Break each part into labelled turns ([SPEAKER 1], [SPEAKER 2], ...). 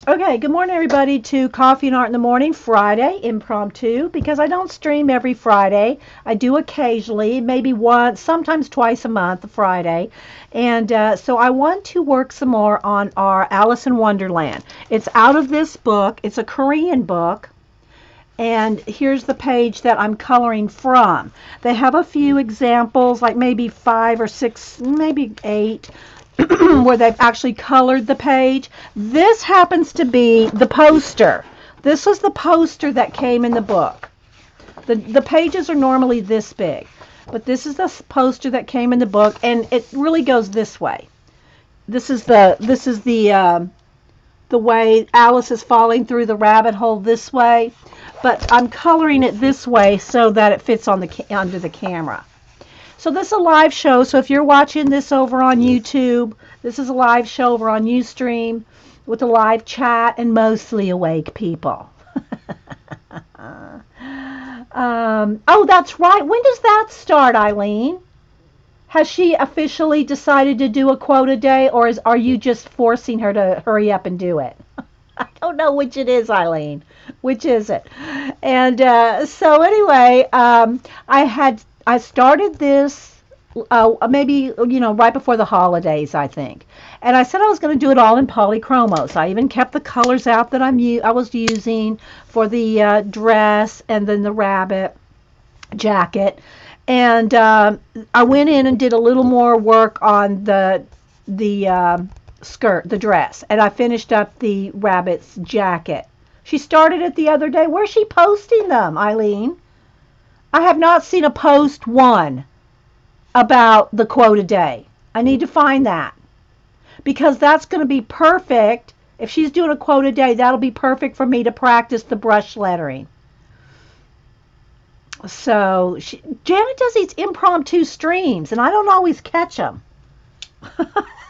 [SPEAKER 1] Okay, good morning everybody to Coffee and Art in the Morning, Friday, impromptu, because I don't stream every Friday. I do occasionally, maybe once, sometimes twice a month, Friday. And so I want to work some more on our Alice in Wonderland. It's out of this book. It's a Korean book. And here's the page that I'm coloring from. They have a few examples, like maybe 5 or 6, maybe 8, where they've actually colored the page. This happens to be the poster. This was the poster that came in the book. The pages are normally this big, but this is the poster that came in the book, and it really goes this way. This is the way Alice is falling through the rabbit hole this way, but I'm coloring it this way so that it fits on under the camera. So this is a live show, so if you're watching this over on YouTube, this is a live show over on Ustream with a live chat and mostly awake people. Oh, that's right. When does that start, Eileen? Has she officially decided to do a quote a day, or are you just forcing her to hurry up and do it? I don't know which it is, Eileen. Which is it? And so anyway, I started this maybe right before the holidays, I think. And I said I was going to do it all in Polychromos. I even kept the colors out that I was using for the dress and then the rabbit jacket. And I went in and did a little more work on the skirt, the dress, and I finished up the rabbit's jacket. She started it the other day. Where's she posting them, Eileen? I have not seen a post one about the quote a day. I need to find that, because that's going to be perfect. If she's doing a quote a day, that'll be perfect for me to practice the brush lettering. So Janet does these impromptu streams, and I don't always catch them.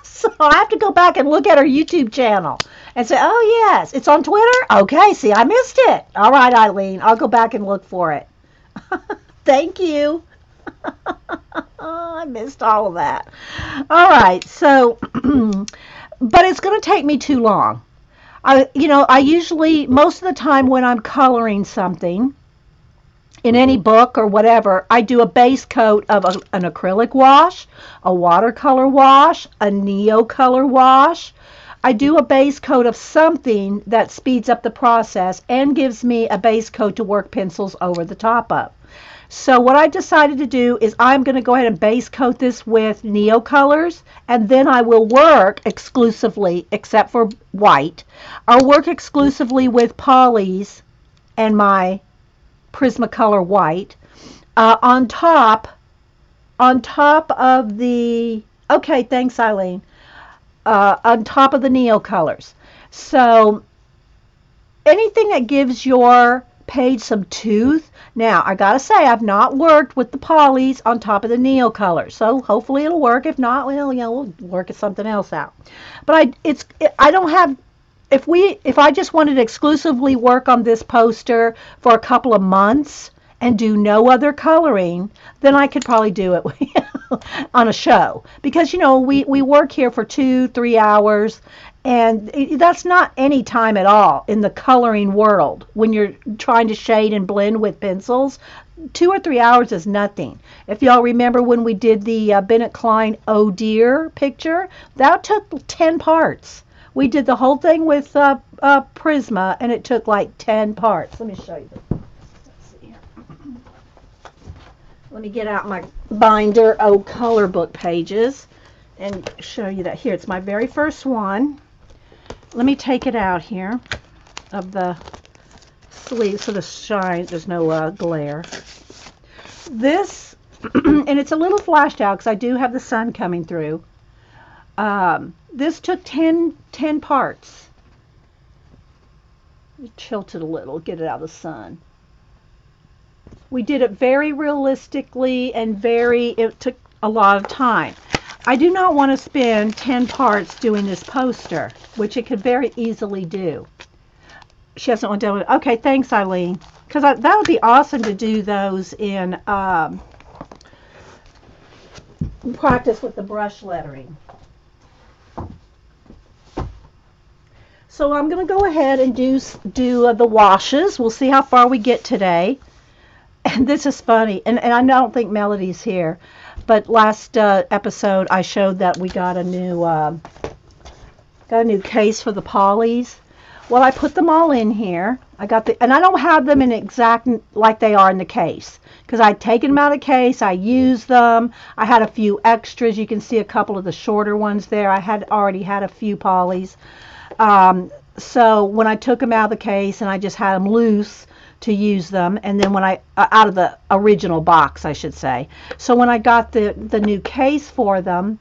[SPEAKER 1] So I have to go back and look at her YouTube channel and say, oh, yes, it's on Twitter? Okay, see, I missed it. All right, Eileen, I'll go back and look for it. Thank you. I missed all of that. All right, so, but it's going to take me too long. I usually, most of the time when I'm coloring something, in any book or whatever, I do a base coat of an acrylic wash, a watercolor wash, a neocolor wash. I do a base coat of something that speeds up the process and gives me a base coat to work pencils over the top of. So what I decided to do is I'm going to go ahead and base coat this with neocolors, and then I will work exclusively, except for white, I'll work exclusively with polys and my Prismacolor white on top of the, okay, thanks Eileen, on top of the neocolors. So anything that gives your page some tooth. Now I gotta say, I've not worked with the polys on top of the neocolors, so hopefully it'll work. If not, well, we'll work something else out. But I don't have, if I just wanted to exclusively work on this poster for a couple of months and do no other coloring, then I could probably do it on a show. Because, we work here for 2-3 hours, and that's not any time at all in the coloring world. When you're trying to shade and blend with pencils, 2 or 3 hours is nothing. If y'all remember when we did the Bennett Klein Oh Dear picture, that took 10 parts. We did the whole thing with Prisma, and it took like 10 parts. Let me show you this. Let's see here. Let me get out my binder, color book pages, and show you that. Here, it's my very first one. Let me take it out here of the sleeve so the shine, there's no glare. This, and it's a little flashed out because I do have the sun coming through. This took 10 parts. Tilt it a little, get it out of the sun. We did it very realistically and it took a lot of time. I do not want to spend 10 parts doing this poster, which it could very easily do. She doesn't want to do it. Okay, thanks, Eileen. Because that would be awesome to do those in practice with the brush lettering. So I'm going to go ahead and do the washes. We'll see how far we get today. And this is funny, and I don't think Melody's here, but last episode I showed that we got a new case for the polys. Well, I put them all in here. And I don't have them in exact like they are in the case, because I'd taken them out of the case, I used them, I had a few extras. You can see a couple of the shorter ones there. I had already had a few polys. So when I took them out of the case and I just had them loose to use them, and then when I out of the original box, I should say. So when I got the new case for them,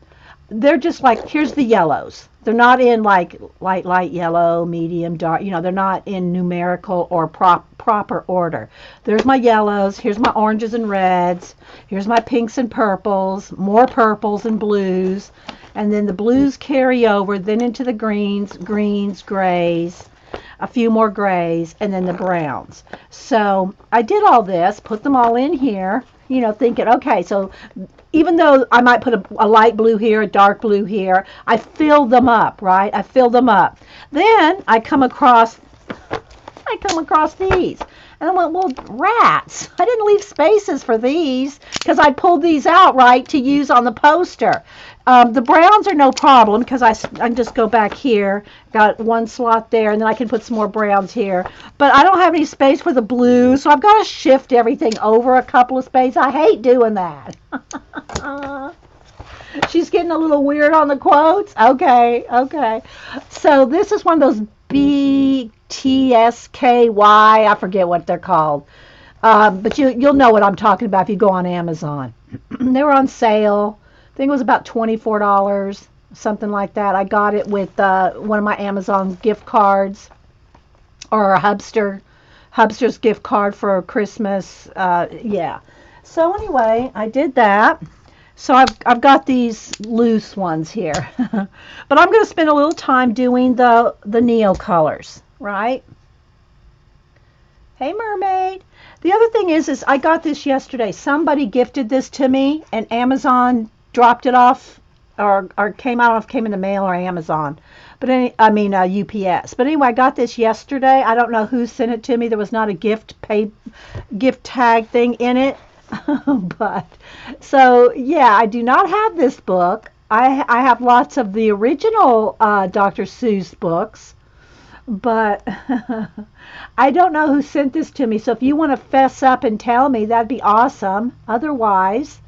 [SPEAKER 1] they're just like, here's the yellows. They're not in like light yellow, medium, dark. They're not in numerical or proper order. There's my yellows. Here's my oranges and reds. Here's my pinks and purples. More purples and blues. And then the blues carry over, then into the greens, grays, a few more grays, and then the browns. So I did all this, put them all in here, thinking, okay, so even though I might put a light blue here, a dark blue here, I filled them up, right? I filled them up. Then I come across these. And I went, well, rats. I didn't leave spaces for these because I pulled these out, right, to use on the poster. The browns are no problem because I can just go back here, got one slot there, and then I can put some more browns here. But I don't have any space for the blue, so I've got to shift everything over a couple of spaces. I hate doing that. She's getting a little weird on the quotes. Okay. So this is one of those BTSKY. I forget what they're called. But you'll know what I'm talking about if you go on Amazon. They were on sale. I think it was about $24, something like that. I got it with one of my Amazon gift cards, or a Hubster's gift card for Christmas. Yeah. So anyway, I did that. So I've got these loose ones here. But I'm going to spend a little time doing the Neo colors, right? Hey, mermaid. The other thing is I got this yesterday. Somebody gifted this to me, and Amazon dropped it off, or came in the mail or Amazon. But UPS. But anyway, I got this yesterday. I don't know who sent it to me. There was not a gift tag thing in it. But so yeah, I do not have this book. I have lots of the original Dr. Seuss books, but I don't know who sent this to me. So if you want to fess up and tell me, that'd be awesome. Otherwise,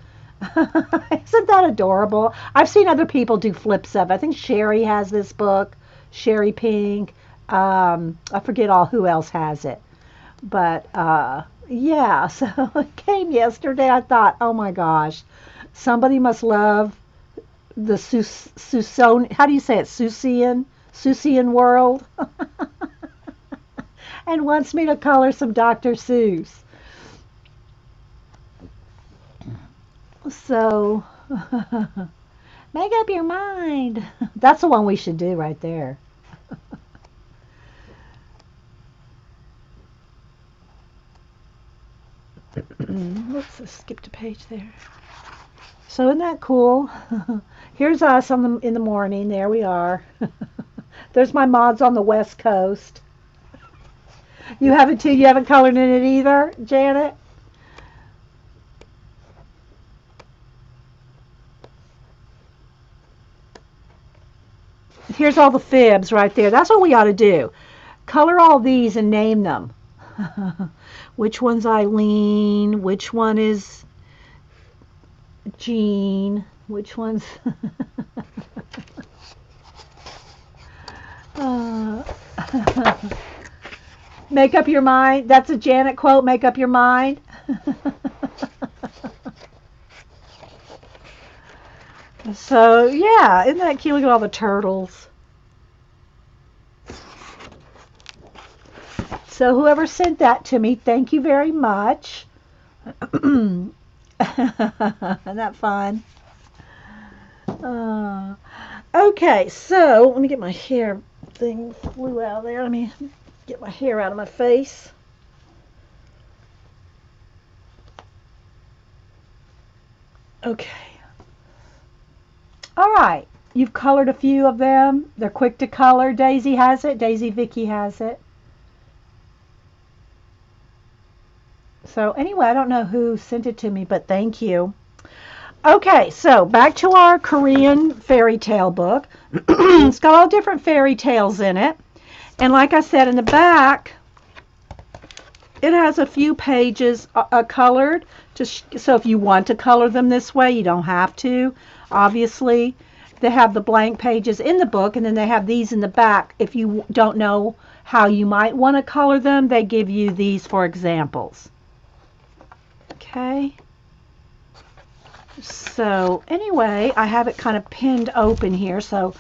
[SPEAKER 1] isn't that adorable? I've seen other people do flips of it. I think Sherry has this book, Sherry Pink. I forget who else has it, but yeah, so it came yesterday. I thought, oh my gosh, somebody must love the Seussian, how do you say it, Seussian world, and wants me to color some Dr. Seuss. So, make up your mind. That's the one we should do right there. Let's skip a page there. So isn't that cool? Here's us in the morning. There we are. There's my mods on the West Coast. You have it too? You haven't colored in it either, Janet? Here's all the fibs right there. That's what we ought to do. Color all these and name them. Which one's Eileen? Which one is Jean? Which one's... Make up your mind. That's a Janet quote. Make up your mind. So, yeah. Isn't that cute? Look at all the turtles. So whoever sent that to me, thank you very much. Isn't that fun? Okay, so let me get my hair thing flew out of there. Let me get my hair out of my face. Okay. All right. You've colored a few of them. They're quick to color. Daisy has it. Daisy Vicky has it. So anyway, I don't know who sent it to me, but thank you. Okay, so back to our Korean fairy tale book. It's got all different fairy tales in it. And like I said, in the back, it has a few pages colored. So if you want to color them this way, you don't have to, obviously. They have the blank pages in the book, and then they have these in the back. If you don't know how you might want to color them, they give you these for examples. Okay. So anyway, I have it kind of pinned open here. So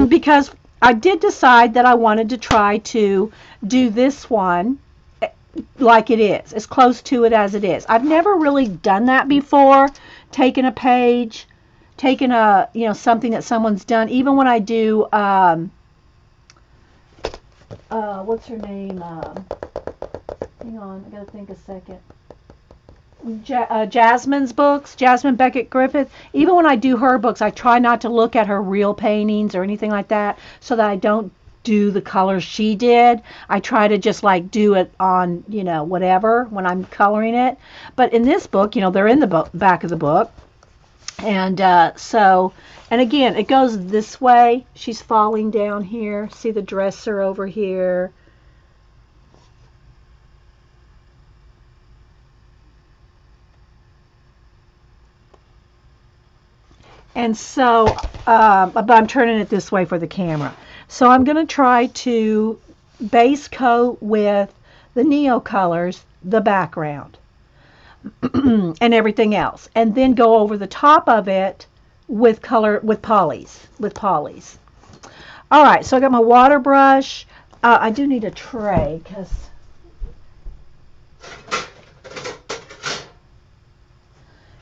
[SPEAKER 1] because I did decide that I wanted to try to do this one like it is, as close to it as it is. I've never really done that before, taken a page, taken a, something that someone's done. Even when I do, what's her name? Hang on, I gotta think a second. Jasmine's books, Jasmine Beckett Griffith. Even when I do her books, I try not to look at her real paintings or anything like that, so that I don't do the colors she did. I try to just like do it on, whatever when I'm coloring it. But in this book, they're in the back of the book. And and again, it goes this way. She's falling down here. See the dresser over here. And so, but I'm turning it this way for the camera. So I'm going to try to base coat with the Neo colors the background and everything else, and then go over the top of it with polys. All right, so I got my water brush. I do need a tray because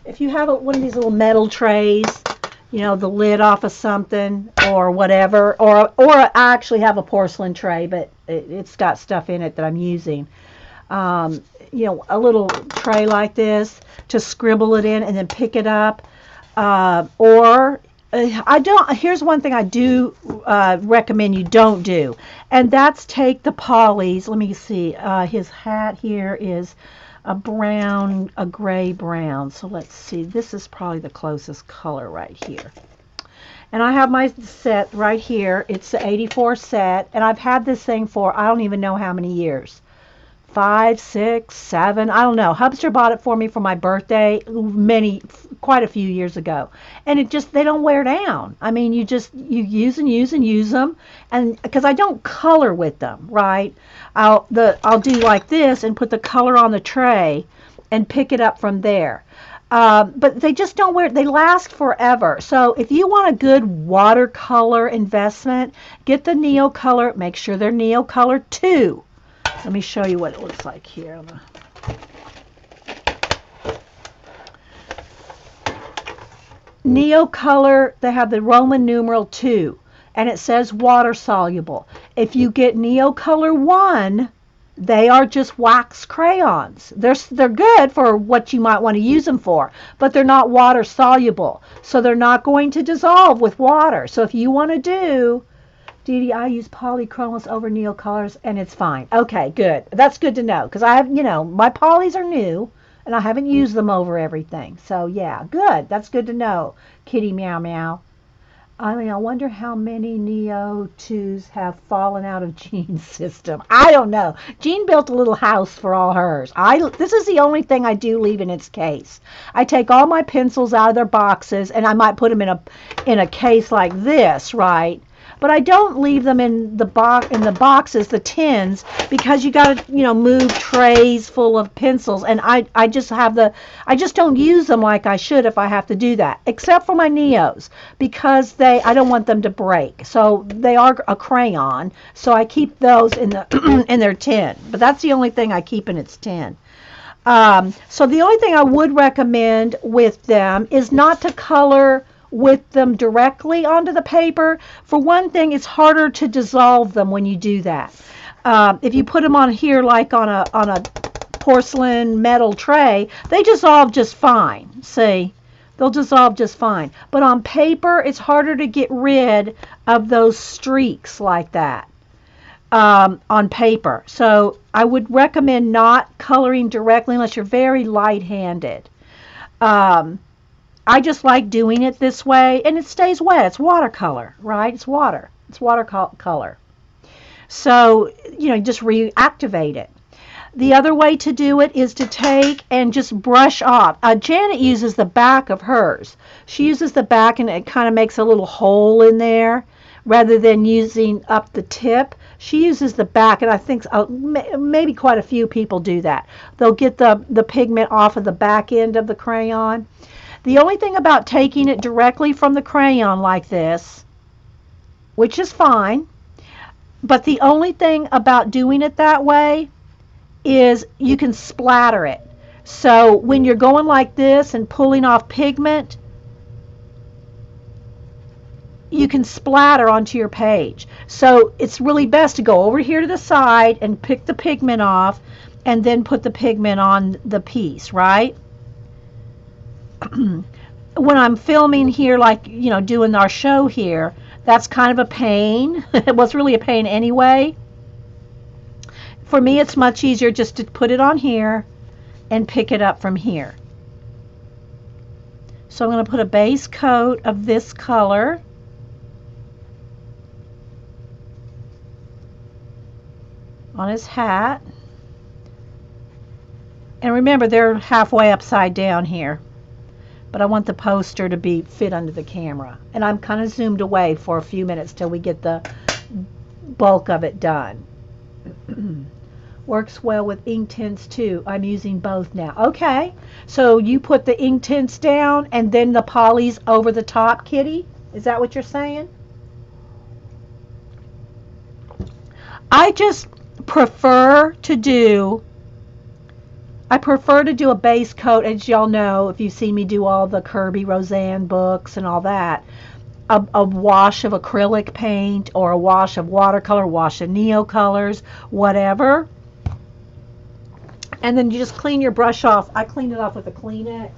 [SPEAKER 1] if you have one of these little metal trays, the lid off of something or whatever, or I actually have a porcelain tray, but it's got stuff in it that I'm using. A little tray like this to scribble it in and then pick it up. Here's one thing I do recommend you don't do, and that's take the polys. Let me see. His hat here is a gray brown. So let's see. This is probably the closest color right here. And I have my set right here. It's the 84 set, and I've had this thing for I don't even know how many years. 5, 6, 7, I don't know. Hubster bought it for me for my birthday quite a few years ago. And they don't wear down. I mean, you use and use and use them. And because I don't color with them, right? I'll do like this and put the color on the tray and pick it up from there. But they just don't wear, they last forever. So if you want a good watercolor investment, get the Neo Color. Make sure they're Neo Color 2. Let me show you what it looks like here. Neo Color, they have the Roman numeral 2, and it says water soluble. If you get Neo Color 1, they are just wax crayons. They're good for what you might want to use them for, but they're not water soluble, so they're not going to dissolve with water. So if you want to do, Dee Dee, I use Polychromos over Neo colors, and it's fine. Okay, good. That's good to know, because I have, my polys are new, and I haven't used them over everything. So, yeah, good. That's good to know, kitty meow meow. I mean, I wonder how many Neo 2s have fallen out of Jean's system. I don't know. Jean built a little house for all hers. This is the only thing I do leave in its case. I take all my pencils out of their boxes, and I might put them in a case like this, right? But I don't leave them in the boxes, the tins, because you got to, move trays full of pencils, and I just don't use them like I should if I have to do that, except for my Neos, because I don't want them to break. So they are a crayon, so I keep those in in their tin. But that's the only thing I keep in its tin. So the only thing I would recommend with them is not to color with them directly onto the paper. For one thing, it's harder to dissolve them when you do that. If you put them on here like on a porcelain metal tray, they dissolve just fine. See, They'll dissolve just fine. But on paper, it's harder to get rid of those streaks like that on paper. So I would recommend not coloring directly unless you're very light-handed. I just like doing it this way, and it stays wet. It's watercolor, right? It's water. It's watercolor. So, just reactivate it. The other way to do it is to take and just brush off. Janet uses the back of hers. She uses the back, and it kind of makes a little hole in there rather than using up the tip. She uses the back, and I think maybe quite a few people do that. They'll get the pigment off of the back end of the crayon. The only thing about taking it directly from the crayon like this, which is fine, but the only thing about doing it that way is you can splatter it. So when you're going like this and pulling off pigment, you can splatter onto your page. So it's really best to go over here to the side and pick the pigment off and then put the pigment on the piece, right? When I'm filming here, like, doing our show here, that's kind of a pain. It was really a pain anyway. For me, it's much easier just to put it on here and pick it up from here. So I'm going to put a base coat of this color. On his hat. And remember, they're halfway upside down here. But I want the poster to fit under the camera. And I'm kind of zoomed away for a few minutes till we get the bulk of it done. Works well with ink tints too. I'm using both now. Okay, so you put the ink tints down and then the polys over the top, Kitty? Is that what you're saying? I just prefer to do a base coat, as y'all know, if you've seen me do all the Kirby Roseanne books and all that. A wash of acrylic paint or a wash of watercolor, wash of neocolors, whatever. And then you just clean your brush off. I cleaned it off with a Kleenex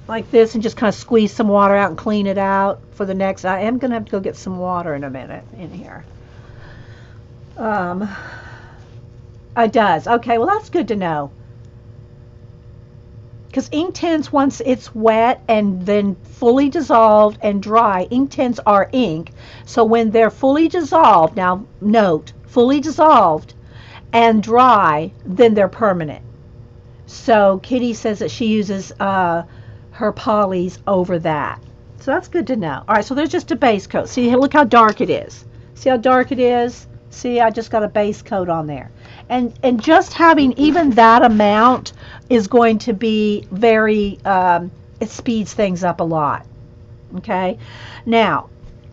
[SPEAKER 1] like this and just kind of squeeze some water out and clean it out for the next. I am going to have to go get some water in a minute in here. It does. Okay, well, that's good to know. Because ink tints, once it's wet and then fully dissolved and dry, ink tints are ink. So when they're fully dissolved, now note, fully dissolved and dry, then they're permanent. So Kitty says that she uses her polys over that. So that's good to know. All right, so there's just a base coat. See, look how dark it is. See how dark it is? See, I just got a base coat on there. And just having even that amount is going to be very, it speeds things up a lot. Okay? Now,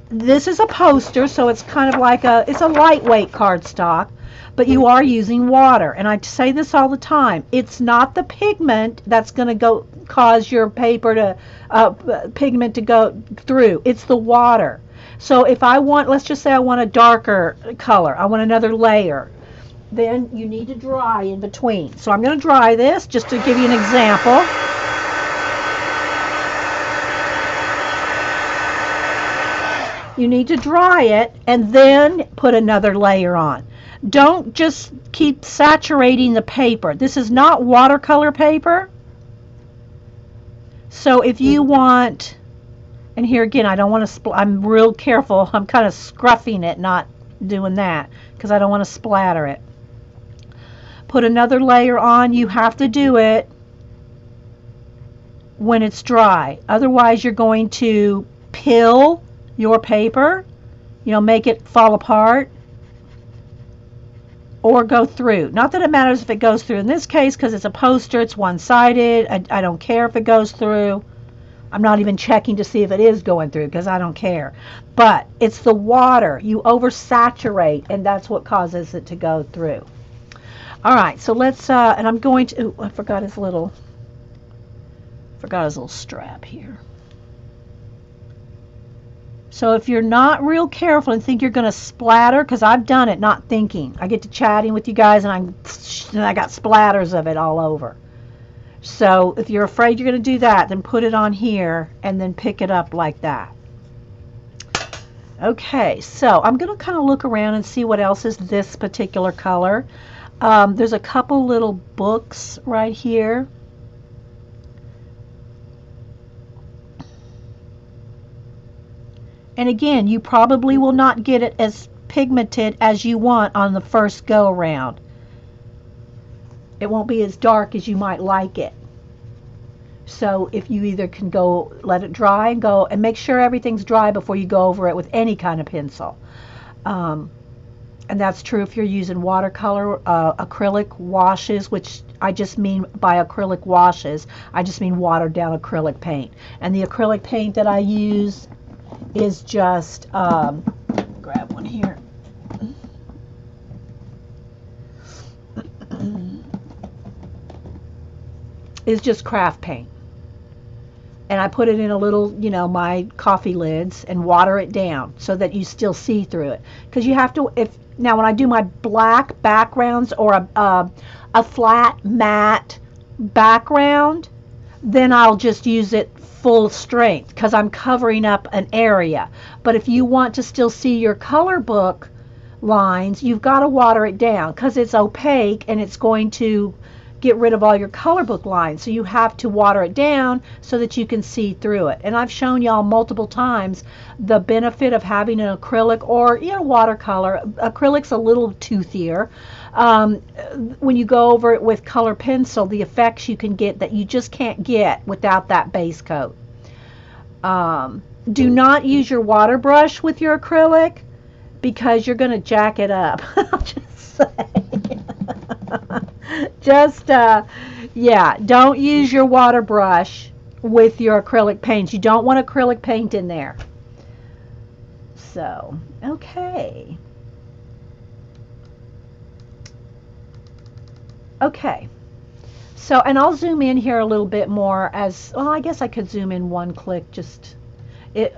[SPEAKER 1] this is a poster, so it's kind of like it's a lightweight cardstock, but you are using water. And I say this all the time. It's not the pigment that's going to cause your paper to, pigment to go through. It's the water. So if I want, let's just say I want a darker color, I want another layer, then you need to dry in between. So I'm going to dry this just to give you an example. You need to dry it and then put another layer on. Don't just keep saturating the paper. This is not watercolor paper. So if you want, and here again, I don't want to, I'm real careful. I'm kind of scruffing it, not doing that, because I don't want to splatter it. Put another layer on. You have to do it when it's dry. Otherwise, you're going to pill your paper, make it fall apart or go through. Not that it matters if it goes through in this case, because it's a poster, it's one-sided. I don't care if it goes through. I'm not even checking to see if it is going through because I don't care. But it's the water. You oversaturate, and that's what causes it to go through. All right, so let's, and I'm going to, I forgot his little strap here. So if you're not real careful and think you're going to splatter, because I've done it not thinking. I get to chatting with you guys, and I got splatters of it all over. So if you're afraid you're going to do that, then put it on here and then pick it up like that. Okay, so I'm going to kind of look around and see what else is this particular color. There's a couple little books right here. And again, you probably will not get it as pigmented as you want on the first go around. It won't be as dark as you might like it. So if you either can go let it dry and go and make sure everything's dry before you go over it with any kind of pencil. And that's true if you're using watercolor, acrylic washes, which I just mean by acrylic washes, I just mean watered down acrylic paint. And the acrylic paint that I use is just, grab one here. Is just craft paint. And I put it in a little, you know, my coffee lids and water it down so that you still see through it. Because you have to, now when I do my black backgrounds or a flat matte background, then I'll just use it full strength because I'm covering up an area. But if you want to still see your color book lines, you've got to water it down because it's opaque and it's going to get rid of all your color book lines. So you have to water it down so that you can see through it. And I've shown y'all multiple times the benefit of having an acrylic or, you know, watercolor. Acrylic's a little toothier. When you go over it with color pencil, the effects you can get that you just can't get without that base coat. Do not use your water brush with your acrylic because you're going to jack it up. I'll just say. Just, yeah, don't use your water brush with your acrylic paints. You don't want acrylic paint in there. So, okay. Okay. So, and I'll zoom in here a little bit more as, well, I guess I could zoom in one click just,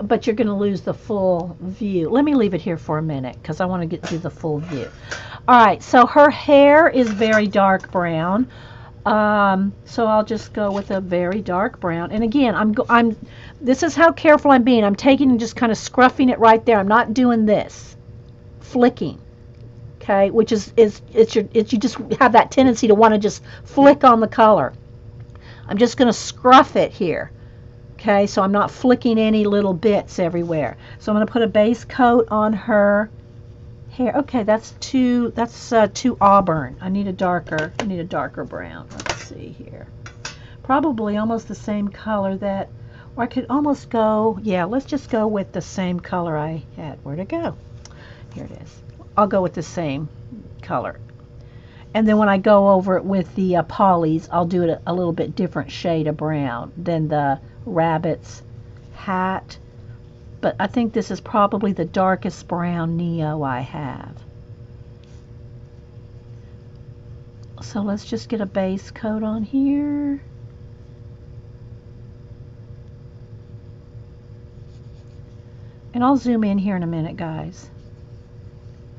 [SPEAKER 1] but you're going to lose the full view. Let me leave it here for a minute because I want to get to the full view. All right, so her hair is very dark brown. So I'll just go with a very dark brown. And again, this is how careful I'm being. I'm taking and just kind of scruffing it right there. I'm not doing this, flicking. Okay, which is you just have that tendency to want to just flick on the color. I'm just going to scruff it here. Okay, so I'm not flicking any little bits everywhere. So I'm going to put a base coat on her hair. Okay, that's too auburn. I need a darker brown. Let's see here. Probably almost the same color that, or I could almost go, yeah, let's just go with the same color I had. Where'd it go? Here it is. I'll go with the same color. And then when I go over it with the polys, I'll do it a little bit different shade of brown than the rabbit's hat. But I think this is probably the darkest brown Neo I have. So let's just get a base coat on here. And I'll zoom in here in a minute, guys.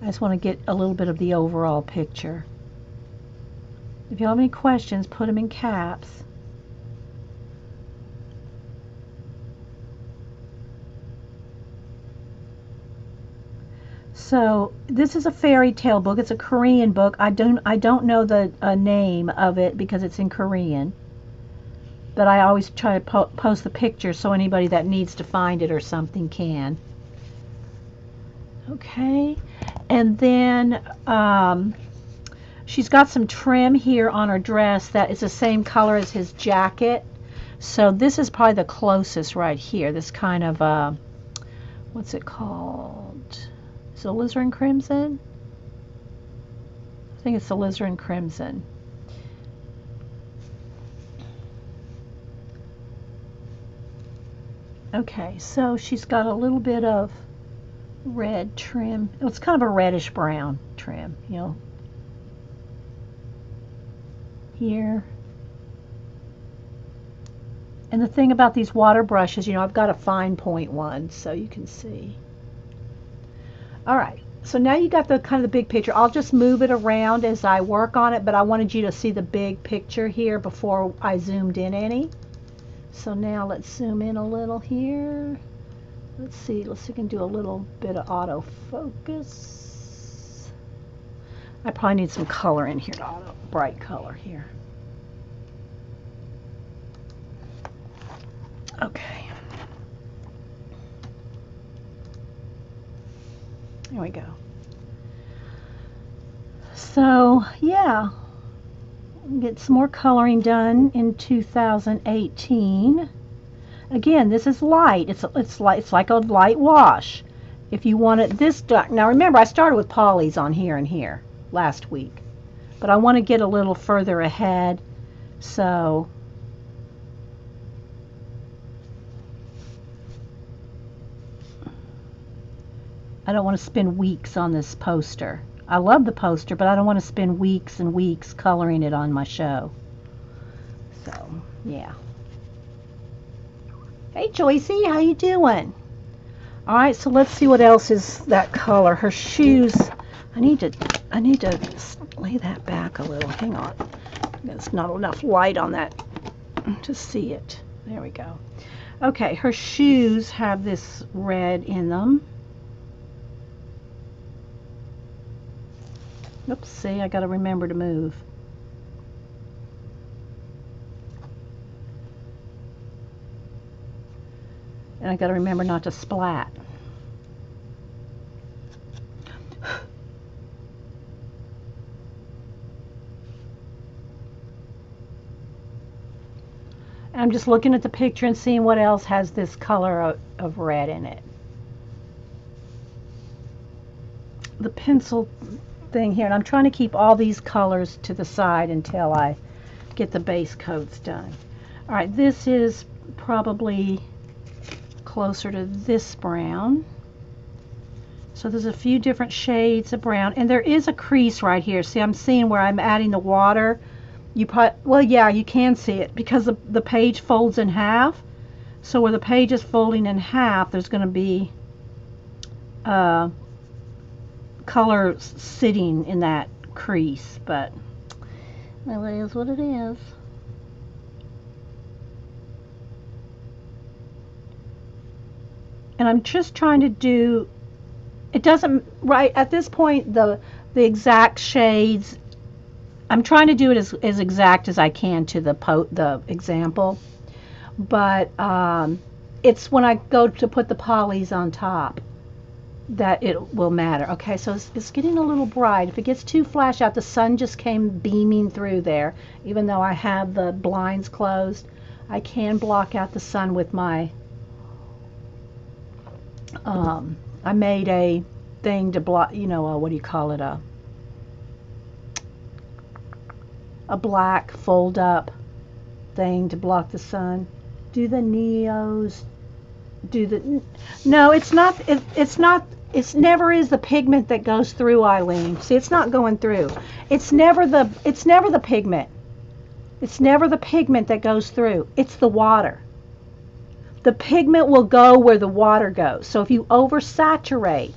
[SPEAKER 1] I just want to get a little bit of the overall picture. If you have any questions, put them in caps. So this is a fairy tale book. It's a Korean book. I don't know the name of it because it's in Korean. But I always try to post the picture so anybody that needs to find it or something can. Okay. And then she's got some trim here on her dress that is the same color as his jacket. So this is probably the closest right here. This kind of, what's it called? Is it alizarin crimson? I think it's alizarin crimson. Okay, so she's got a little bit of red trim. It's kind of a reddish brown trim, you know. Here. And the thing about these water brushes, you know, I've got a fine point one so you can see. All right, So now you got the kind of the big picture. I'll just move it around as I work on it, but I wanted you to see the big picture here before I zoomed in any. So now let's zoom in a little here. Let's see if we can do a little bit of autofocus. I probably need some color in here, bright color here. Okay. There we go. So, yeah, get some more coloring done in 2018. Again, this is light. It's like a light wash. If you want it this dark. Now remember, I started with polys on here and here last week, but I want to get a little further ahead, so I don't want to spend weeks on this poster. I love the poster, but I don't want to spend weeks and weeks coloring it on my show. So, yeah. Hey, Joycey, how you doing? All right, so let's see what else is that color. Her shoes. I need to lay that back a little. Hang on. There's not enough light on that to see it. There we go. Okay, her shoes have this red in them. Oops, see, I got to remember to move. And I got to remember not to splat. And I'm just looking at the picture and seeing what else has this color of red in it. The pencil thing here, and I'm trying to keep all these colors to the side until I get the base coats done. All right, this is probably closer to this brown. So there's a few different shades of brown, and there is a crease right here. See, I'm seeing where I'm adding the water. You probably, well, yeah, you can see it because the page folds in half. So where the page is folding in half, there's going to be color sitting in that crease, but well, it is what it is. And I'm just trying to do, it doesn't, right at this point, the exact shades, I'm trying to do it as exact as I can to the example, but it's when I go to put the polys on top that it will matter. Okay, so it's getting a little bright. If it gets too flash out, the sun just came beaming through there. Even though I have the blinds closed, I can block out the sun with my I made a thing to block, you know, what do you call it, a black fold up thing to block the sun. Do the Neos do the, no, it's not, it never is the pigment that goes through, Eileen. See, it's not going through. It's never the pigment. It's never the pigment that goes through. It's the water. The pigment will go where the water goes. So if you oversaturate,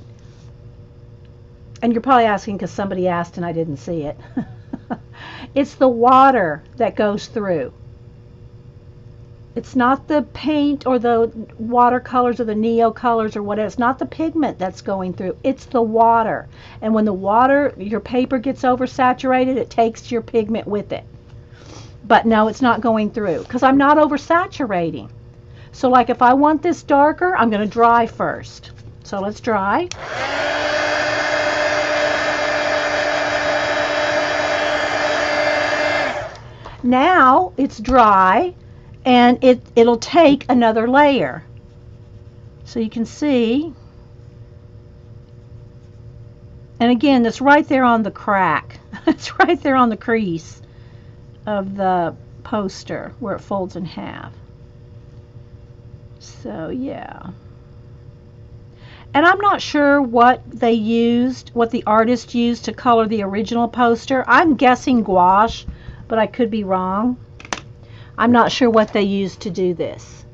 [SPEAKER 1] and you're probably asking because somebody asked and I didn't see it, it's the water that goes through. It's not the paint or the watercolors or the neo colors or whatever. It's not the pigment that's going through. It's the water. And when the water, your paper gets oversaturated, it takes your pigment with it. But no, it's not going through because I'm not oversaturating. So like if I want this darker, I'm going to dry first. So let's dry. Now it's dry. And it'll take another layer. So you can see, and again, it's right there on the crack. It's right there on the crease of the poster where it folds in half. So yeah. And I'm not sure what they used, what the artist used to color the original poster. I'm guessing gouache, but I could be wrong. I'm not sure what they used to do this.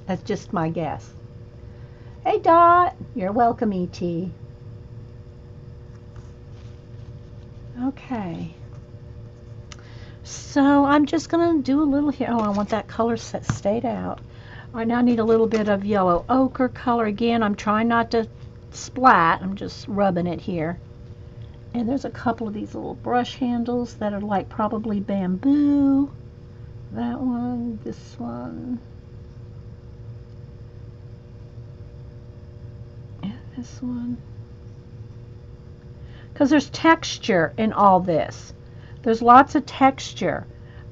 [SPEAKER 1] That's just my guess. Hey Dot, you're welcome, E.T. Okay. So I'm just going to do a little here. Oh, I want that color set stayed out. All right, now I need a little bit of yellow ochre color. Again, I'm trying not to splat. I'm just rubbing it here. And there's a couple of these little brush handles that are like probably bamboo. That one, this one. And this one. Because there's texture in all this. There's lots of texture.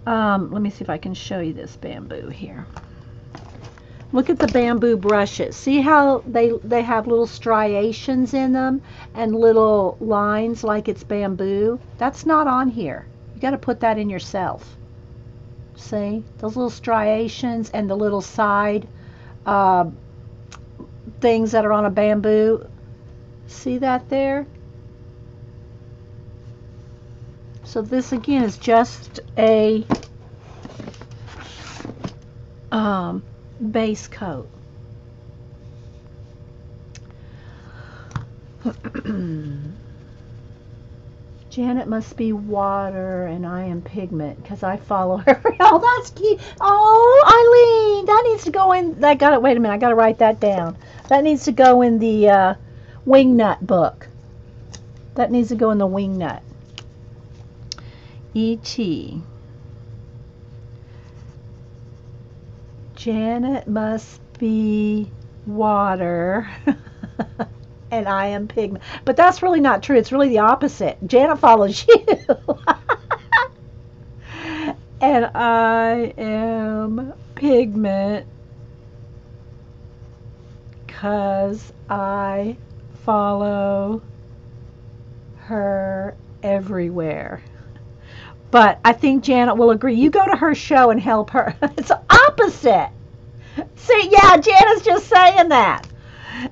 [SPEAKER 1] Let me see if I can show you this bamboo here. Look at the bamboo brushes. See how they have little striations in them and little lines like it's bamboo? That's not on here. You got to put that in yourself. See? Those little striations and the little side things that are on a bamboo. See that there? So this again is just a base coat. Janet must be water and I am pigment because I follow her. Oh, that's cute. Oh, Eileen, that needs to go in. I got it. Wait a minute. I got to write that down. That needs to go in the wingnut book. That needs to go in the wingnut. E.T. Janet must be water and I am pigment. But that's really not true. It's really the opposite. Janet follows you. And I am pigment because I follow her everywhere. But I think Janet will agree. You go to her show and help her. It's the opposite. See, yeah, Janet's just saying that.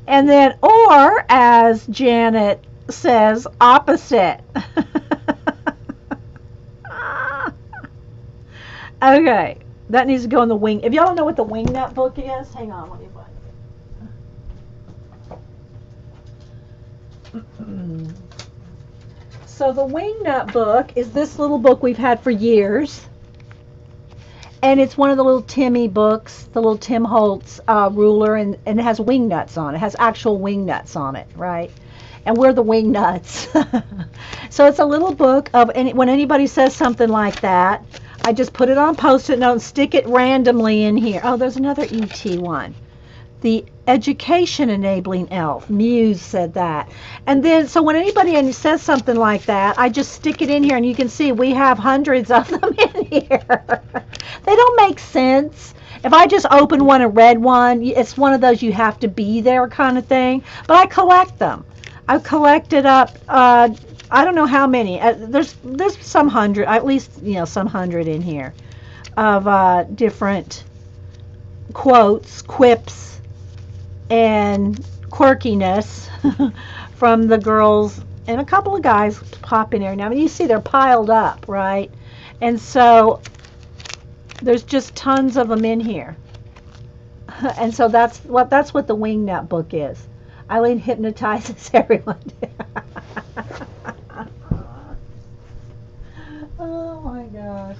[SPEAKER 1] And then, or as Janet says, opposite. Okay, that needs to go in the wing. If y'all don't know what the wingnut book is, hang on, let me find it. So the wingnut book is this little book we've had for years. And it's one of the little Timmy books, the little Tim Holtz ruler, and it has wingnuts on it. It has actual wingnuts on it, right? And we're the wingnuts. So it's a little book of, when anybody says something like that, I just put it on Post-it note and stick it randomly in here. Oh, there's another ET one. The education enabling elf. Muse said that. And then, so when anybody says something like that, I just stick it in here, and you can see we have hundreds of them in here. They don't make sense. If I just open one and read one, it's one of those you have to be there kind of thing. But I collect them. I've collected up, I don't know how many. There's some hundred, at least, some hundred in here of different quotes, quips, and quirkiness from the girls, and a couple of guys pop in here now. I mean, you see they're piled up, right? And so there's just tons of them in here. And so that's what the wingnut book is. Eileen hypnotizes everyone. Oh my gosh,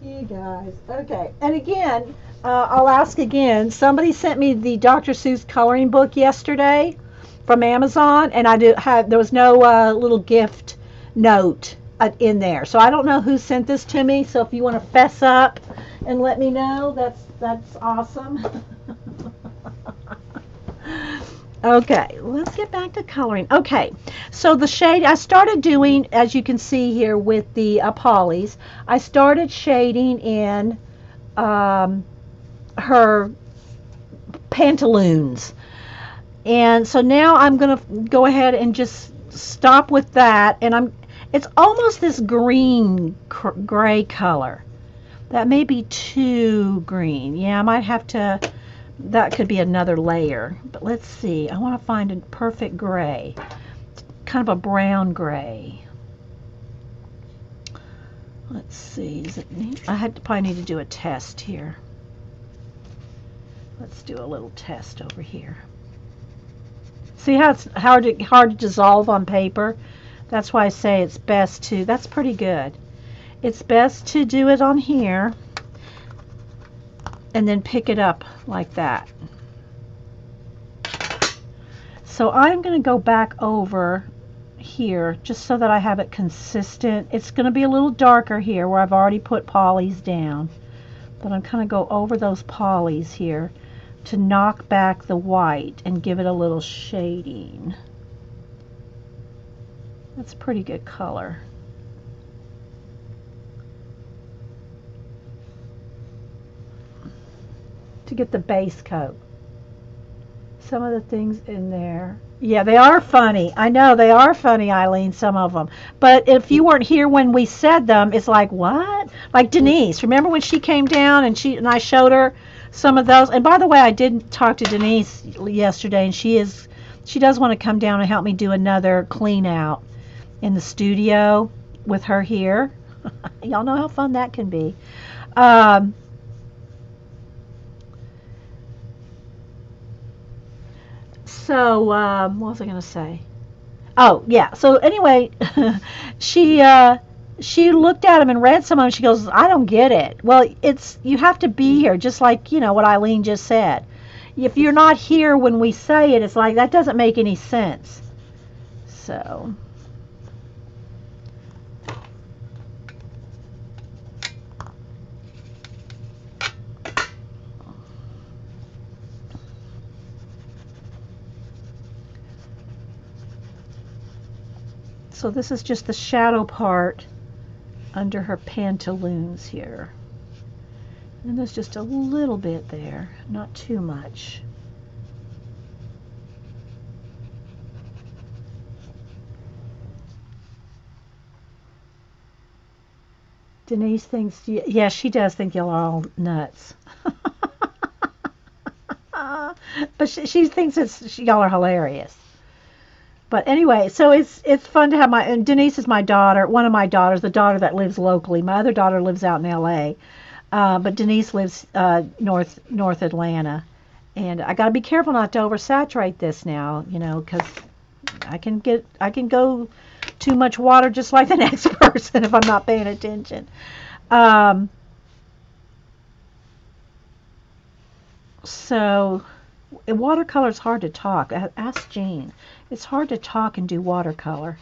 [SPEAKER 1] you guys. Okay, and again, I'll ask again. Somebody sent me the Dr. Seuss coloring book yesterday from Amazon, and there was no little gift note in there. So I don't know who sent this to me. So if you want to fess up and let me know, that's awesome. Okay, let's get back to coloring. Okay, so the shade I started doing, as you can see here with the polys, I started shading in her pantaloons. And so now I'm going to go ahead and just stop with that. And it's almost this green gray color. That may be too green. Yeah, I might have to... That could be another layer, but let's see. I want to find a perfect gray, kind of a brown gray. Let's see. Is it neat? I probably need to do a test here. Let's do a little test over here. See how it's hard to dissolve on paper? That's why I say it's best to, that's pretty good. It's best to do it on here and then pick it up like that. So I'm going to go back over here just so that I have it consistent. It's going to be a little darker here where I've already put polys down, but I'm going to go over those polys here to knock back the white and give it a little shading. That's a pretty good color. To get the base coat. Some of the things in there. Yeah, they are funny. I know they are funny, Eileen, some of them. But if you weren't here when we said them, it's like, what? Like Denise. Remember when she came down and I showed her some of those? And by the way, I did talk to Denise yesterday, and she does want to come down and help me do another clean out in the studio with her here. Y'all know how fun that can be. So, what was I going to say? Oh, yeah. So anyway, she looked at them and read some of them. She goes, I don't get it. Well, you have to be here, just like, what Eileen just said. If you're not here when we say it, it's like, that doesn't make any sense. So... So this is just the shadow part under her pantaloons here. And there's just a little bit there, not too much. Denise thinks, yeah, she does think y'all are all nuts. But she thinks y'all are hilarious. But anyway, so it's fun to have and Denise is my daughter, one of my daughters, the daughter that lives locally. My other daughter lives out in LA, but Denise lives North Atlanta. And I got to be careful not to oversaturate this now, because I can go too much water just like the next person if I'm not paying attention. So watercolor is hard to talk. Ask Jean. It's hard to talk and do watercolor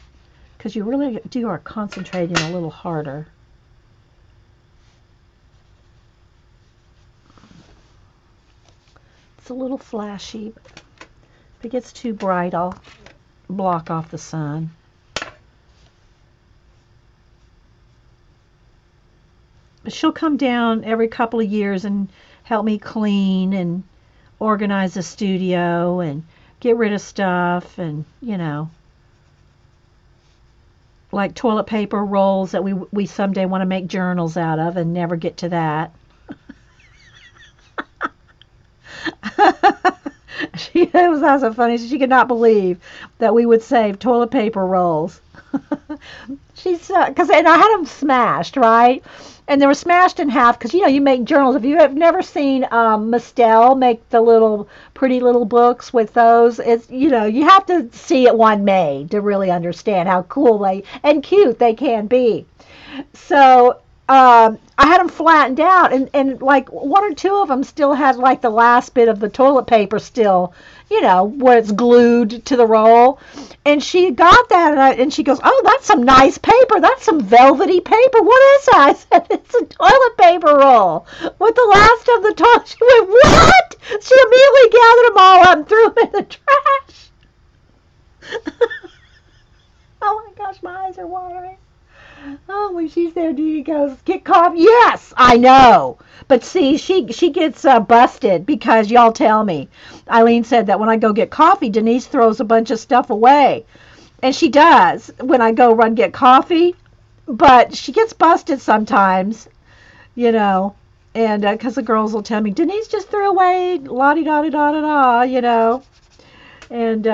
[SPEAKER 1] because you really are concentrating a little harder. It's a little flashy. If it gets too bright, I'll block off the sun. But she'll come down every couple of years and help me clean and organize the studio and get rid of stuff, and like toilet paper rolls that we someday want to make journals out of and never get to that. That was so funny. She could not believe that we would save toilet paper rolls. And I had them smashed, right? And they were smashed in half because you make journals. If you have never seen Mistel make the little pretty little books with those, it's you have to see it one made to really understand how cool and cute they can be. So I had them flattened out, and like one or two of them still had like the last bit of the toilet paper still, where it's glued to the roll. And she got that, and she goes, "Oh, that's some nice paper. That's some velvety paper. What is that?" I said, "It's a toilet paper roll with the last of the toilet." She went, "What?" She immediately gathered them all up and threw them in the trash. Oh my gosh, my eyes are watering. Oh, when she's there, Dee goes, "Get coffee." Yes, I know. But see, she gets busted because y'all tell me. Eileen said that when I go get coffee, Denise throws a bunch of stuff away. And she does when I go run get coffee. But she gets busted sometimes, and because the girls will tell me, "Denise just threw away la-di-da-di-da-da-da," And,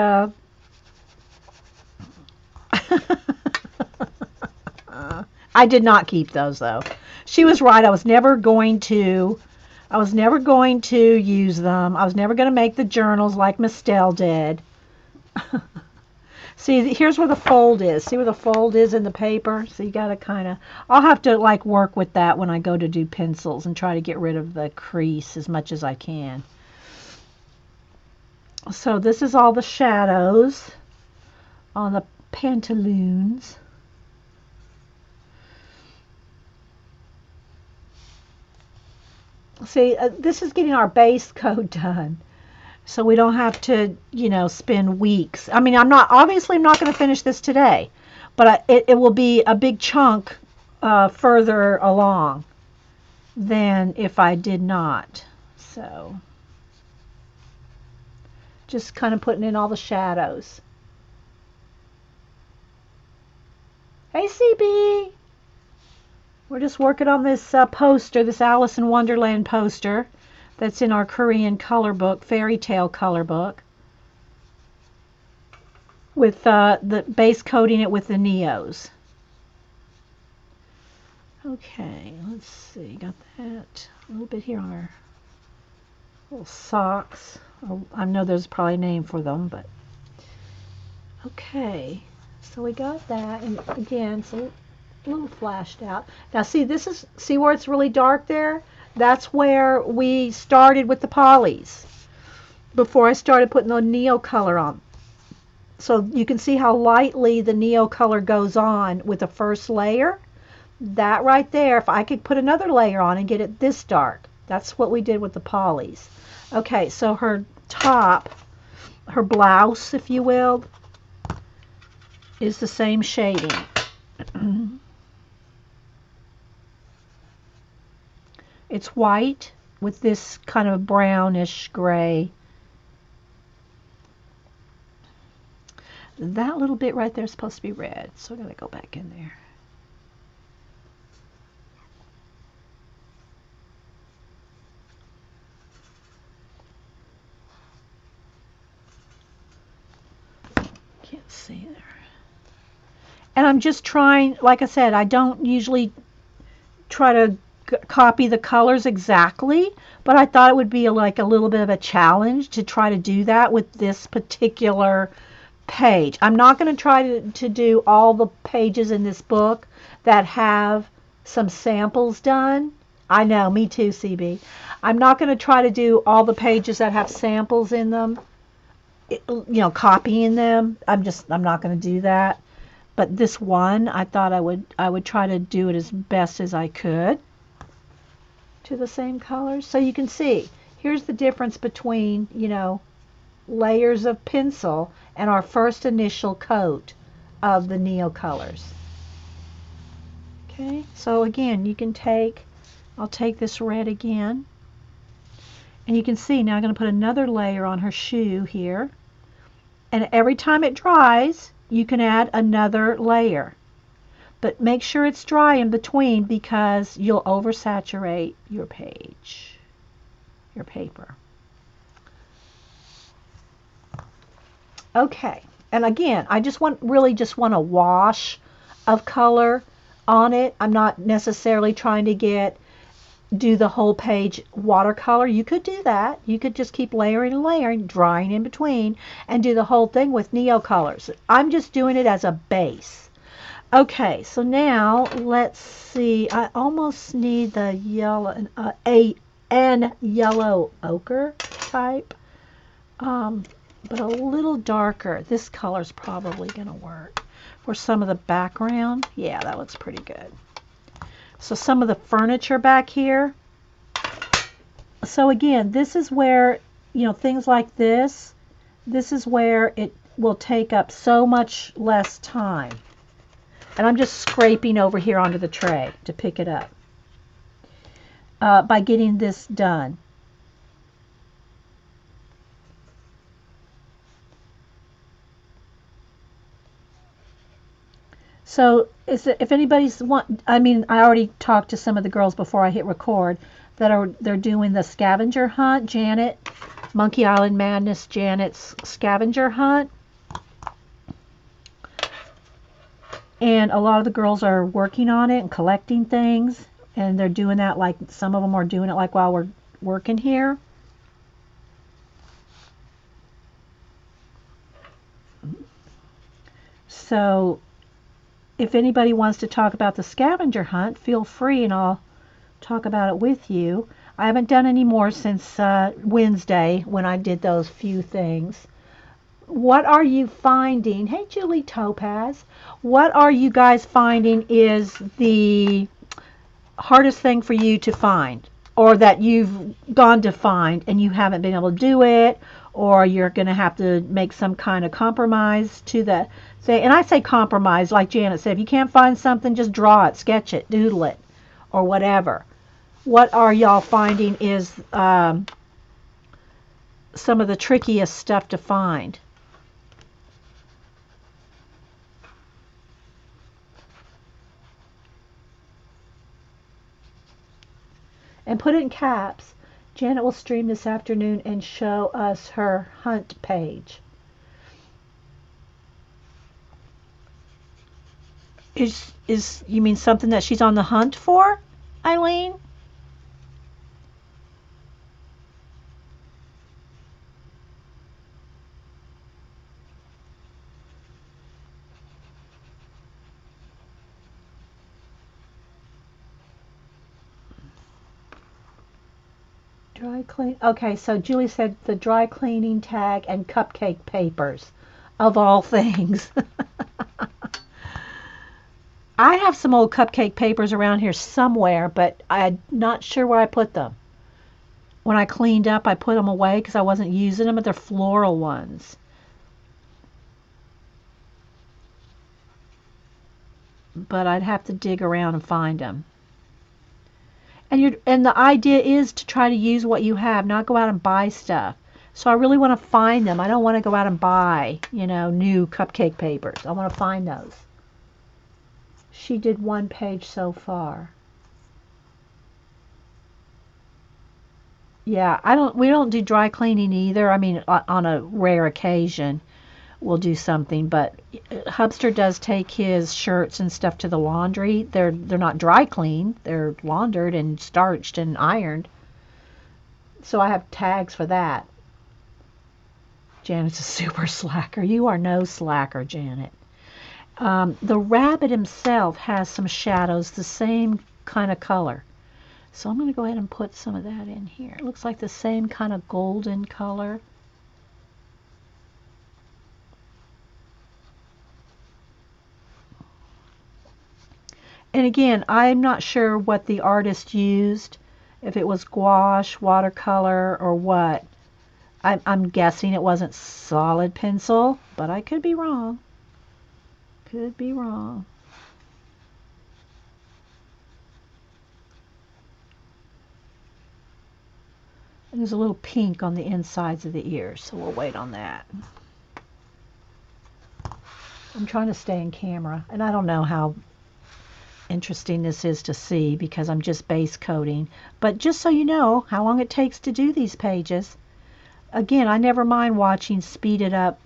[SPEAKER 1] I did not keep those, though. She was right. I was never going to I was never going to use them. I was never going to make the journals like Mistel did. See, here's where the fold is. See where the fold is in the paper? So you got to kind of, I'll have to like work with that when I go to do pencils and try to get rid of the crease as much as I can. So this is all the shadows on the pantaloons. See, this is getting our base coat done. So we don't have to, you know, spend weeks. I mean, I'm not going to finish this today, but it will be a big chunk further along than if I did not. So just kind of putting in all the shadows. Hey, CB. We're just working on this poster, this Alice in Wonderland poster that's in our Korean color book, fairy tale color book, with the base coating it with the Neos. Okay, let's see, got that. A little bit here on our little socks. Oh, I know there's probably a name for them, but okay. So we got that, and again, it's a little flashed out. Now see where it's really dark there? That's where we started with the polys before I started putting the Neo color on. So you can see how lightly the Neo color goes on with the first layer. That right there, if I could put another layer on and get it this dark, that's what we did with the polys. Okay, so her top, her blouse, if you will, is the same shading. It's white with this kind of brownish gray. That little bit right there is supposed to be red, so I gotta go back in there. Can't see there. And I'm just trying, like I said, I don't usually try to copy the colors exactly, but I thought it would be like a little bit of a challenge to try to do that with this particular page. I'm not going to try to do all the pages in this book that have some samples done. I know, me too, CB. I'm not going to try to do all the pages that have samples in them, you know, copying them. I'm not going to do that. But this one, I thought I would try to do it as best as I could to the same colors. So you can see, here's the difference between, you know, layers of pencil and our first initial coat of the Neo colors. Okay, so again, you can I'll take this red again, and you can see now I'm going to put another layer on her shoe here, and every time it dries, you can add another layer. But make sure it's dry in between because you'll oversaturate your page, your paper. Okay, and again, I really just want a wash of color on it. I'm not necessarily trying to do the whole page watercolor. You could do that. You could just keep layering and layering, drying in between, and do the whole thing with Neo colors. I'm just doing it as a base. Okay, so now let's see. I almost need the yellow, an yellow ochre type, but a little darker. This color's probably going to work for some of the background. Yeah, that looks pretty good. So some of the furniture back here. So again, this is where, you know, things like this is where it will take up so much less time. And I'm just scraping over here onto the tray to pick it up by getting this done. So if anybody's I already talked to some of the girls before I hit record they're doing the scavenger hunt. Janet, Monkey Island Madness, Janet's scavenger hunt. And a lot of the girls are working on it and collecting things, and they're doing that, like some of them are doing it like while we're working here. So if anybody wants to talk about the scavenger hunt, feel free and I'll talk about it with you. I haven't done any more since Wednesday when I did those few things. What are you finding? Hey, Julie Topaz. What are you guys finding is the hardest thing for you to find, or that you've gone to find and you haven't been able to do it, or you're going to have to make some kind of compromise to the thing? And I say compromise, like Janet said, if you can't find something, just draw it, sketch it, doodle it, or whatever. What are y'all finding is some of the trickiest stuff to find? And put it in caps. Janet will stream this afternoon and show us her hunt page. Is you mean something that she's on the hunt for, Eileen? Dry clean. Okay, so Julie said the dry cleaning tag and cupcake papers, of all things. I have some old cupcake papers around here somewhere, but I'm not sure where I put them. When I cleaned up, I put them away because I wasn't using them, but they're floral ones. But I'd have to dig around and find them. And the idea is to try to use what you have, not go out and buy stuff. So I really want to find them. I don't want to go out and buy, new cupcake papers. I want to find those. She did one page so far. Yeah, we don't do dry cleaning either. I mean, on a rare occasion we'll do something, but Hubster does take his shirts and stuff to the laundry. They're not dry cleaned. They're laundered and starched and ironed. So I have tags for that. Janet's a super slacker. You are no slacker, Janet. The rabbit himself has some shadows, the same kind of color. So I'm going to go ahead and put some of that in here. It looks like the same kind of golden color. And again, I'm not sure what the artist used, if it was gouache, watercolor, or what. I'm guessing it wasn't solid pencil, but I could be wrong. Could be wrong. And there's a little pink on the insides of the ears, so we'll wait on that. I'm trying to stay in camera, and I don't know how interesting this is to see because I'm just base coating. But just so you know how long it takes to do these pages. Again, I never mind watching speeded up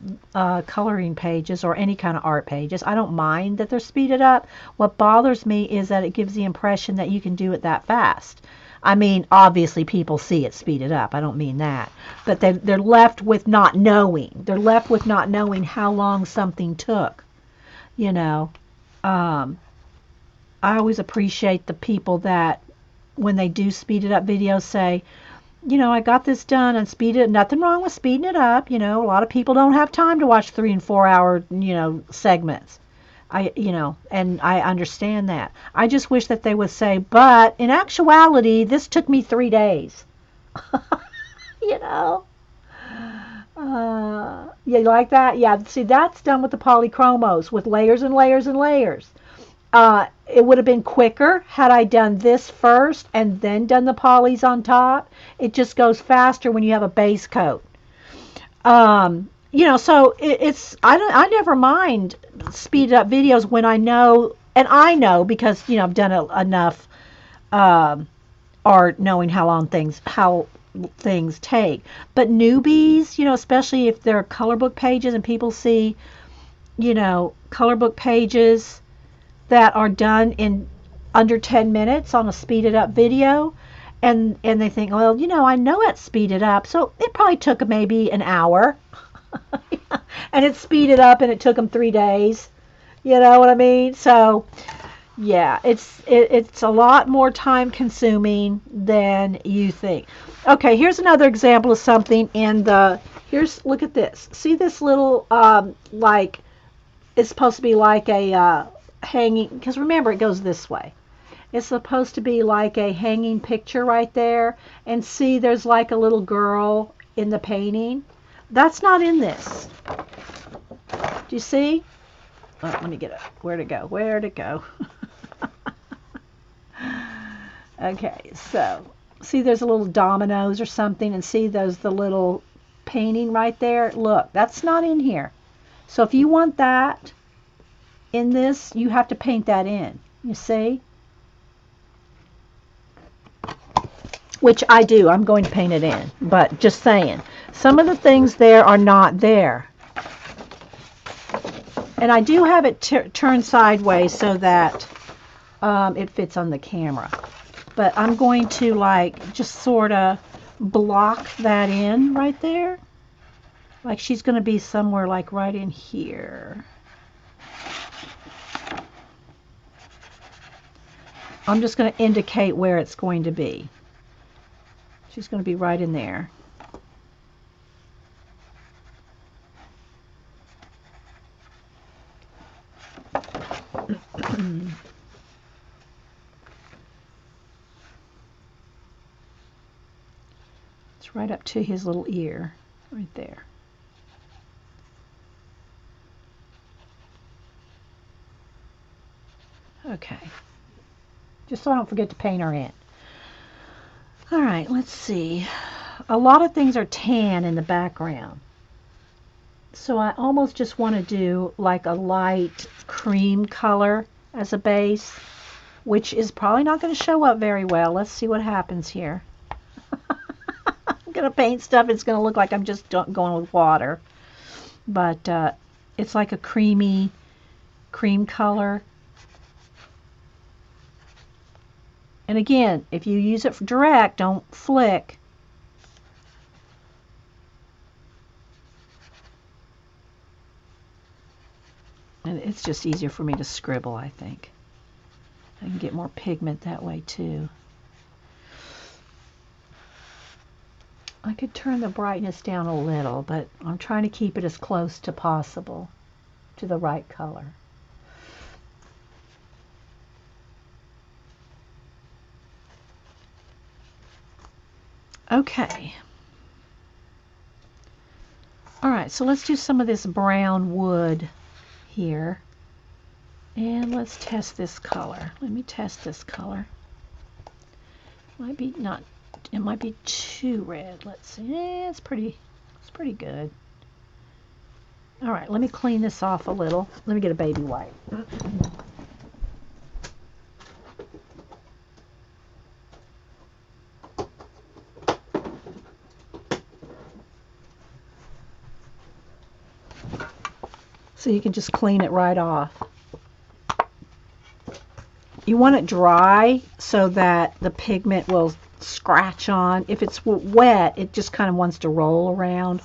[SPEAKER 1] coloring pages or any kind of art pages. I don't mind that they're speeded up. What bothers me is that it gives the impression that you can do it that fast. I mean, obviously people see it speeded up. I don't mean that. But they're left with not knowing. They're left with not knowing how long something took. I always appreciate the people that when they do speeded up videos say, I got this done and speeded. Nothing wrong with speeding it up. A lot of people don't have time to watch 3 and 4 hour, segments. And I understand that. I just wish that they would say, but in actuality, this took me 3 days. You like that? Yeah, see, that's done with the Polychromos, with layers and layers and layers. It would have been quicker had I done this first and then done the polys on top. It just goes faster when you have a base coat. So I never mind speeded up videos when I know, and I know because I've done enough art knowing how things take. But newbies, especially if they're color book pages and people see, color book pages that are done in under 10 minutes on a speeded up video, And they think, well, you know, I know it's speeded up, so it probably took maybe an hour. And it speeded up and it took them 3 days. You know what I mean? So yeah, it's a lot more time consuming than you think. Okay, here's another example of something in the here's look at this. See this little like it's supposed to be like a hanging, because remember it goes this way. It's supposed to be like a hanging picture right there, and see there's like a little girl in the painting. That's not in this. Do you see? Oh, let me get it. Where to go? Where to go? Okay, so see there's a little dominoes or something, and see those the little painting right there. Look, that's not in here. So if you want that in this, you have to paint that in. You see? Which I do. I'm going to paint it in. But just saying, some of the things there are not there. And I do have it turned sideways so that it fits on the camera. But I'm going to like just sort of block that in right there. Like she's going to be somewhere like right in here. I'm just going to indicate where it's going to be. She's going to be right in there. It's right up to his little ear, right there. Okay. Just so I don't forget to paint her in. All right, let's see. A lot of things are tan in the background. So I almost just want to do like a light cream color as a base, which is probably not going to show up very well. Let's see what happens here. I'm going to paint stuff. It's going to look like I'm just going with water. But it's like a creamy cream color. And again, if you use it for direct, don't flick. And it's just easier for me to scribble, I think. I can get more pigment that way too. I could turn the brightness down a little, but I'm trying to keep it as close to possible to the right color. Okay. All right, so let's do some of this brown wood here. And let's test this color. Let me test this color. Might be not, it might be too red. Let's see. It's pretty good. All right, let me clean this off a little. Let me get a baby wipe. So you can just clean it right off. You want it dry so that the pigment will scratch on. If it's wet, it just kind of wants to roll around.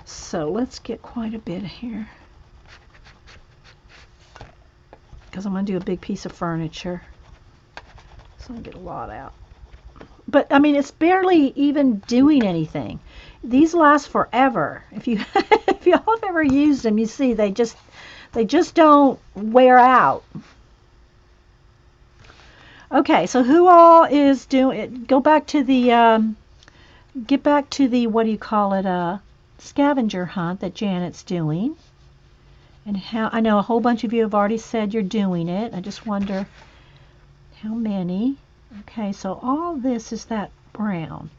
[SPEAKER 1] So let's get quite a bit here, because I'm going to do a big piece of furniture. So I'm going to get a lot out. But I mean, it's barely even doing anything. These last forever. If you if y'all have ever used them, you see they just don't wear out. Okay, so who all is doing? Go back to the get back to the, what do you call it? Scavenger hunt that Janet's doing. And how I know a whole bunch of you have already said you're doing it. I just wonder how many. Okay, so all this is that brown.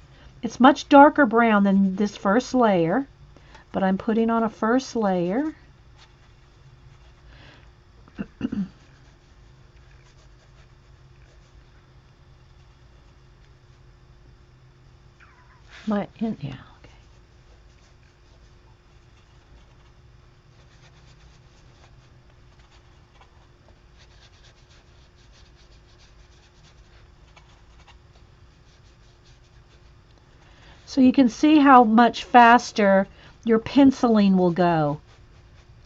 [SPEAKER 1] It's much darker brown than this first layer, but I'm putting on a first layer. Yeah, okay. So you can see how much faster your penciling will go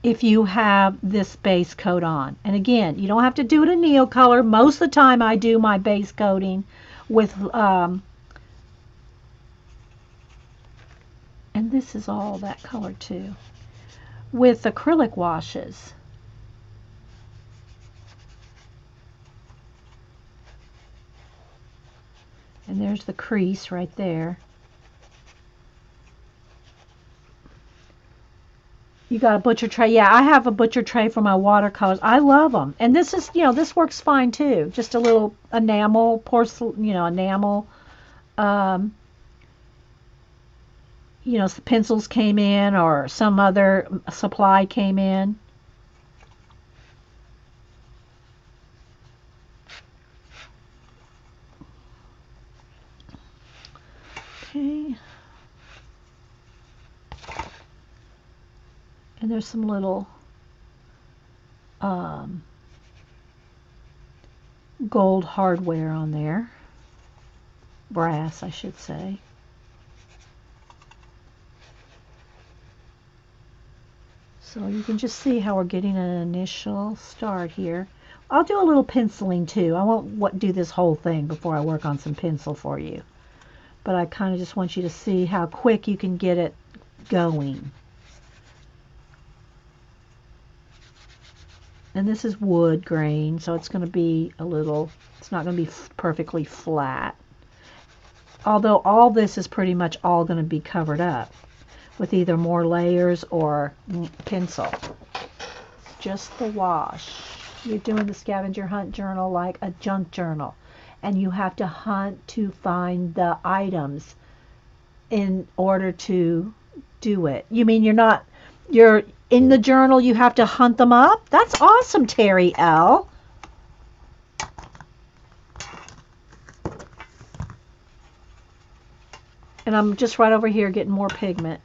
[SPEAKER 1] if you have this base coat on. And again, you don't have to do it in Neocolor. Most of the time I do my base coating with, and this is all that color too, with acrylic washes. And there's the crease right there. You got a butcher tray. Yeah, I have a butcher tray for my watercolors. I love them. And this is, this works fine too. Just a little enamel, porcelain, enamel. The pencils came in or some other supply came in. Okay. And there's some little gold hardware on there. Brass, I should say. So you can just see how we're getting an initial start here. I'll do a little penciling too. I won't do this whole thing before I work on some pencil for you. But I kind of just want you to see how quick you can get it going. And this is wood grain, so it's going to be it's not going to be perfectly flat. Although all this is pretty much all going to be covered up with either more layers or pencil. Just the wash. You're doing the scavenger hunt journal like a junk journal. And you have to hunt to find the items in order to do it. You mean you're in the journal, you have to hunt them up? That's awesome, Terry L. And I'm just right over here getting more pigment.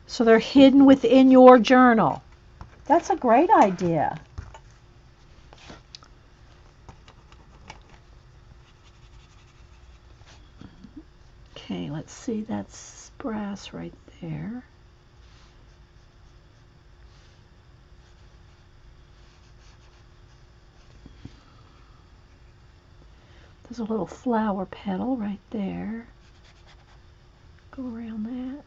[SPEAKER 1] So they're hidden within your journal. That's a great idea. Okay, let's see, that's brass right there. There's a little flower petal right there. Go around that.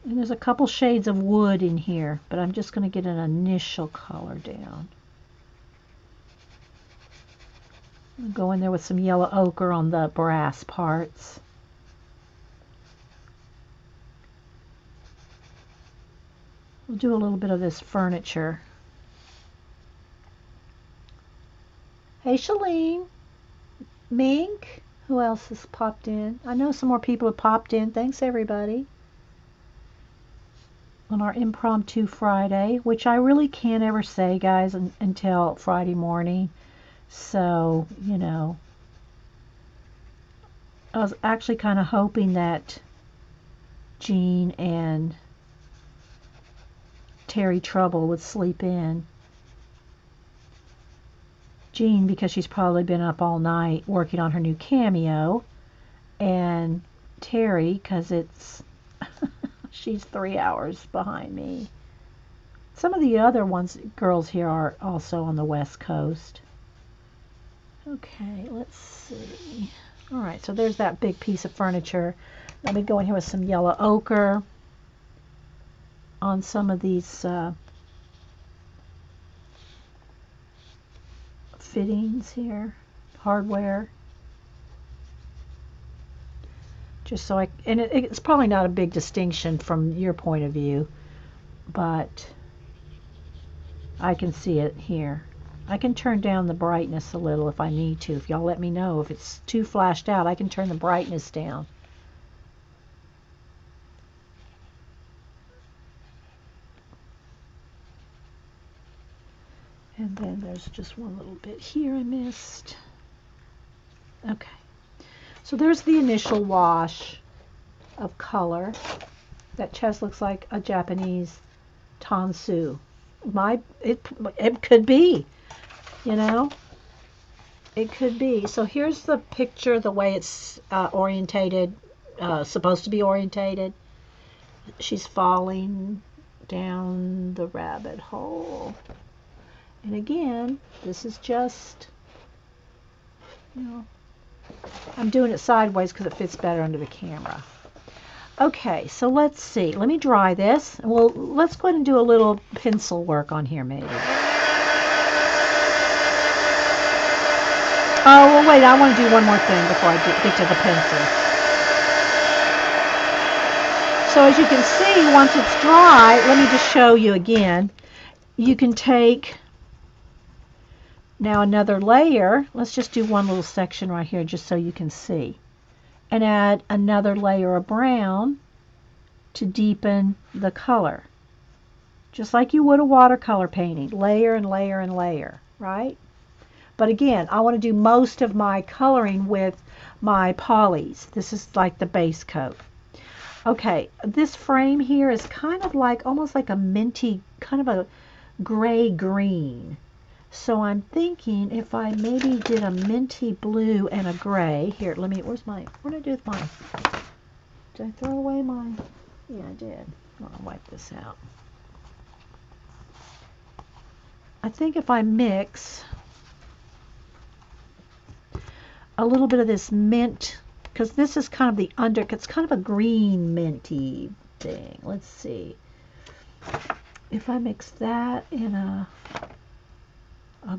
[SPEAKER 1] And there's a couple shades of wood in here, but I'm just going to get an initial color down. I'll go in there with some yellow ochre on the brass parts. We'll do a little bit of this furniture. Hey, Shalene. Mink. Who else has popped in? I know some more people have popped in. Thanks, everybody. On our impromptu Friday, which I really can't ever say, guys, until Friday morning. So, I was actually kind of hoping that Jean and Terry Trouble would sleep in. Jean, because she's probably been up all night working on her new cameo, and Terry, because she's 3 hours behind me. Some of the other girls here are also on the West Coast. Okay, let's see. All right, so there's that big piece of furniture. Let me go in here with some yellow ochre on some of these fittings here, hardware. Just so and it's probably not a big distinction from your point of view, but I can see it here. I can turn down the brightness a little if I need to. If y'all let me know if it's too flashed out, I can turn the brightness down. And then there's just one little bit here I missed. Okay. So there's the initial wash of color. That chest looks like a Japanese tansu. It could be, you know. It could be. So here's the picture, the way it's orientated, supposed to be orientated. She's falling down the rabbit hole. And again, this is just, you know, I'm doing it sideways because it fits better under the camera. Okay, so let's see. Let me dry this. Well, let's go ahead and do a little pencil work on here maybe. Oh, well, wait, I want to do one more thing before I get to the pencil. So as you can see, once it's dry, let me just show you again. You can take now another layer. Let's just do one little section right here just so you can see. And add another layer of brown to deepen the color. Just like you would a watercolor painting. Layer and layer and layer, right? But again, I want to do most of my coloring with my polys. This is like the base coat. Okay, this frame here is kind of like, almost like a minty, kind of a gray-green. So I'm thinking if I maybe did a minty blue and a gray. Here, let me, what did I do with mine? Did I throw away mine? Yeah, I did. I'll wipe this out. I think if I mix a little bit of this mint, because this is kind of the it's kind of a green minty thing. Let's see. If I mix that in a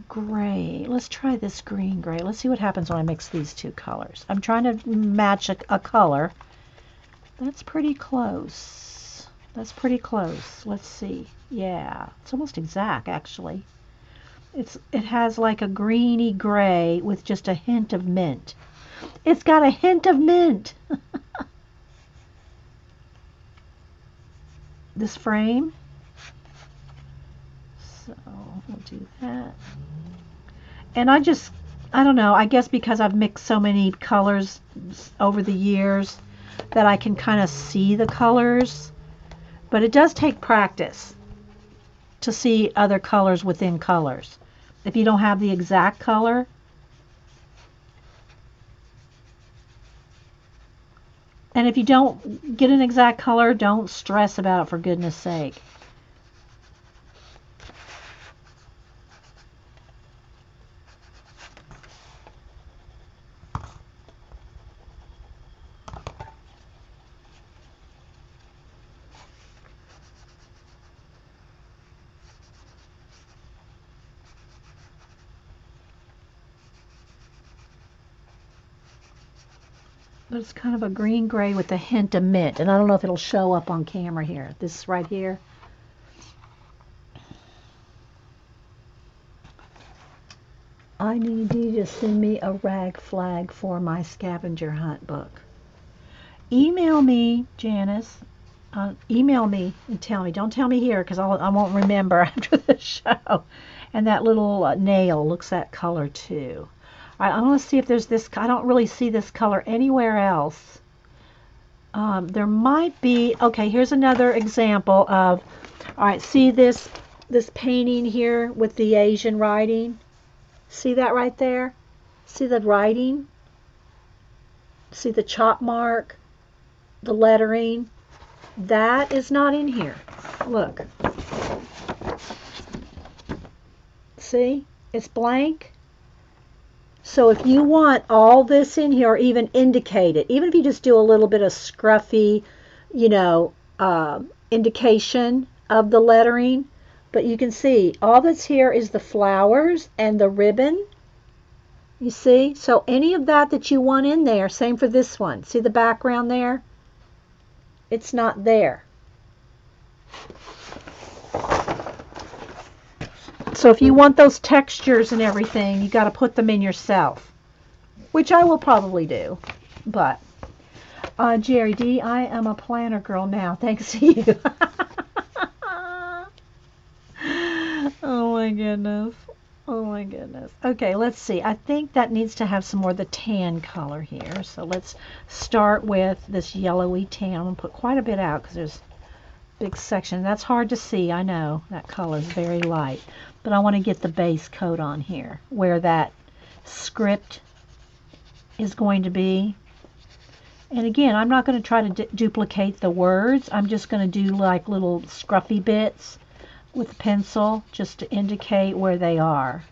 [SPEAKER 1] gray, let's try this green gray. Let's see what happens when I mix these two colors. I'm trying to match a color. That's pretty close. That's pretty close. Let's see. Yeah, it's almost exact actually. It has like a greeny gray with just a hint of mint. It's got a hint of mint. This frame. So we'll do that. And I don't know, I guess because I've mixed so many colors over the years that I can kind of see the colors. But it does take practice to see other colors within colors. If you don't have the exact color, and if you don't get an exact color, don't stress about it, for goodness sake. But it's kind of a green gray with a hint of mint. And I don't know if it'll show up on camera here. This right here. I need you to send me a rag flag for my scavenger hunt book. Email me, Janice. Email me and tell me. Don't tell me here because I won't remember after the show. And that little nail looks that color too. All right, I want to see if there's this. I don't really see this color anywhere else. There might be. Okay, here's another example of. All right, see this painting here with the Asian writing. See that right there? See the writing? See the chop mark? The lettering? That is not in here. Look. See? It's blank. So if you want all this in here, or even indicate it, even if you just do a little bit of scruffy, you know, indication of the lettering, but you can see all that's here is the flowers and the ribbon. You see? So any of that you want in there, same for this one. See the background there? It's not there. So if you want those textures and everything, you got to put them in yourself, which I will probably do. But Jerry D, I am a planner girl now, thanks to you. Oh my goodness. Oh my my goodness. Okay, let's see. I think that needs to have some more of the tan color here. So let's start with this yellowy tan. I'm going to put quite a bit out because there's a big section. That's hard to see. I know that color is very light. But I want to get the base coat on here where that script is going to be. And again, I'm not going to try to duplicate the words. I'm just going to do like little scruffy bits with a pencil just to indicate where they are.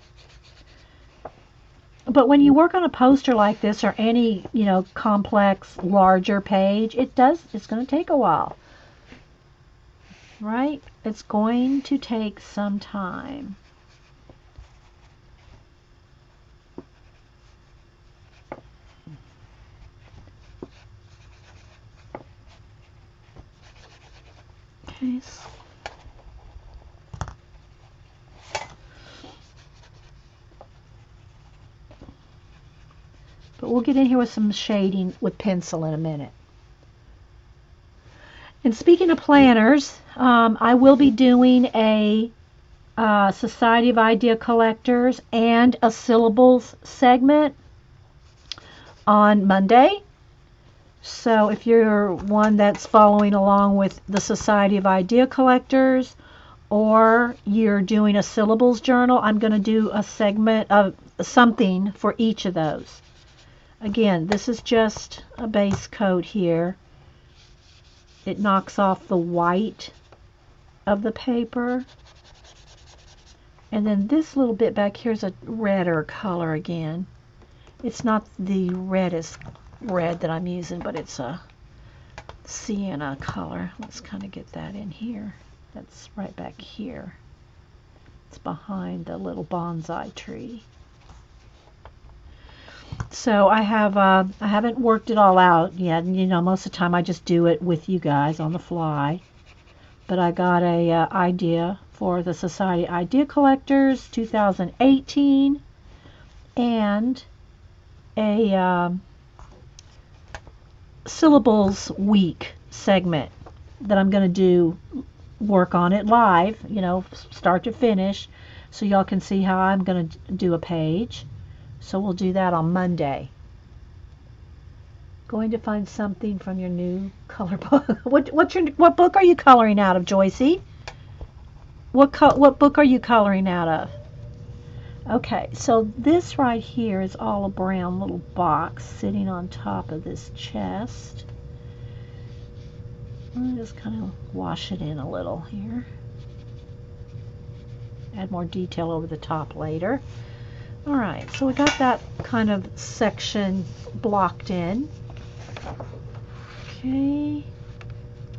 [SPEAKER 1] But when you work on a poster like this or any, complex, larger page, it's going to take a while. Right? It's going to take some time. Okay. But we'll get in here with some shading with pencil in a minute. And speaking of planners, I will be doing a Society of Idea Collectors and a syllables segment on Monday. So if you're one that's following along with the Society of Idea Collectors or you're doing a syllables journal, I'm going to do a segment of something for each of those. Again, this is just a base coat here. It knocks off the white of the paper. And then this little bit back here is a redder color again. It's not the reddest red that I'm using, but it's a sienna color. Let's kind of get that in here. That's right back here. It's behind the little bonsai tree. So I haven't worked it all out yet. Most of the time I just do it with you guys on the fly. But I got a idea for the Society Idea Collectors 2018 and a syllables week segment that I'm going to do work on it live, start to finish, so y'all can see how I'm going to do a page. So we'll do that on Monday. Going to find something from your new color book. What book are you coloring out of, Joycey? What book are you coloring out of? Okay, so this right here is all a brown little box sitting on top of this chest. I'll just kind of wash it in a little here. Add more detail over the top later. All right, so we got that kind of section blocked in. Okay.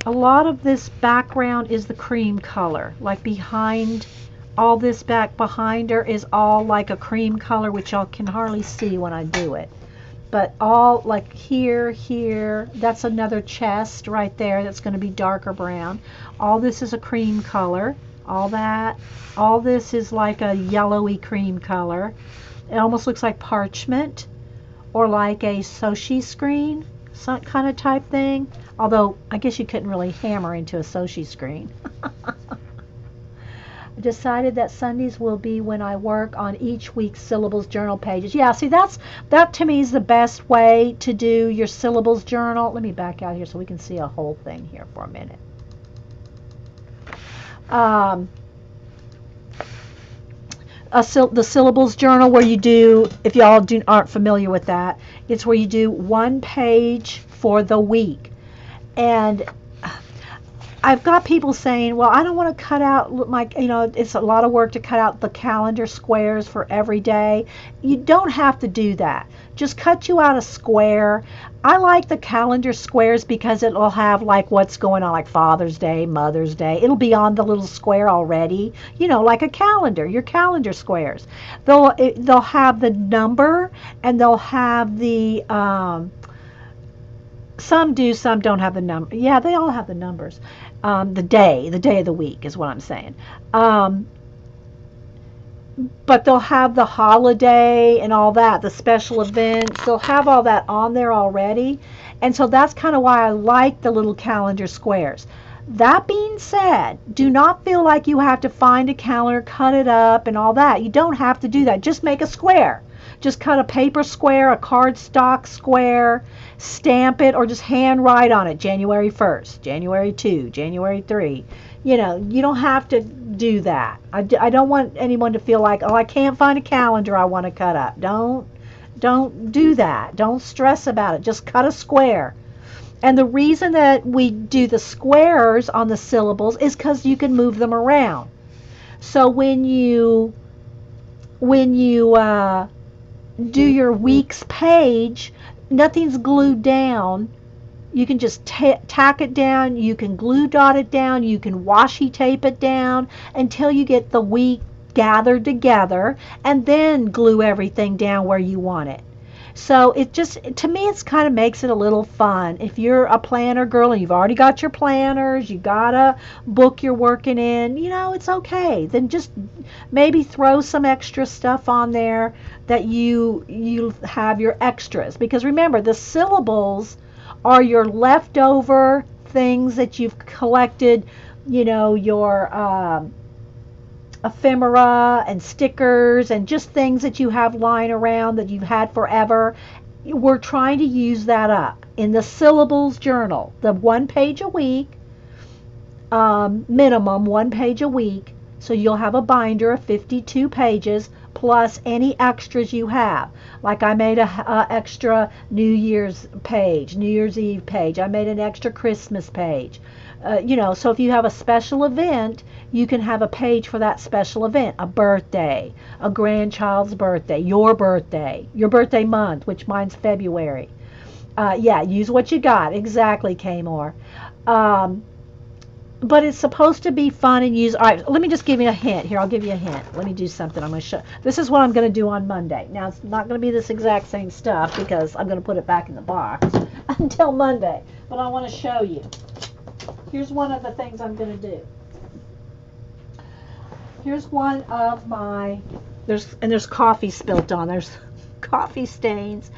[SPEAKER 1] A lot of this background is the cream color. Like behind, all this back behind her is all like a cream color, which y'all can hardly see when I do it. But all like here, that's another chest right there that's going to be darker brown. All this is a cream color. All this is like a yellowy cream color. It almost looks like parchment or like a Seuss screen, some kind of type thing. Although I guess you couldn't really hammer into a Seuss screen. I decided that Sundays will be when I work on each week's syllables journal pages. Yeah, see, that to me is the best way to do your syllables journal. Let me back out here so we can see a whole thing here for a minute. The syllables journal, where you do, if y'all aren't familiar with that, it's where you do one page for the week. And I've got people saying, well, I don't want to cut out it's a lot of work to cut out the calendar squares for every day. You don't have to do that. Just cut you out a square. I like the calendar squares because it'll have like what's going on, like Father's Day, Mother's Day. It'll be on the little square already, like a calendar, your calendar squares. They'll have the number, and they'll have the some do, some don't have the number. Yeah, they all have the numbers. The day of the week is what I'm saying. But they'll have the holiday and all that, the special events. They'll have all that on there already. And so that's kind of why I like the little calendar squares. That being said, do not feel like you have to find a calendar, cut it up, and all that. You don't have to do that. Just make a square. Just cut a paper square, a cardstock square, stamp it, or just hand write on it January 1st, January 2, January 3. You know, you don't have to do that. I don't want anyone to feel like, oh, I can't find a calendar I want to cut up. Don't do that. Don't stress about it. Just cut a square. And the reason that we do the squares on the syllables is because you can move them around. So when you do your week's page, nothing's glued down. You can just tack it down. You can glue dot it down. You can washi tape it down until you get the week gathered together, and then glue everything down where you want it. So it just, to me, it's kind of makes it a little fun. If you're a planner girl and you've already got your planners, you got a book you're working in, you know, it's okay. Then just maybe throw some extra stuff on there that you have your extras. Because remember, the syllables are your leftover things that you've collected, you know, your ephemera and stickers and just things that you have lying around that you've had forever. We're trying to use that up in the syllables journal, the 1 page a week, minimum 1 page a week. So you'll have a binder of 52 pages plus any extras you have. Like I made a extra New Year's page, New Year's Eve page. I made an extra Christmas page. You know, so if you have a special event, you can have a page for that special event. A birthday, a grandchild's birthday, your birthday month, which mine's February. Yeah, use what you got. Exactly, Kmore. But it's supposed to be fun and use. All right, let me just give you a hint. Here, I'll give you a hint. Let me do something. I'm going to show. This is what I'm going to do on Monday. Now, it's not going to be this exact same stuff because I'm going to put it back in the box until Monday. But I want to show you. Here's one of the things I'm going to do. Here's one of my, there's coffee spilt on. There's coffee stains.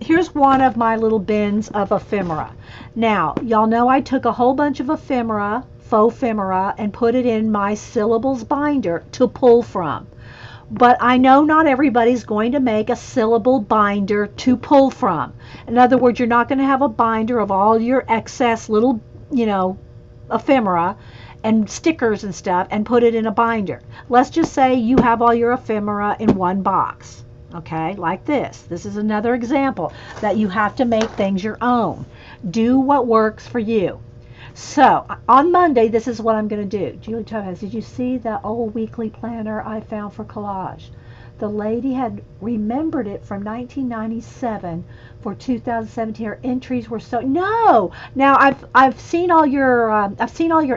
[SPEAKER 1] Here's one of my little bins of ephemera. Now, y'all know I took a whole bunch of ephemera, faux ephemera, and put it in my syllables binder to pull from. But I know not everybody's going to make a syllable binder to pull from. In other words, you're not going to have a binder of all your excess little, you know, ephemera and stickers and stuff and put it in a binder. Let's just say you have all your ephemera in one box. Okay, like this. This is another example that you have to make things your own. Do what works for you. So, on Monday, this is what I'm going to do. Julie Topaz, did you see the old weekly planner I found for collage? The lady had remembered it from 1997 for 2017. Her entries were so no. Now I've seen all your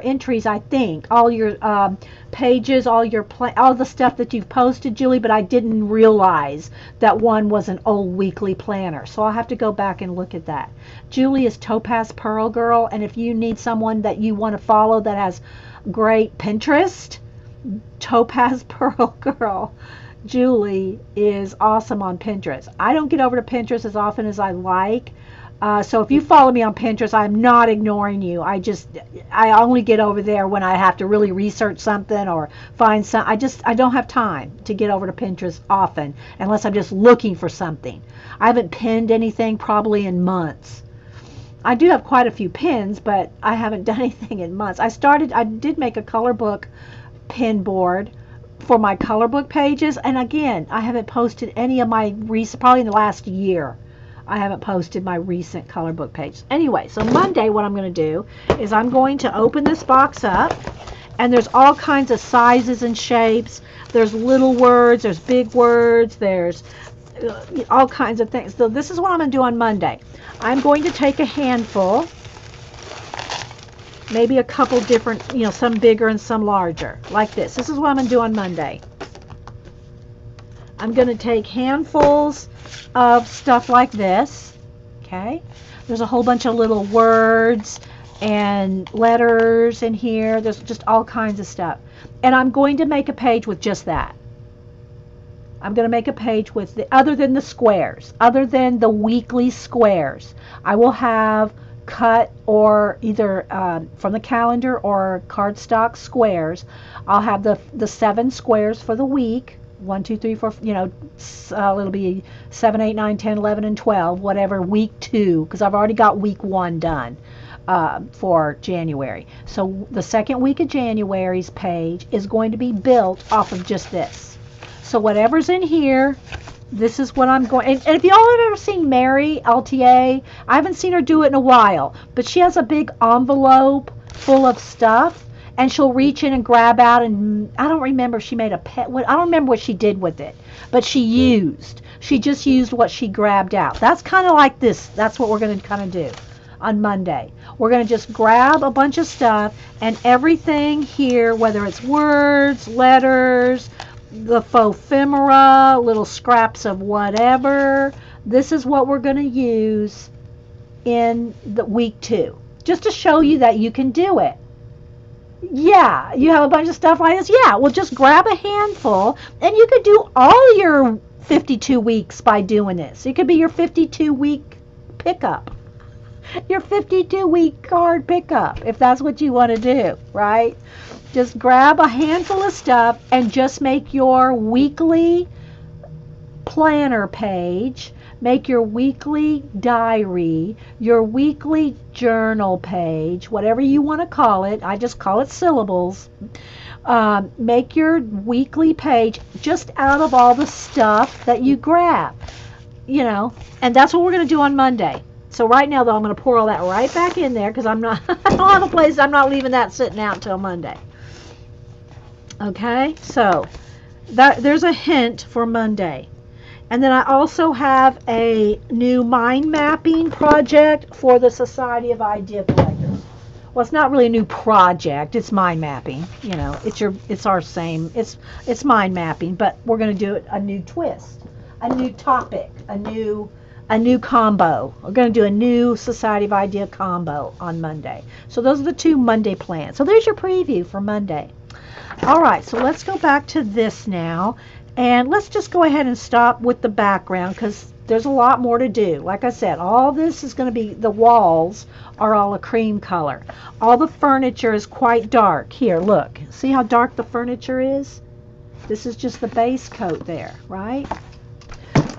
[SPEAKER 1] entries. I think all your pages, all the stuff that you've posted, Julie. But I didn't realize that one was an old weekly planner. So I'll have to go back and look at that. Julie is Topaz Pearl Girl, and if you need someone that you want to follow that has great Pinterest, Topaz Pearl Girl. Julie is awesome on Pinterest. I don't get over to Pinterest as often as I like. So if you follow me on Pinterest, I'm not ignoring you. I only get over there when I have to really research something or find some. I don't have time to get over to Pinterest often unless I'm just looking for something. I haven't pinned anything probably in months. I do have quite a few pins, but I haven't done anything in months. I did make a color book pin board for my color book pages, and again, I haven't posted any of my recent, probably in the last year, I haven't posted my recent color book pages. Anyway, so Monday what I'm going to do is I'm going to open this box up, and there's all kinds of sizes and shapes. There's little words, there's big words, there's all kinds of things. So this is what I'm going to do on Monday. I'm going to take a handful, maybe a couple different, you know, some bigger and some larger, like this. This is what I'm going to do on Monday. I'm going to take handfuls of stuff like this, okay? There's a whole bunch of little words and letters in here. There's just all kinds of stuff. And I'm going to make a page with just that. I'm going to make a page with, other than the squares, other than the weekly squares, I will have cut or either from the calendar or cardstock squares. I'll have the 7 squares for the week. 1, 2, 3, 4, it'll be 7, 8, 9, 10, 11, and 12, whatever, week 2, because I've already got week 1 done for January. So the second week of January's page is going to be built off of just this. So whatever's in here, this is what I'm going, and if y'all have ever seen Mary, LTA, I haven't seen her do it in a while, but she has a big envelope full of stuff, and she'll reach in and grab out, and I don't remember if she made a pet, I don't remember what she did with it, but she just used what she grabbed out. That's kind of like this. That's what we're going to kind of do on Monday. We're going to just grab a bunch of stuff, and everything here, whether it's words, letters, the faux ephemera, little scraps of whatever, this is what we're going to use in the week 2, just to show you that you can do it. Yeah, you have a bunch of stuff like this. Yeah, well, just grab a handful, and you could do all your 52 weeks by doing this. It could be your 52-week pickup, your 52-week card pickup, if that's what you want to do, right? Just grab a handful of stuff and just make your weekly planner page, make your weekly diary, your weekly journal page, whatever you want to call it. I just call it syllables. Make your weekly page just out of all the stuff that you grab, and that's what we're going to do on Monday. So right now, though, I'm going to pour all that right back in there because I don't have a place. I'm not leaving that sitting out until Monday. Okay, so there's a hint for Monday. And then I also have a new mind mapping project for the Society of Idea Collectors. Well, it's not really a new project. It's mind mapping. It's our same. It's mind mapping, but we're going to do it a new twist, a new topic, a new combo. We're going to do a new Society of Idea combo on Monday. So those are the 2 Monday plans. So there's your preview for Monday. All right, so let's go back to this now, and let's just go ahead and stop with the background because there's a lot more to do. Like I said, all this is going to be, the walls are all a cream color. All the furniture is quite dark. Here, look. See how dark the furniture is? This is just the base coat there, right?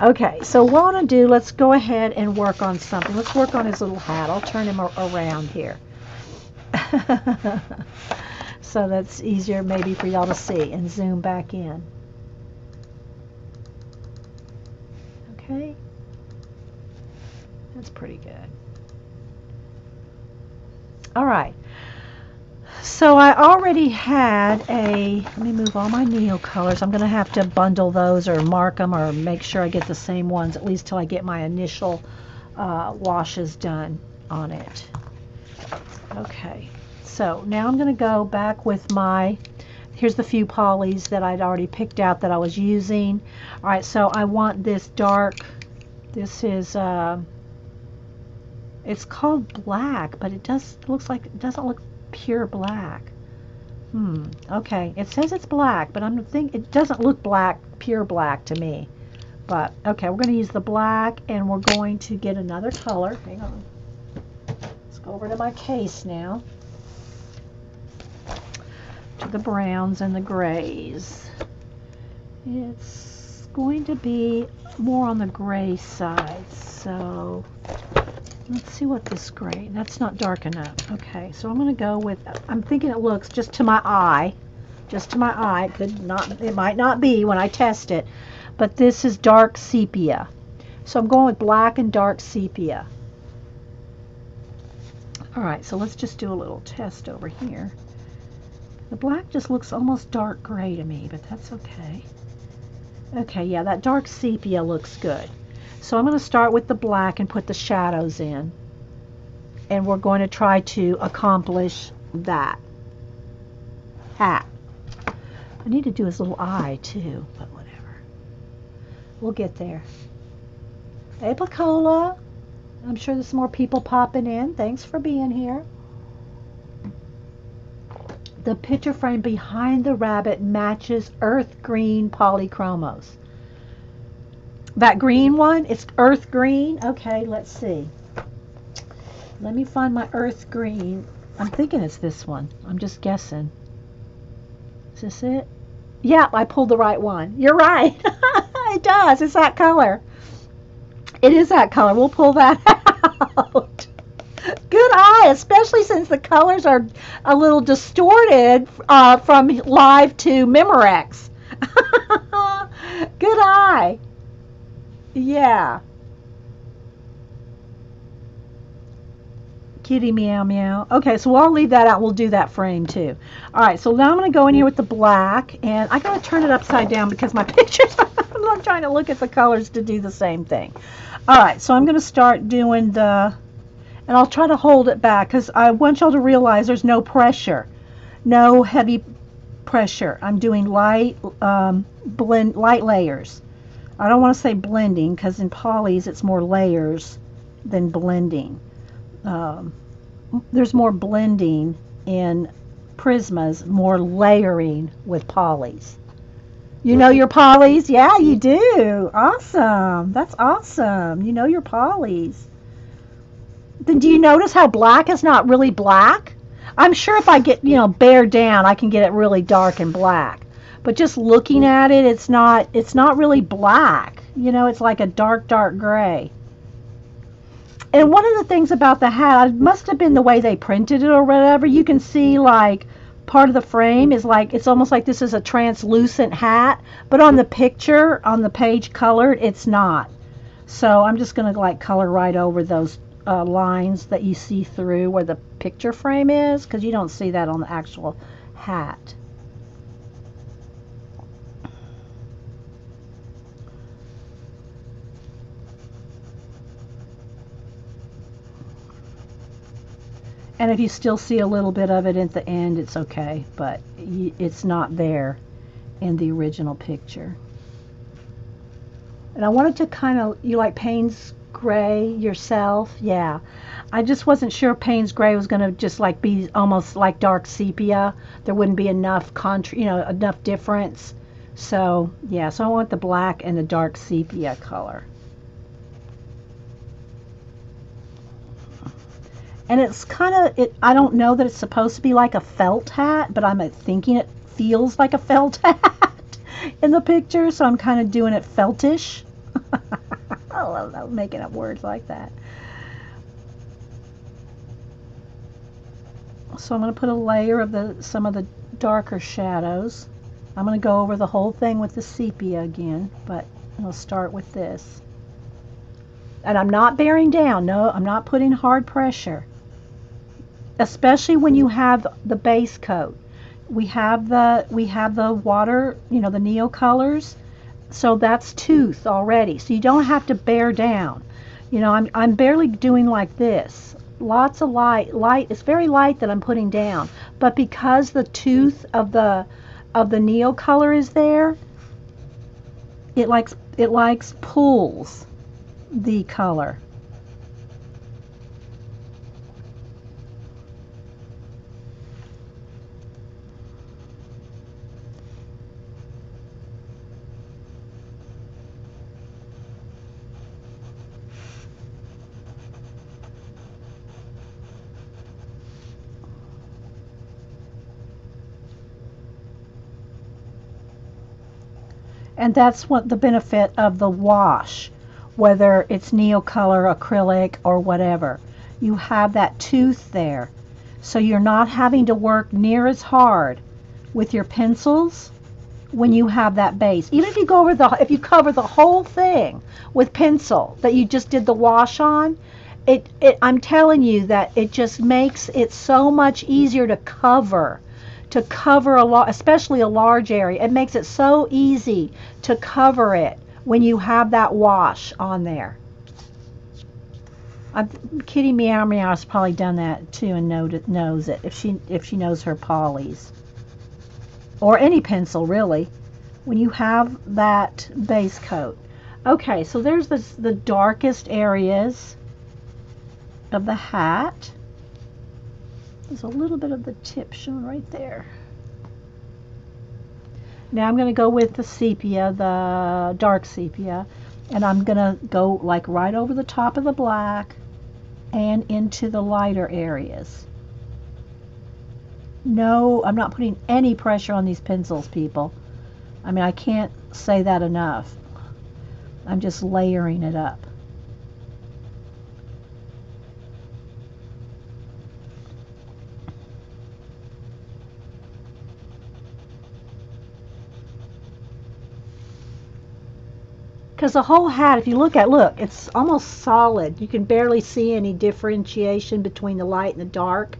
[SPEAKER 1] Okay, so what I want to do, let's go ahead and work on something. Let's work on his little hat. I'll turn him around here. So that's easier maybe for y'all to see, and zoom back in. Okay, that's pretty good. All right, so I already had let me move all my Neo colors. I'm going to have to bundle those or mark them or make sure I get the same ones, at least till I get my initial washes done on it. Okay. So now I'm going to go back with here's the few polys that I'd already picked out that I was using. All right, so I want this dark, this is, it's called black, but it looks like it doesn't look pure black. Okay, it says it's black, but it doesn't look black, pure black to me. But, okay, we're going to use the black, and we're going to get another color. Hang on. Let's go over to my case now. The browns and the grays. It's going to be more on the gray side, so let's see what this gray, that's not dark enough. Okay, so I'm going to go with, I'm thinking it looks just to my eye, it might not be when I test it, but this is dark sepia, so I'm going with black and dark sepia. Alright, so let's just do a little test over here. The black just looks almost dark gray to me, but that's okay. Okay, yeah, that dark sepia looks good. So I'm going to start with the black and put the shadows in. And we're going to try to accomplish that hat. I need to do his little eye too, but whatever. We'll get there. Hey, Pacola. I'm sure there's more people popping in. Thanks for being here. The picture frame behind the rabbit matches earth green Polychromos. That green one, it's earth green. Okay, let's see. Let me find my earth green. I'm thinking it's this one. I'm just guessing. Is this it? Yeah, I pulled the right one. You're right. It does. It's that color. It is that color. We'll pull that out. Good eye, especially since the colors are a little distorted from live to Memorex. Good eye. Yeah. Kitty meow meow. Okay, so I'll leave that out. We'll do that frame too. All right, so now I'm going to go in here with the black, and I got to turn it upside down because my pictures, I'm not trying to look at the colors to do the same thing. All right, so I'm going to start doing the, and I'll try to hold it back because I want y'all to realize there's no pressure, no heavy pressure. I'm doing light, light layers. I don't want to say blending because in polys it's more layers than blending. There's more blending in Prismas, more layering with polys. You know your polys? Yeah, you do. Awesome. That's awesome. You know your polys. Then do you notice how black is not really black? I'm sure if I get, bare down, I can get it really dark and black. But just looking at it, it's not really black. It's like a dark, dark gray. And one of the things about the hat, it must have been the way they printed it or whatever. You can see like part of the frame is like, it's almost like this is a translucent hat, but on the picture, on the page colored, it's not. So I'm just going to like color right over those lines that you see through where the picture frame is, because you don't see that on the actual hat. And if you still see a little bit of it at the end, it's okay, but it's not there in the original picture. And I wanted to kind of, you like Payne's Gray yourself? Yeah. I just wasn't sure Payne's Gray was going to just like be almost like dark sepia. There wouldn't be enough enough difference. So, yeah, so I want the black and the dark sepia color. And it's kind of, I don't know that it's supposed to be like a felt hat, but I'm thinking it feels like a felt hat in the picture, so I'm kind of doing it feltish. I love making up words like that. So I'm going to put a layer of some of the darker shadows. I'm going to go over the whole thing with the sepia again, but I'll start with this. And I'm not bearing down. No, I'm not putting hard pressure. Especially when you have the base coat. We have the water, the neo colors. So that's tooth already. So you don't have to bear down. I'm barely doing like this. Lots of light. It's very light that I'm putting down. But because the tooth of the neo color is there, it pulls the color. And that's what the benefit of the wash, whether it's Neocolor, acrylic, or whatever. You have that tooth there. So you're not having to work near as hard with your pencils when you have that base. Even if you if you cover the whole thing with pencil that you just did the wash on, I'm telling you that it just makes it so much easier to cover a lot, especially a large area. It makes it so easy to cover it when you have that wash on there. Kitty Meow Meow has probably done that too and knows it if she knows her polys, or any pencil really, when you have that base coat. Okay, so there's the darkest areas of the hat. There's a little bit of the tip shown right there. Now I'm going to go with the sepia, the dark sepia, and I'm going to go like right over the top of the black and into the lighter areas. No, I'm not putting any pressure on these pencils, people. I mean, I can't say that enough. I'm just layering it up. Because the whole hat, if you look, it's almost solid. You can barely see any differentiation between the light and the dark.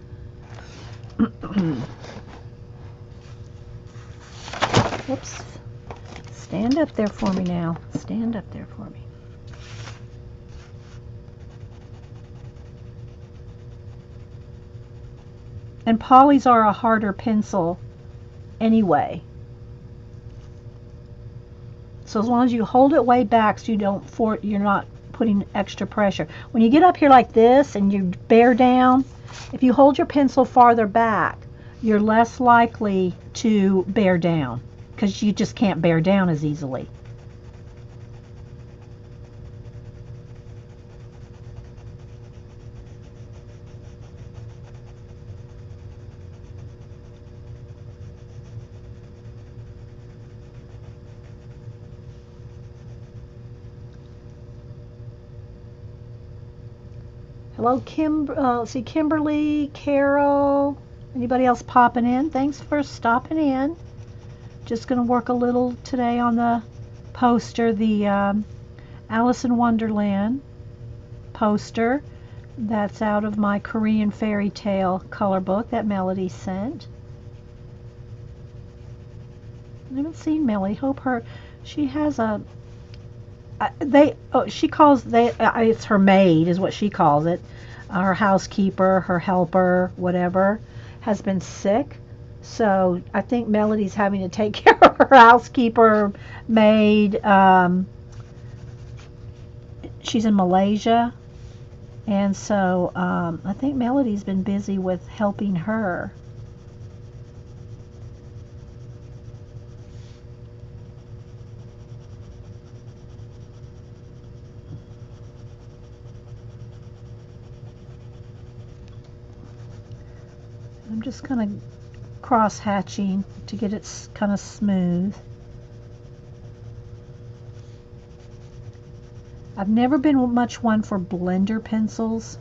[SPEAKER 1] Whoops. Stand up there for me now. Stand up there for me. And polys are a harder pencil anyway. So as long as you hold it way back so you're not putting extra pressure. When you get up here like this and you bear down, if you hold your pencil farther back, you're less likely to bear down because you just can't bear down as easily. Hello, Kimberly, Carol, anybody else popping in? Thanks for stopping in. Just going to work a little today on the poster, the Alice in Wonderland poster. That's out of my Korean fairy tale color book that Melody sent. I haven't seen Melody. She has a, it's her maid is what she calls it. Her housekeeper, her helper, whatever, has been sick. So I think Melody's having to take care of her housekeeper, maid. She's in Malaysia. And so I think Melody's been busy with helping her. I'm just kind of cross hatching to get it kind of smooth. I've never been much one for blender pencils.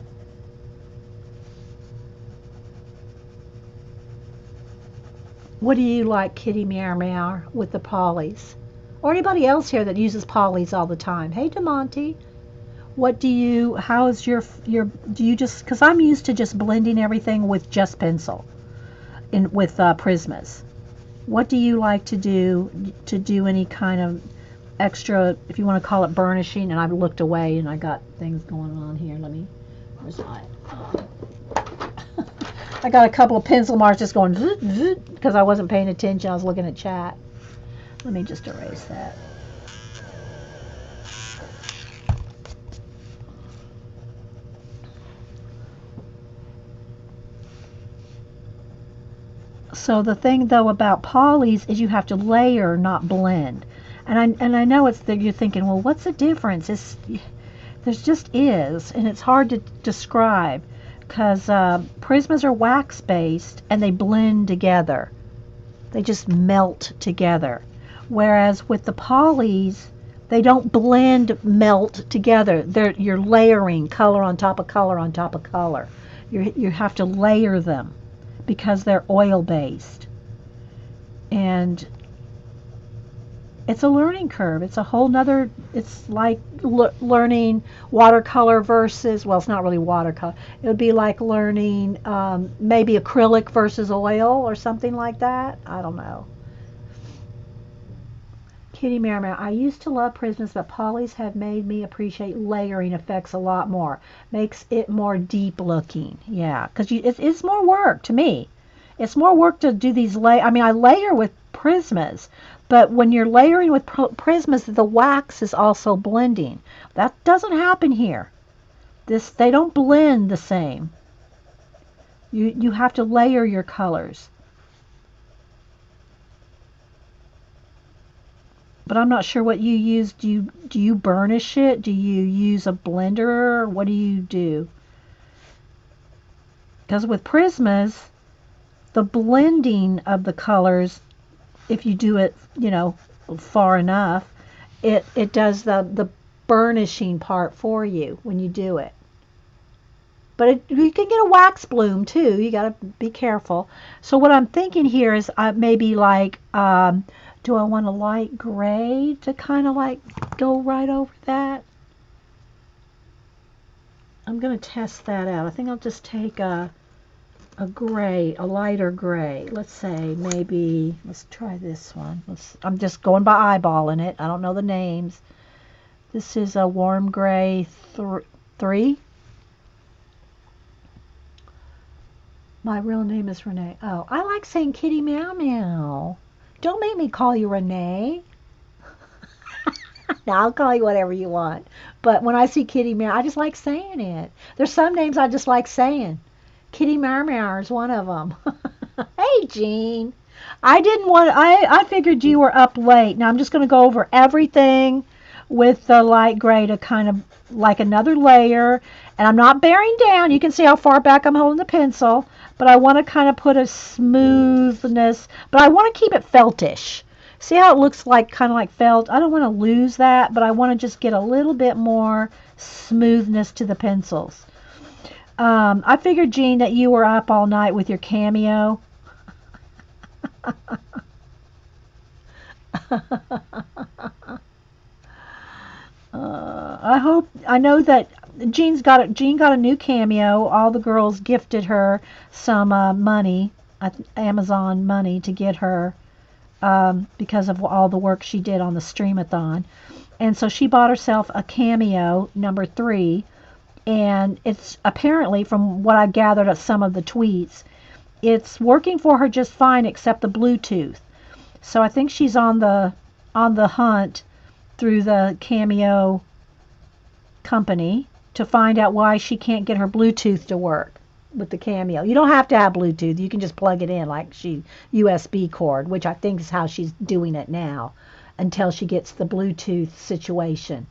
[SPEAKER 1] What do you like, Kitty Meow Meow, with the polys? Or anybody else here that uses polys all the time? Hey, DeMonte. How is do you just, because I'm used to just blending everything with just pencil with Prismas. What do you like to do any kind of extra, if you want to call it burnishing? And I've looked away and I got things going on here. Where's mine? I got a couple of pencil marks just going because I wasn't paying attention. I was looking at chat. Let me just erase that. So the thing though about polys is you have to layer, not blend. And I know it's that you're thinking, well, what's the difference? There's just is, and it's hard to describe because Prismas are wax based and they blend together. They just melt together. Whereas with the polys, they don't blend, melt together. You're layering color on top of color on top of color. You have to layer them because they're oil-based. And it's a learning curve. It's a whole nother, it's like learning watercolor versus, well, it's not really watercolor. It would be like learning maybe acrylic versus oil or something like that. I don't know. Kitty Merriman, I used to love Prismas, but polys have made me appreciate layering effects a lot more. Makes it more deep looking. Yeah, because it's more work to me. It's more work to do these I mean, I layer with Prismas, but when you're layering with Prismas, the wax is also blending. That doesn't happen here. They don't blend the same. You have to layer your colors. But I'm not sure what you use. Do you burnish it? Do you use a blender? What do you do? because with Prismas, the blending of the colors, if you do it, far enough, it does the burnishing part for you when you do it. But you can get a wax bloom too. You got to be careful. So what I'm thinking here is maybe like, do I want a light gray to kind of like go right over that? I'm going to test that out. I think I'll just take a gray, a lighter gray. Let's say maybe, let's try this one. I'm just going by eyeballing it. I don't know the names. This is a warm gray 3. My real name is Renee. Oh, I like saying kitty meow meow. Don't make me call you Renee. Now, I'll call you whatever you want. But when I see kitty meow, I just like saying it. There's some names I just like saying. Kitty meow meow is one of them. Hey, Jean. I figured you were up late. Now, I'm just going to go over everything with the light gray to kind of like another layer. And I'm not bearing down. You can see how far back I'm holding the pencil. But I want to kind of put a smoothness. But I want to keep it feltish. See how it looks like kind of like felt? I don't want to lose that, but I want to just get a little bit more smoothness to the pencils. I figured, Jean, that you were up all night with your cameo. I know that Jean got a new cameo. All the girls gifted her some money, Amazon money, to get her because of all the work she did on the Streamathon. And so she bought herself a cameo number 3, and it's apparently, from what I gathered at some of the tweets, it's working for her just fine except the Bluetooth. So I think she's on the hunt through the cameo company to find out why she can't get her Bluetooth to work with the cameo. You don't have to have Bluetooth. You can just plug it in like USB cord, which I think is how she's doing it now until she gets the Bluetooth situation.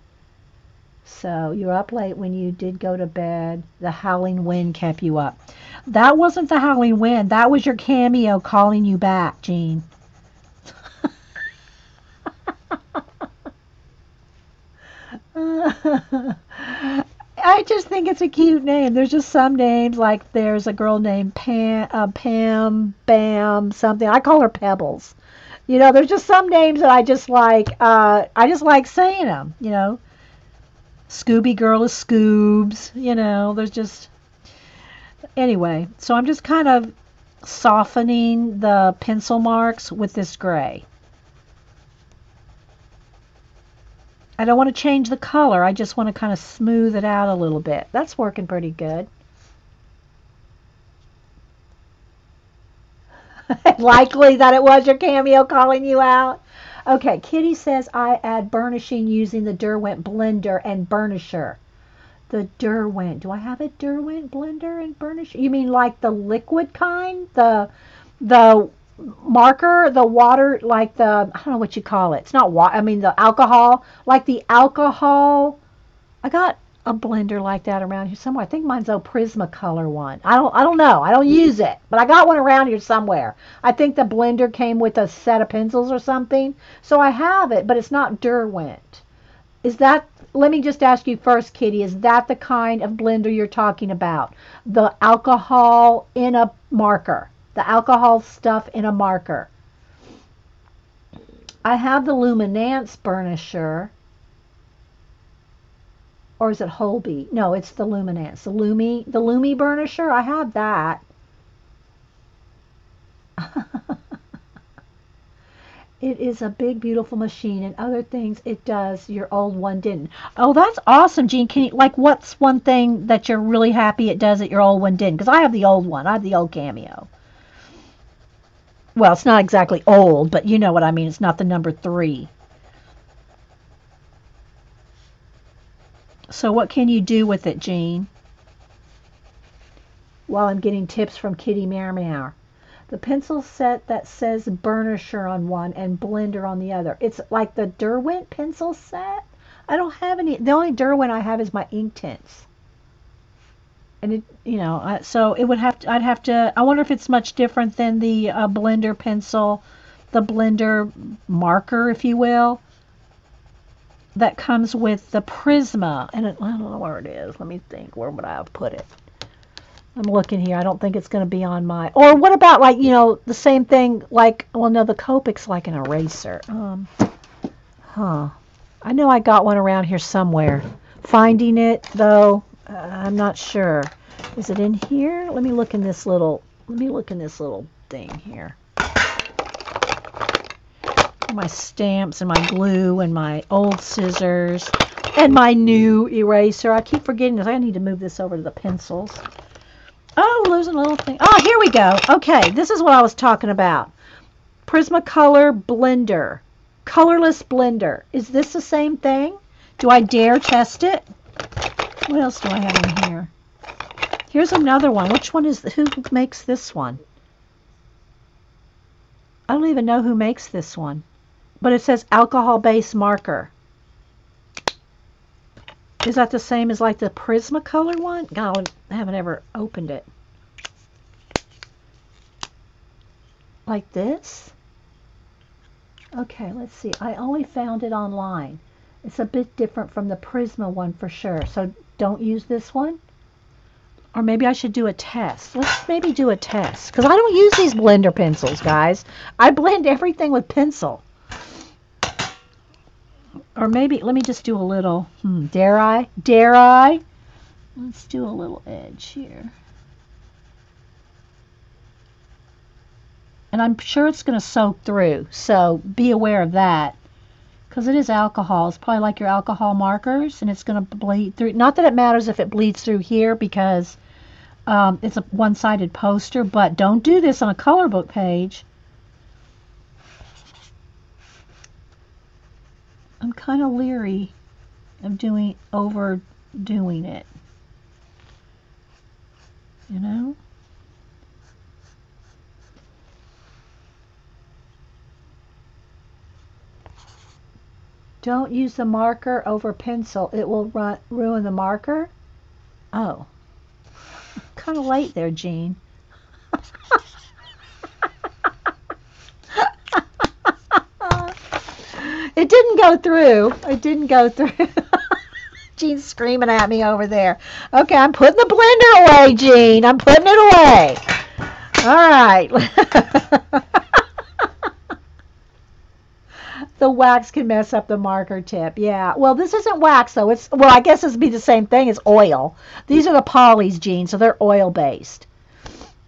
[SPEAKER 1] So you're up late when you did go to bed. The howling wind kept you up. That wasn't the howling wind. That was your cameo calling you back, Jean. I just think it's a cute name. There's just some names, like there's a girl named Pam, Bam, something. I call her Pebbles. There's just some names that I just like. I just like saying them. Scooby Girl is Scoobs. There's just. Anyway, so I'm just kind of softening the pencil marks with this gray. I don't want to change the color. I just want to kind of smooth it out a little bit. That's working pretty good. Likely that it was your cameo calling you out. Okay, Kitty says I add burnishing using the Derwent blender and burnisher. The Derwent. Do I have a Derwent blender and burnisher? You mean like the liquid kind? The marker, the water, like the, I don't know what you call it. It's not water. I mean the alcohol, like the alcohol. I got a blender like that around here somewhere. I think mine's a Prismacolor one. I don't know. I don't use it, but I got one around here somewhere. I think the blender came with a set of pencils or something. So I have it, but it's not Derwent. Is that, let me just ask you first, Kitty, is that the kind of blender you're talking about? The alcohol in a marker. The alcohol stuff in a marker. I have the Luminance burnisher. Or is it Holby? No, it's the Luminance. The Lumi burnisher, I have that. It is a big, beautiful machine, and other things it does your old one didn't. Oh, that's awesome, Jean. Can you, like, what's one thing that you're really happy it does that your old one didn't? Because I have the old one. I have the old cameo. Well, it's not exactly old, but you know what I mean. It's not the number 3. So what can you do with it, Jean? While I'm getting tips from Kitty Meow Meow. The pencil set that says burnisher on one and blender on the other. It's like the Derwent pencil set. I don't have any. The only Derwent I have is my ink tints. And it, you know, so it would have to, I'd have to, I wonder if it's much different than the blender pencil, the blender marker, if you will, that comes with the Prisma. And I don't know where it is. Let me think. Where would I have put it? I'm looking here. I don't think it's going to be on my. Or what about, like, you know, the same thing, like, well, no, the Copic's like an eraser. I know I got one around here somewhere. Finding it, though, I'm not sure. Is it in here? Let me look in this little thing here. My stamps and my glue and my old scissors and my new eraser. I keep forgetting this. I need to move this over to the pencils. Oh, there's a little thing. Oh, here we go. Okay, this is what I was talking about. Prismacolor blender. Colorless blender. Is this the same thing? Do I dare test it? What else do I have in here? Here's another one. Which one is, who makes this one? I don't even know who makes this one. But it says alcohol-based marker. Is that the same as like the Prismacolor one? God, I haven't ever opened it. Like this? Okay, let's see. I only found it online. It's a bit different from the Prisma one for sure. So don't use this one. Or maybe I should do a test. Let's maybe do a test. Because I don't use these blender pencils, guys. I blend everything with pencil. Or maybe, let me just do a little, dare I? Dare I? Let's do a little edge here. And I'm sure it's going to soak through, so be aware of that. Because it is alcohol. It's probably like your alcohol markers, and it's going to bleed through. Not that it matters if it bleeds through here, because it's a one-sided poster, but don't do this on a color book page. I'm kind of leery of overdoing it. You know? Don't use the marker over pencil. It will ruin the marker. Oh. Kind of late there, Jean. It didn't go through. It didn't go through. Jean's screaming at me over there. Okay, I'm putting the blender away, Jean. I'm putting it away. All right. The wax can mess up the marker tip. Yeah. Well, this isn't wax, though. It's, well, I guess this would be the same thing as oil. These are the polys, Jean, so they're oil-based.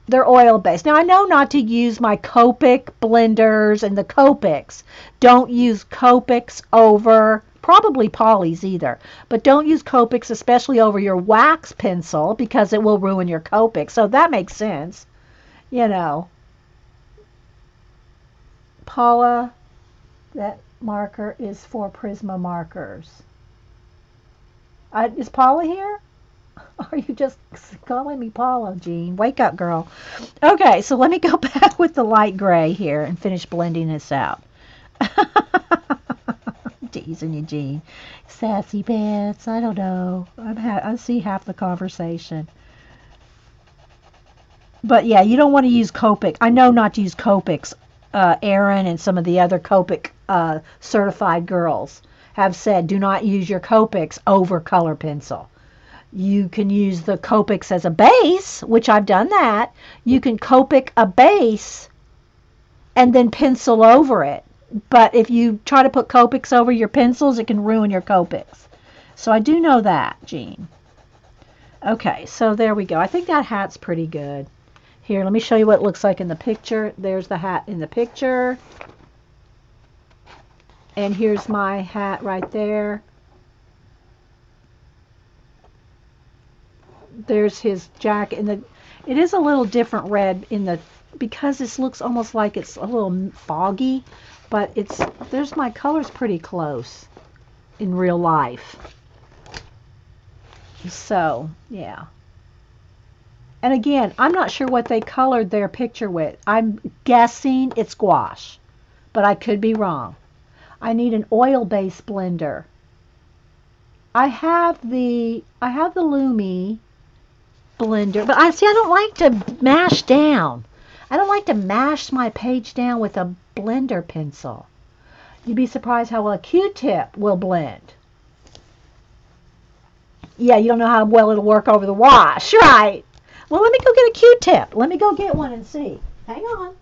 [SPEAKER 1] They're oil-based. Now, I know not to use my Copic blenders and the Copics. Don't use Copics over, probably polys either, but don't use Copics, especially over your wax pencil, because it will ruin your Copic. So that makes sense. You know. Paula, that marker is for Prisma markers. Is Paula here? Are you just calling me Paula, Jean? Wake up, girl. Okay, so let me go back with the light gray here and finish blending this out. Teasing you, Jean. Sassy pants. I don't know. I see half the conversation. But yeah, you don't want to use Copic. I know not to use Copics. Erin and some of the other Copic certified girls have said do not use your Copics over color pencil. You can use the Copics as a base, which I've done that. You can Copic a base and then pencil over it. But if you try to put Copics over your pencils, it can ruin your Copics. So I do know that, Jean. Okay, so there we go. I think that hat's pretty good. Here, let me show you what it looks like in the picture. There's the hat in the picture. And here's my hat right there. There's his jacket. It is a little different red in the, because this looks almost like it's a little foggy, but there's my color's pretty close in real life. So, yeah. And again, I'm not sure what they colored their picture with. I'm guessing it's gouache, but I could be wrong. I need an oil-based blender. I have the Lumi, blender. But I don't like to mash down. I don't like to mash my page down with a blender pencil. You'd be surprised how well a Q-tip will blend. Yeah, you don't know how well it'll work over the wash, right? Well, let me go get a Q-tip. Let me go get one and see. Hang on.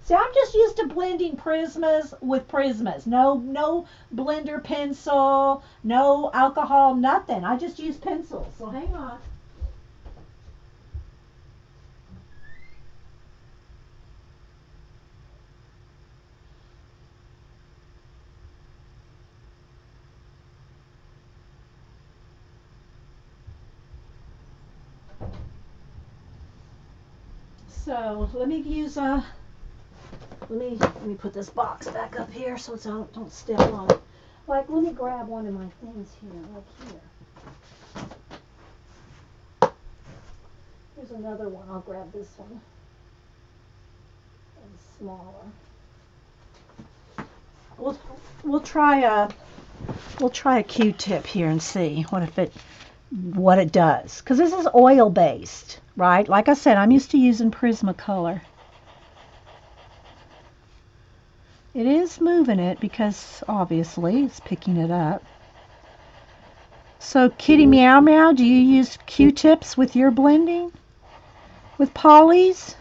[SPEAKER 1] See, I'm just used to blending Prismas with Prismas. No blender pencil, no alcohol, nothing. I just use pencils. So hang on. So let me use let me put this box back up here so it's don't step on it. Like, let me grab one of my things here, like here. Here's another one. I'll grab this one. And smaller. We'll try a Q-tip here and see what it does, because this is oil based, right? Like I said, I'm used to using Prismacolor. It is moving it because obviously it's picking it up. So Kitty Meow Meow, do you use Q-tips with your blending? With polys?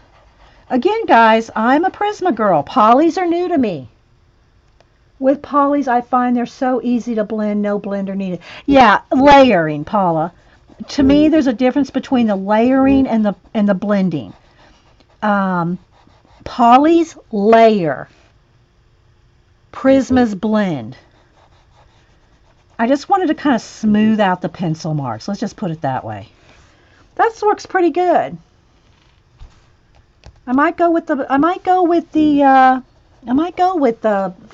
[SPEAKER 1] Again, guys, I'm a Prisma girl. Polys are new to me. With polys, I find they're so easy to blend, no blender needed. Yeah, layering, Paula. To me, there's a difference between the layering and the blending. Polys layer. Prismas blend. I just wanted to kind of smooth out the pencil marks. Let's just put it that way. That works pretty good. I might go with the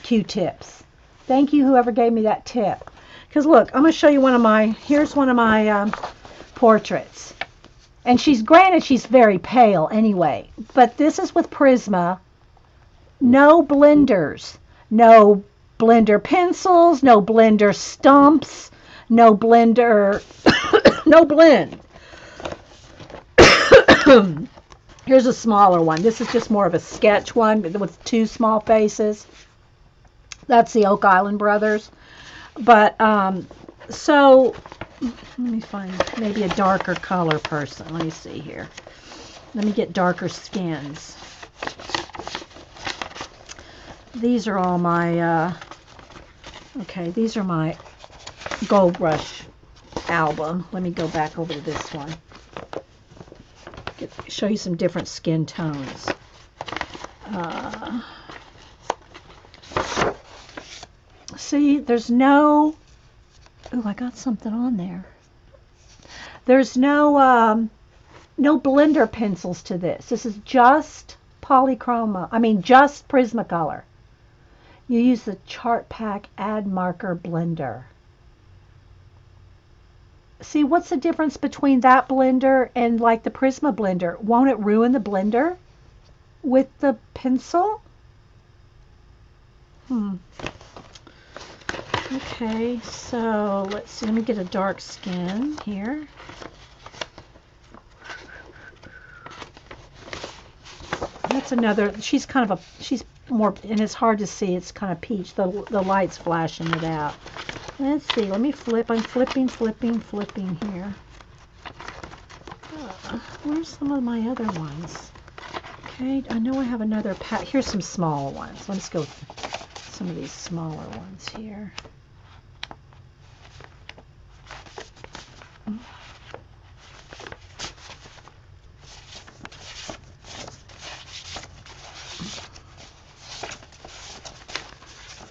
[SPEAKER 1] Q-tips. Thank you, whoever gave me that tip. Because look, I'm going to show you here's one of my portraits. And she's very pale anyway. But this is with Prisma. No blenders. No blender pencils. No blender stumps. No blender. No blend. Here's a smaller one. This is just more of a sketch one with two small faces. That's the Oak Island Brothers. But, so, let me find maybe a darker color person. Let me see here. Let me get darker skins. These are all my, okay, these are my Gold Rush album. Let me go back over to this one. Show you some different skin tones. See, there's no... Oh, I got something on there. There's no blender pencils to this. This is just just Prismacolor. You use the Chart Pack Add Marker Blender. See, what's the difference between that blender and like the Prisma blender? Won't it ruin the blender with the pencil? Okay, so let's see. Let me get a dark skin here. That's another. She's more, and it's hard to see. It's kind of peach. The light's flashing it out. Let's see. Let me flip. I'm flipping here. Where's some of my other ones? Okay, I know I have another pack. Here's some smaller ones. Let's go with some of these smaller ones here.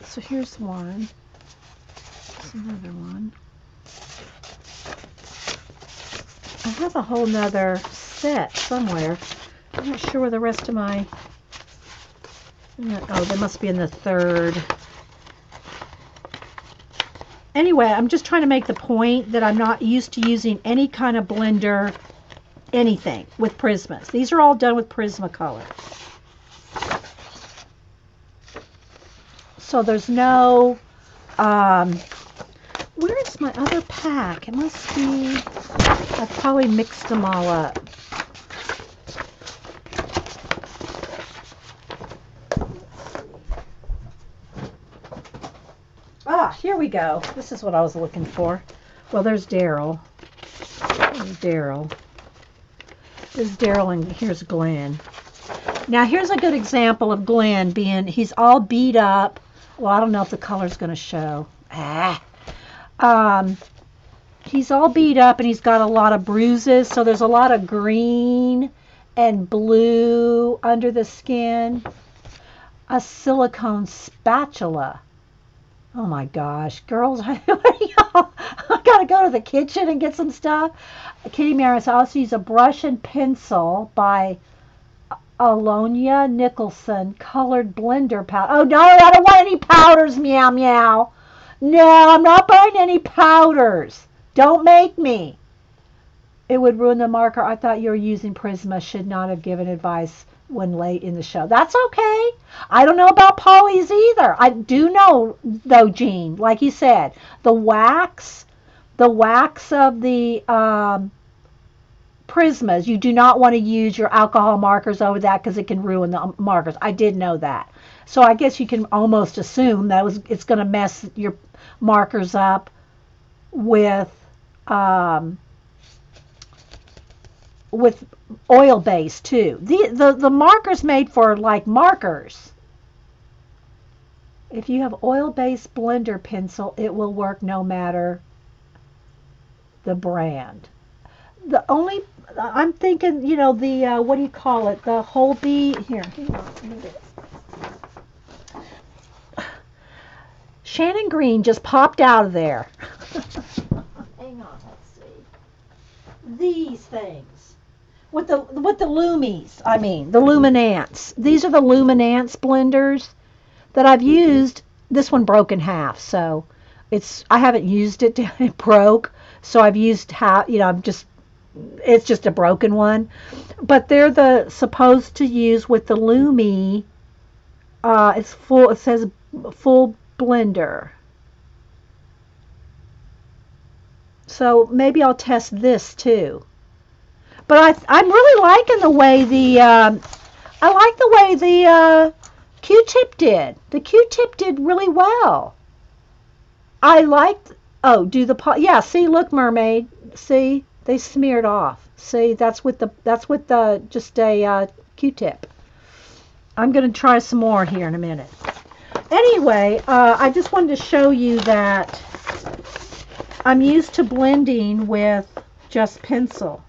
[SPEAKER 1] So here's one. Another one. I have a whole nother set somewhere. I'm not sure where the rest of my... Oh, they must be in the third. Anyway, I'm just trying to make the point that I'm not used to using any kind of blender, anything, with Prismas. These are all done with Prismacolor. So there's no... Where is my other pack? It must be, I've probably mixed them all up. Ah, here we go. This is what I was looking for. Well, there's Daryl. There's Daryl. This is Daryl, and here's Glenn. Now, here's a good example of Glenn being, he's all beat up. Well, I don't know if the color's going to show. He's all beat up, and he's got a lot of bruises, so there's a lot of green and blue under the skin. A silicone spatula. Oh my gosh, girls, I gotta go to the kitchen and get some stuff. Kitty Maris, I also use a brush and pencil by Alonia Nicholson, colored blender powder. Oh no, I don't want any powders, meow meow. No, I'm not buying any powders. Don't make me. It would ruin the marker. I thought you were using Prisma. Should not have given advice when late in the show. That's okay. I don't know about polys either. I do know, though, Jean, like you said, the wax of the Prismas, you do not want to use your alcohol markers over that because it can ruin the markers. I did know that. So I guess you can almost assume that it's going to mess your markers up with oil base too. The markers made for like markers. If you have oil-based blender pencil, it will work no matter the brand. The only, I'm thinking, you know, the, what do you call it? The Holby, here, hang on, let me get it. Shannon Green just popped out of there. Hang on, let's see. These things. With the Lumies, I mean, the Luminance. These are the Luminance blenders that I've used. This one broke in half, so I haven't used it. It broke, so I've used half. You know, it's just a broken one. But they're supposed to use with the Lumi. It's full. It says full blender. So maybe I'll test this too. But I'm really liking the way the Q-tip did. The Q-tip did really well. I liked, yeah, see, look, mermaid, see, they smeared off. See, that's with just a Q-tip. I'm going to try some more here in a minute. Anyway, I just wanted to show you that I'm used to blending with just pencil.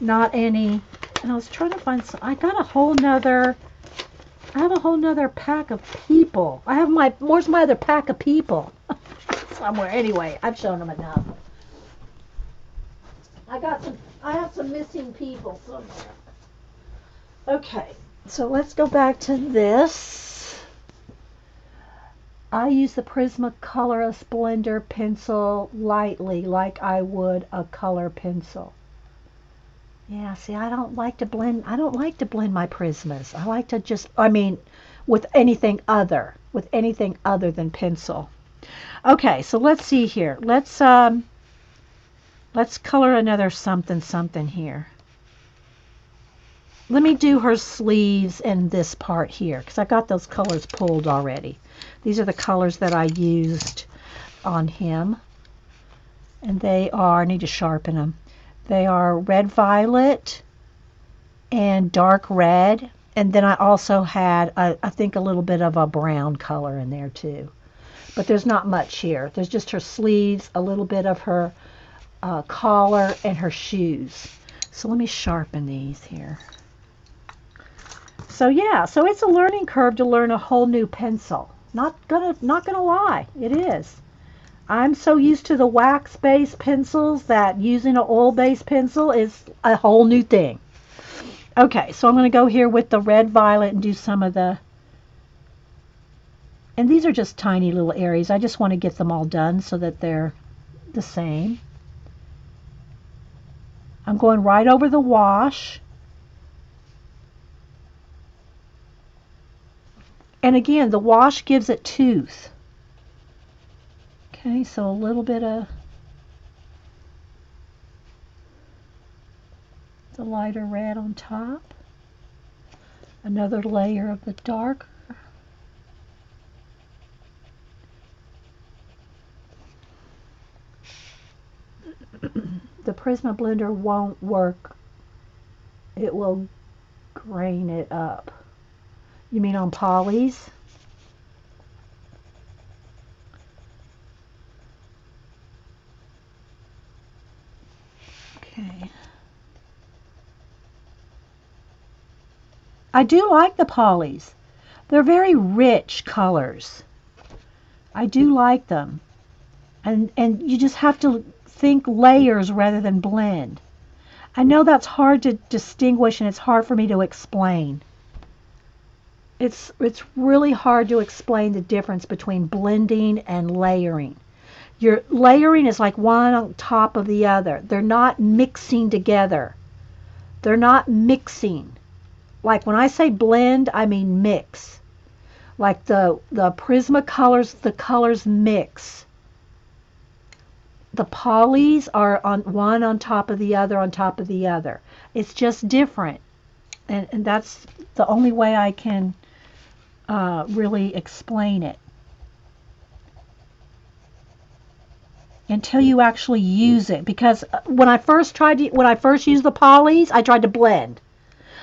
[SPEAKER 1] Not any, and I was trying to find some, I have a whole nother pack of people. Where's my other pack of people? Somewhere. Anyway, I've shown them enough. I have some missing people somewhere. Okay, so let's go back to this. I use the Prismacolorless blender pencil lightly like I would a color pencil. Yeah, see, I don't like to blend my Prismas. I like to just, with anything other than pencil. Okay, so let's see here. Let's color another something here. Let me do her sleeves and this part here, because I got those colors pulled already. These are the colors that I used on him. And they are, I need to sharpen them. They are red violet and dark red. And then I also had, I think, a little bit of a brown color in there too. But there's not much here. There's just her sleeves, a little bit of her collar, and her shoes. So let me sharpen these here. So yeah, so it's a learning curve to learn a whole new pencil. Not gonna lie, it is. I'm so used to the wax-based pencils that using an oil-based pencil is a whole new thing. Okay, so I'm going to go here with the red violet and do some of the... And these are just tiny little areas. I just want to get them all done so that they're the same. I'm going right over the wash. And again, the wash gives it tooth. Okay, so a little bit of the lighter red on top. Another layer of the dark. The Prisma blender won't work. It will grain it up. You mean on polys? Okay. I do like the polys. They're very rich colors. I do like them. And you just have to think layers rather than blend. I know that's hard to distinguish and it's hard for me to explain. It's really hard to explain the difference between blending and layering. Your layering is like one on top of the other. They're not mixing together. They're not mixing. Like when I say blend, I mean mix. Like the Prisma colors, the colors mix. The polys are on one on top of the other on top of the other. It's just different. And that's the only way I can really explain it. Until you actually use it. Because when I first used the polys, I tried to blend.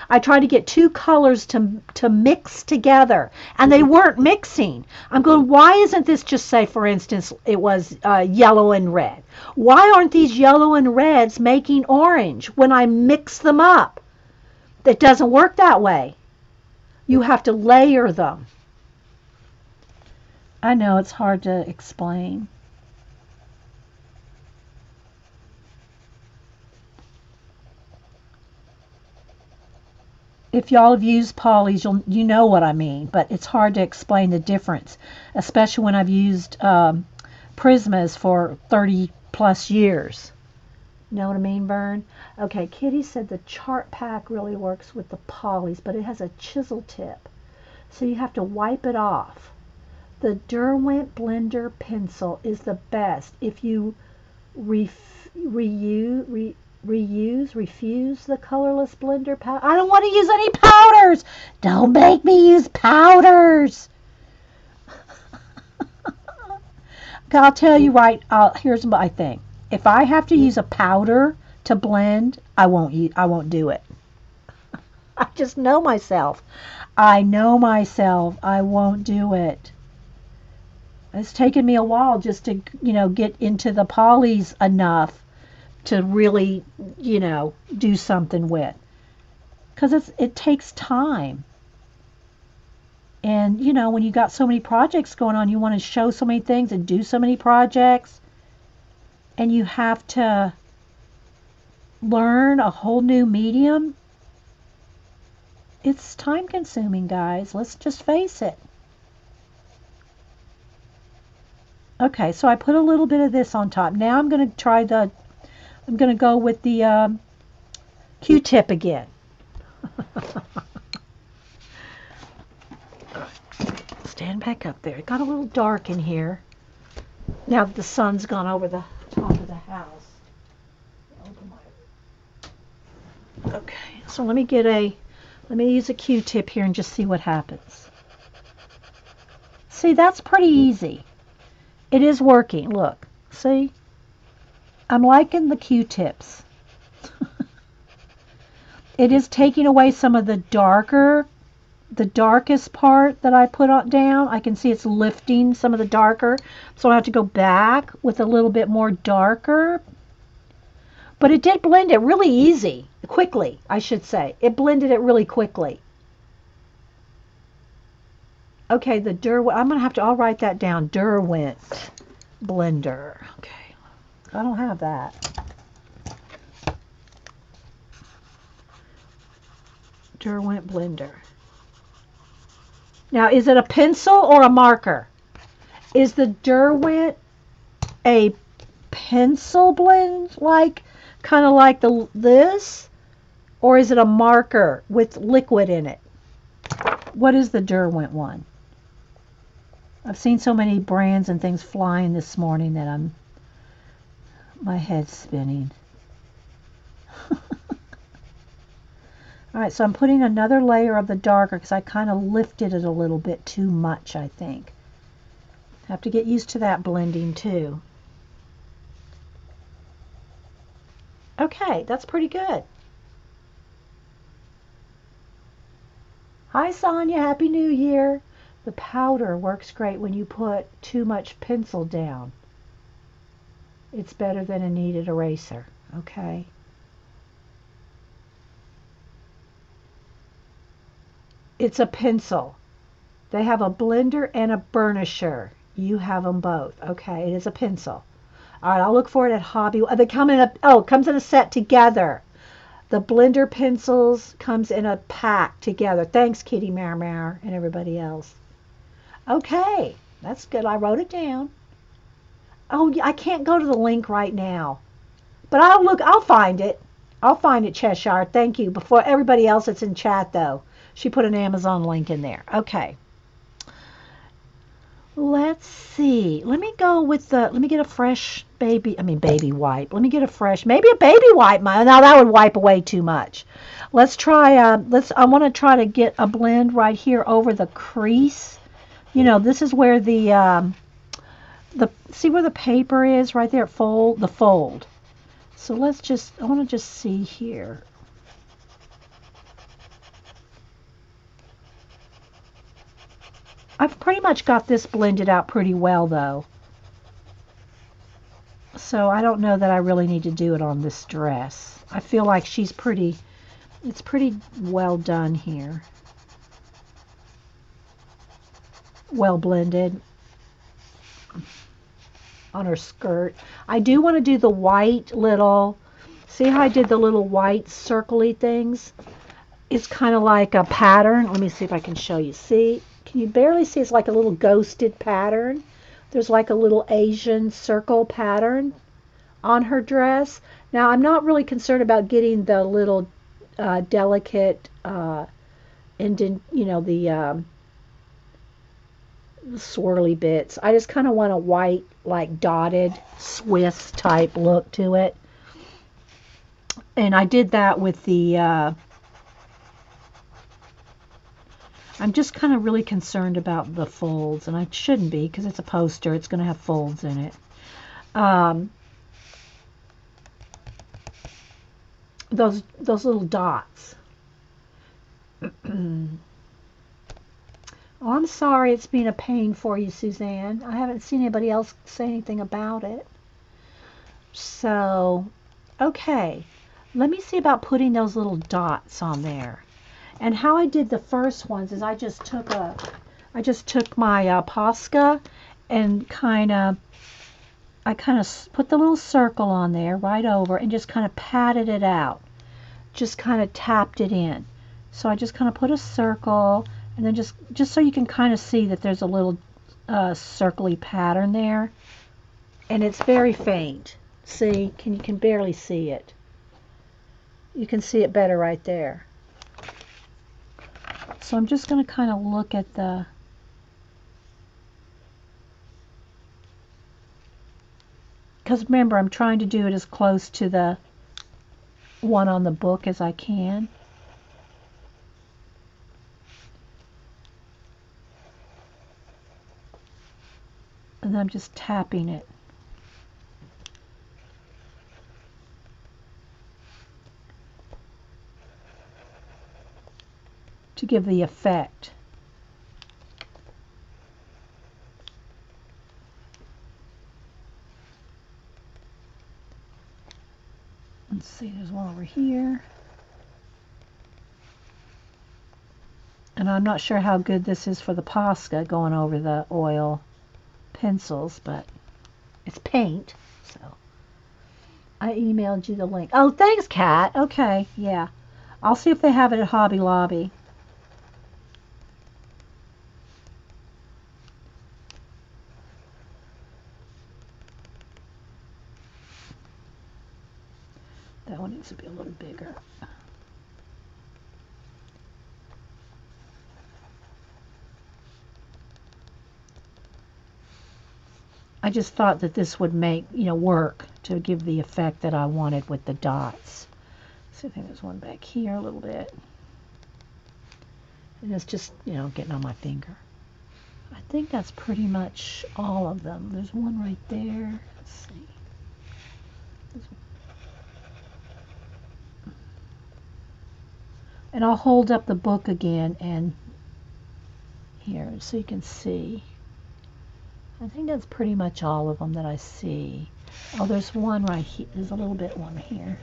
[SPEAKER 1] I tried to get two colors to mix together, and they weren't mixing. I'm going, why isn't this just, say, for instance, it was yellow and red? Why aren't these yellow and reds making orange when I mix them up? It doesn't work that way. You have to layer them. I know it's hard to explain. If y'all have used polys, you know what I mean, but it's hard to explain the difference, especially when I've used Prismas for 30 plus years. Know what I mean, Vern? Okay, Kitty said the chart pack really works with the polys, but it has a chisel tip, so you have to wipe it off. The Derwent Blender pencil is the best if you refuse the colorless blender powder. I don't want to use any powders. Don't make me use powders. I'll tell you right. Here's my thing. If I have to use a powder to blend, I won't do it. I just know myself. I know myself. I won't do it. It's taken me a while just to, get into the polys enough to really, do something with. Because it takes time. And, when you got so many projects going on, you want to show so many things and do so many projects. And you have to learn a whole new medium. It's time consuming, guys. Let's just face it. Okay, so I put a little bit of this on top. Now I'm going to go with the Q-tip again. Stand back up there. It got a little dark in here. Now that the sun's gone over the top of the house. Okay, so let me use a Q-tip here and just see what happens. See, that's pretty easy. It is working. Look, see? I'm liking the Q-tips. It is taking away some of the darkest part that I put down. I can see it's lifting some of the darker. So I have to go back with a little bit more darker. But it did blend it really quickly, I should say. It blended it really quickly. Okay, the Derwent, I'll write that down. Derwent blender. Okay. I don't have that. Derwent blender. Now, is it a pencil or a marker? Is the Derwent a pencil blend, kind of like this? Or is it a marker with liquid in it? What is the Derwent one? I've seen so many brands and things flying this morning that my head's spinning. All right, so I'm putting another layer of the darker because I kind of lifted it a little bit too much, I think. Have to get used to that blending too. Okay, that's pretty good. Hi, Sonia. Happy New Year. The powder works great when you put too much pencil down. It's better than a kneaded eraser. Okay. It's a pencil. They have a blender and a burnisher. You have them both. Okay, it is a pencil. All right, I'll look for it at Hobby. They come in it comes in a set together. The blender pencils comes in a pack together. Thanks, Kitty Mar and everybody else. Okay, that's good. I wrote it down. Oh, I can't go to the link right now, but I'll find it. I'll find it, Cheshire. Thank you. Before everybody else that's in chat, though, she put an Amazon link in there. Okay. Let's see. Let me go with let me get a fresh baby wipe. Let me get a fresh, maybe a baby wipe. Now that would wipe away too much. Let's try, I want to try to get a blend right here over the crease. You know, this is where see where the paper is right there, the fold. So I want to just see here. I've pretty much got this blended out pretty well, though. So I don't know that I really need to do it on this dress. I feel like it's pretty well done here. Well blended on her skirt. I do want to do the white little, see how I did the little white circly things? It's kind of like a pattern. Let me see if I can show you. See? Can you barely see? It's like a little ghosted pattern. There's like a little Asian circle pattern on her dress. Now, I'm not really concerned about getting the little delicate indent, the swirly bits. I just kind of want a white, like dotted Swiss type look to it. And I did that with the I'm just kind of really concerned about the folds, and I shouldn't be because it's a poster. It's going to have folds in it. Those little dots. Oh, I'm sorry it's been a pain for you, Suzanne. I haven't seen anybody else say anything about it. So, okay. Let me see about putting those little dots on there. And how I did the first ones is I just took my Posca and I kind of put the little circle on there right over and just kind of patted it out. Just kind of tapped it in. So I just kind of put a circle and then just so you can kind of see that there's a little circly pattern there. And it's very faint. See, you can barely see it. You can see it better right there. So I'm just going to kind of look at because remember, I'm trying to do it as close to the one on the book as I can. And then I'm just tapping it. To give the effect. Let's see, there's one over here. And I'm not sure how good this is for the Posca going over the oil pencils, but it's paint, so. I emailed you the link. Oh, thanks, Kat. Okay, yeah. I'll see if they have it at Hobby Lobby. That one needs to be a little bigger. I just thought that this would make, work to give the effect that I wanted with the dots. So I think there's one back here a little bit. And it's just, getting on my finger. I think that's pretty much all of them. There's one right there. Let's see. And I'll hold up the book again and here so you can see. I think that's pretty much all of them that I see. Oh, there's one right here. There's a little bit one here.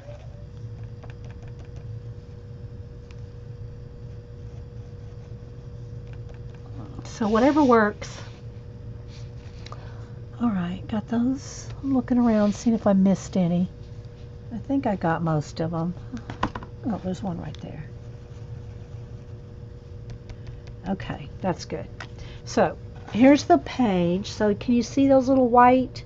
[SPEAKER 1] So whatever works. All right, got those. I'm looking around, seeing if I missed any. I think I got most of them. Oh, there's one right there. Okay, that's good. So here's the page. So can you see those little white?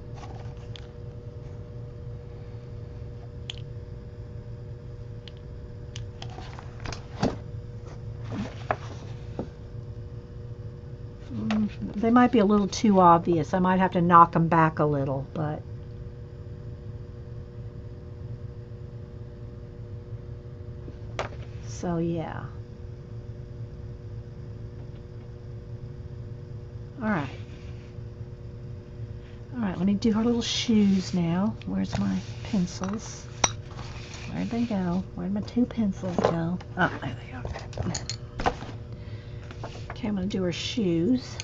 [SPEAKER 1] They might be a little too obvious. I might have to knock them back a little, but so yeah. All right. All right, let me do her little shoes now. Where's my pencils? Where'd they go? Where'd my two pencils go? Oh, there they go. Okay, I'm going to do her shoes.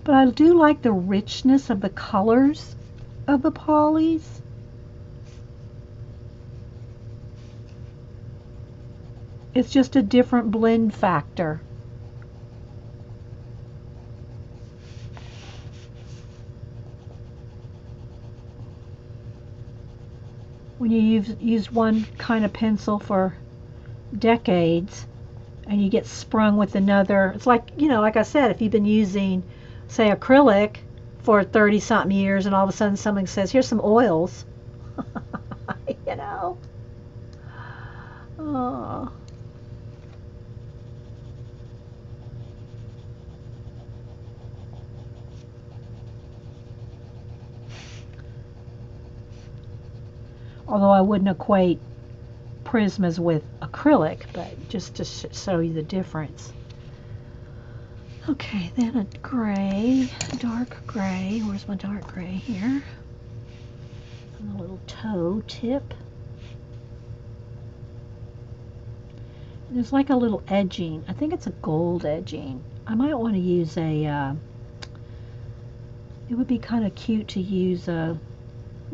[SPEAKER 1] But I do like the richness of the colors of the polys. It's just a different blend factor. When you use one kind of pencil for decades and you get sprung with another, it's like, like I said, if you've been using, say, acrylic for 30-something years and all of a sudden something says, here's some oils, Oh. Although I wouldn't equate Prismas with acrylic, but just to show you the difference. Okay, then a gray, dark gray. Where's my dark gray here? And a little toe tip. There's like a little edging. I think it's a gold edging. I might want to use a, it would be kind of cute to use a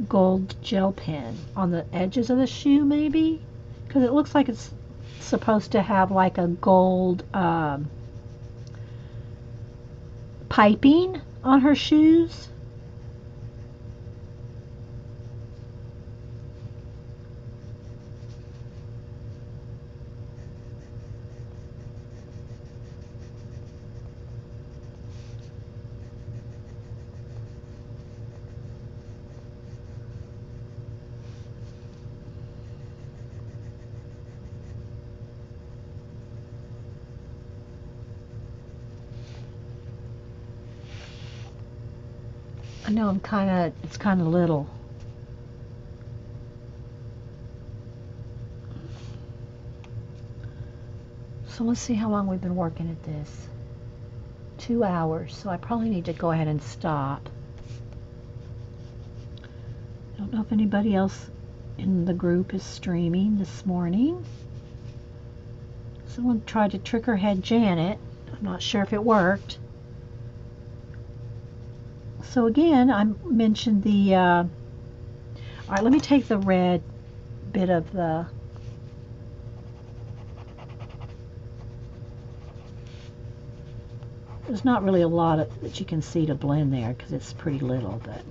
[SPEAKER 1] gold gel pen on the edges of the shoe maybe, because it looks like it's supposed to have like a gold piping on her shoes. I know it's kind of little. So let's see how long we've been working at this. 2 hours, so I probably need to go ahead and stop. I don't know if anybody else in the group is streaming this morning. Someone tried to trick her head Janet. I'm not sure if it worked. So again, I mentioned the, all right, let me take the red bit of the, there's not really a lot that you can see to blend there because it's pretty little, but,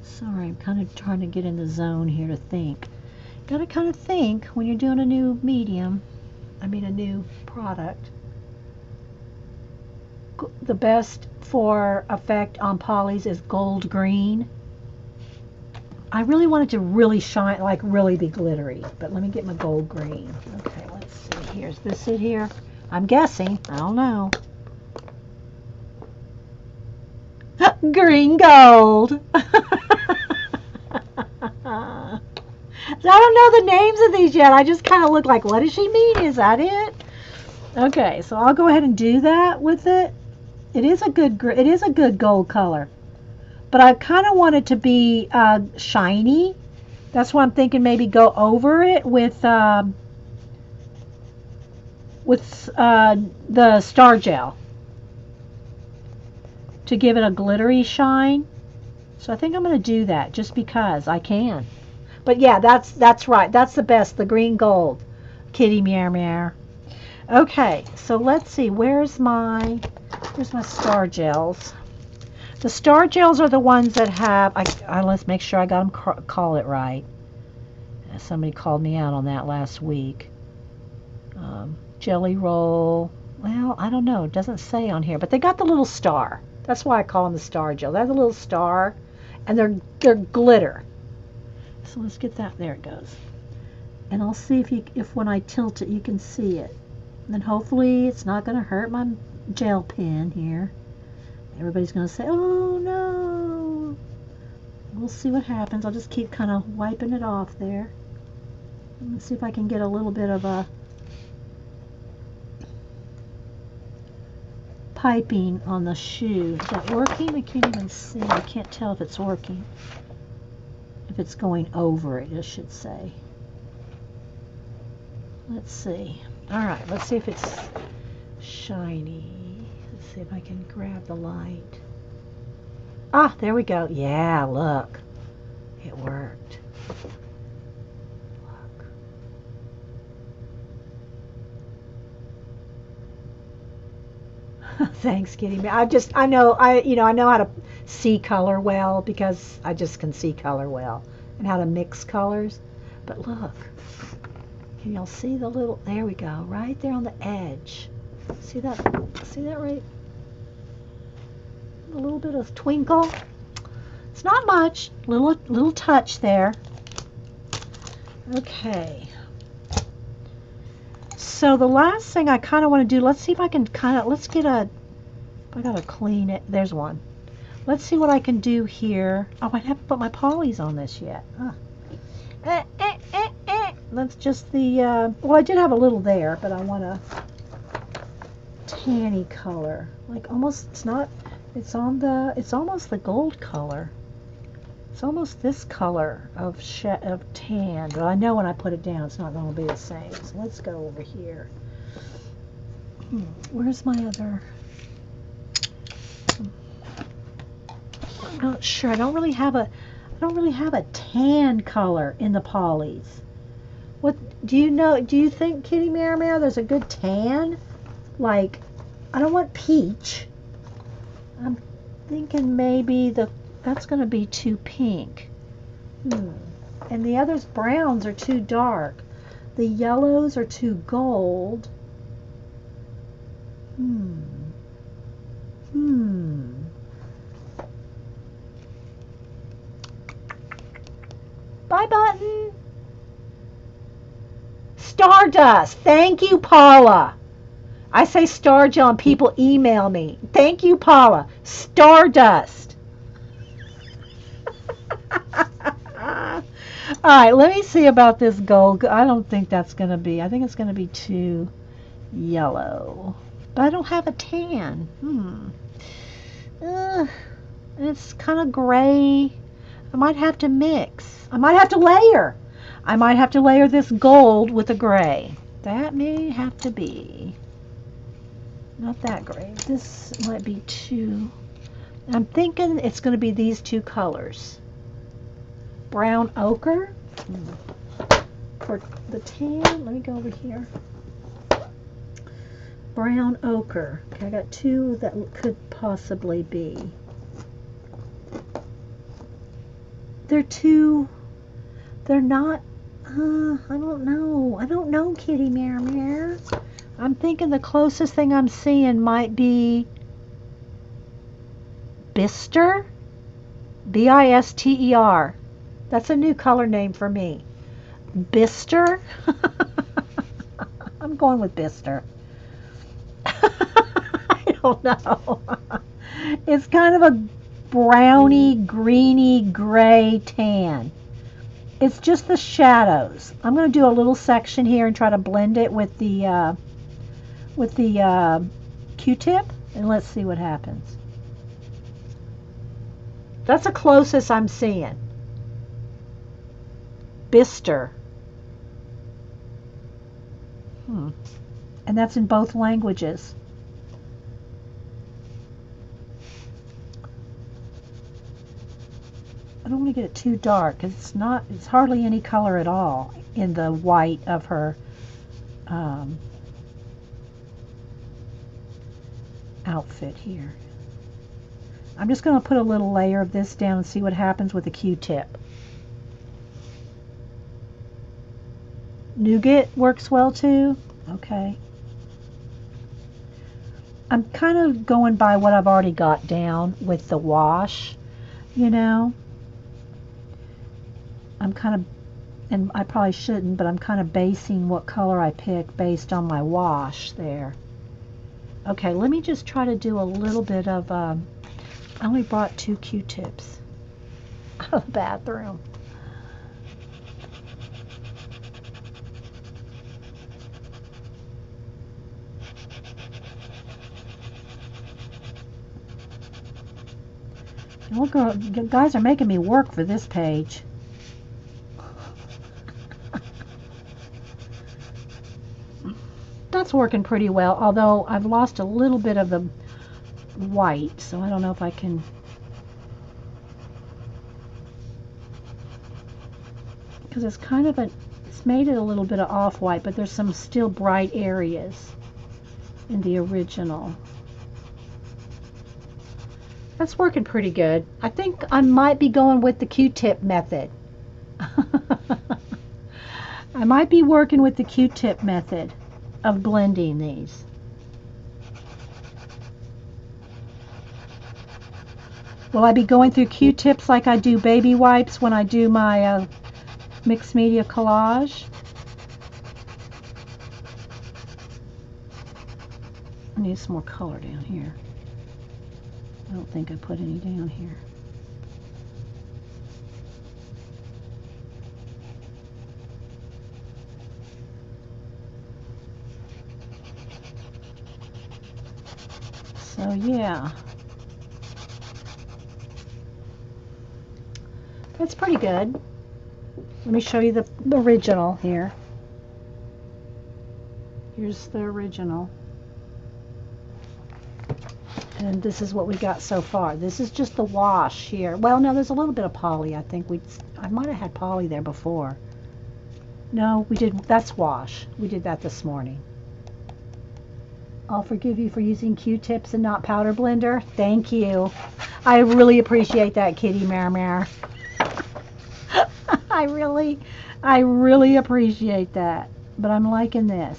[SPEAKER 1] sorry, I'm kind of trying to get in the zone here to think. Got to kind of think when you're doing a new medium. A new product. The best for effect on polys is gold green. I really want it to really shine, like really be glittery. But let me get my gold green. Okay, let's see. Here's this it here. I'm guessing. I don't know. Green gold. I don't know the names of these yet. I just kind of look like, what does she mean? Is that it? Okay, so I'll go ahead and do that with it. It is a good gold color, but I kind of want it to be shiny. That's why I'm thinking maybe go over it with the star gel to give it a glittery shine. So I think I'm going to do that just because I can. But yeah, that's right. That's the best, the green gold. Kitty meow meow. Okay, so let's see. Where's my star gels? The star gels are the ones that have. Let's make sure I got them call it right. Somebody called me out on that last week. Jelly roll. Well, I don't know. It doesn't say on here, but they got the little star. That's why I call them the star gel. They have a little star, and they're glitter. So let's get that. There it goes. And I'll see if when I tilt it you can see it. And then hopefully it's not going to hurt my gel pen here. Everybody's going to say, oh no. We'll see what happens. I'll just keep kind of wiping it off there. Let's see if I can get a little bit of a piping on the shoe. Is that working? I can't even see. I can't tell if it's working. If it's going over it, I should say. Let's see. Alright, let's see if it's shiny. Let's see if I can grab the light. Ah, there we go. Yeah, look. It worked. Look. Thanks, Kitty. I know how to see color well because I just can see color well and how to mix colors. But look. Can y'all see the little, there we go, right there on the edge. See that right? A little bit of twinkle. It's not much, little touch there. Okay. So the last thing I kind of want to do, let's see if I can I gotta clean it. There's one. Let's see what I can do here. Oh, I haven't put my polys on this yet. Huh. That's just the, well, I did have a little there, but I want a tanny color. Like almost, it's almost the gold color. It's almost this color of tan, but I know when I put it down, it's not going to be the same. So let's go over here. Where's my other? I'm not sure. I don't really have a tan color in the polys. What do you know? Do you think, Kitty Meow Meow, there's a good tan? Like, I don't want peach. I'm thinking maybe that's going to be too pink. And the others browns are too dark. The yellows are too gold. Bye button. Stardust. Thank you, Paula. I say star gel and people email me. Thank you, Paula. Stardust. All right, let me see about this gold. I don't think that's going to be. I think it's going to be too yellow. But I don't have a tan. It's kind of gray. I might have to mix. I might have to layer. I might have to layer this gold with a gray. That may have to be. Not that gray. This might be too. I'm thinking it's going to be these two colors. Brown ochre. For the tan, let me go over here. Brown ochre. Okay, I got two that could possibly be. They're not, I don't know. I don't know, Kitty Meow Meow. I'm thinking the closest thing I'm seeing might be Bister. B-I-S-T-E-R. That's a new color name for me. Bister? I'm going with Bister. I don't know. It's kind of a browny, greeny, gray tan. It's just the shadows. I'm going to do a little section here and try to blend it with the Q-tip, and let's see what happens. That's the closest I'm seeing. Bister. And that's in both languages. I don't want to get it too dark because it's hardly any color at all in the white of her outfit here. I'm just going to put a little layer of this down and see what happens with the Q-tip. Nougat works well too. Okay. I'm kind of going by what I've already got down with the wash, you know. I'm kind of, and I probably shouldn't, but I'm kind of basing what color I pick based on my wash there. Okay, let me just try to do a little bit of, I only brought 2 Q-tips out of the bathroom. Look, guys are making me work for this page. That's working pretty well, although I've lost a little bit of the white, so I don't know if I can. Because it's kind of it's made it a little bit of off-white, but there's some still bright areas in the original. That's working pretty good. I think I might be going with the Q-tip method. I might be working with the Q-tip method of blending these. Will I be going through Q-tips like I do baby wipes when I do my mixed media collage? I need some more color down here. I don't think I put any down here. So yeah, that's pretty good. Let me show you the original here. Here's the original. And this is what we got so far. This is just the wash here. Well, no, there's a little bit of poly. I think I might have had poly there before. No, we did. That's wash. We did that this morning. I'll forgive you for using Q-tips and not powder blender. Thank you. I really appreciate that, Kitty Mare. I really appreciate that. But I'm liking this.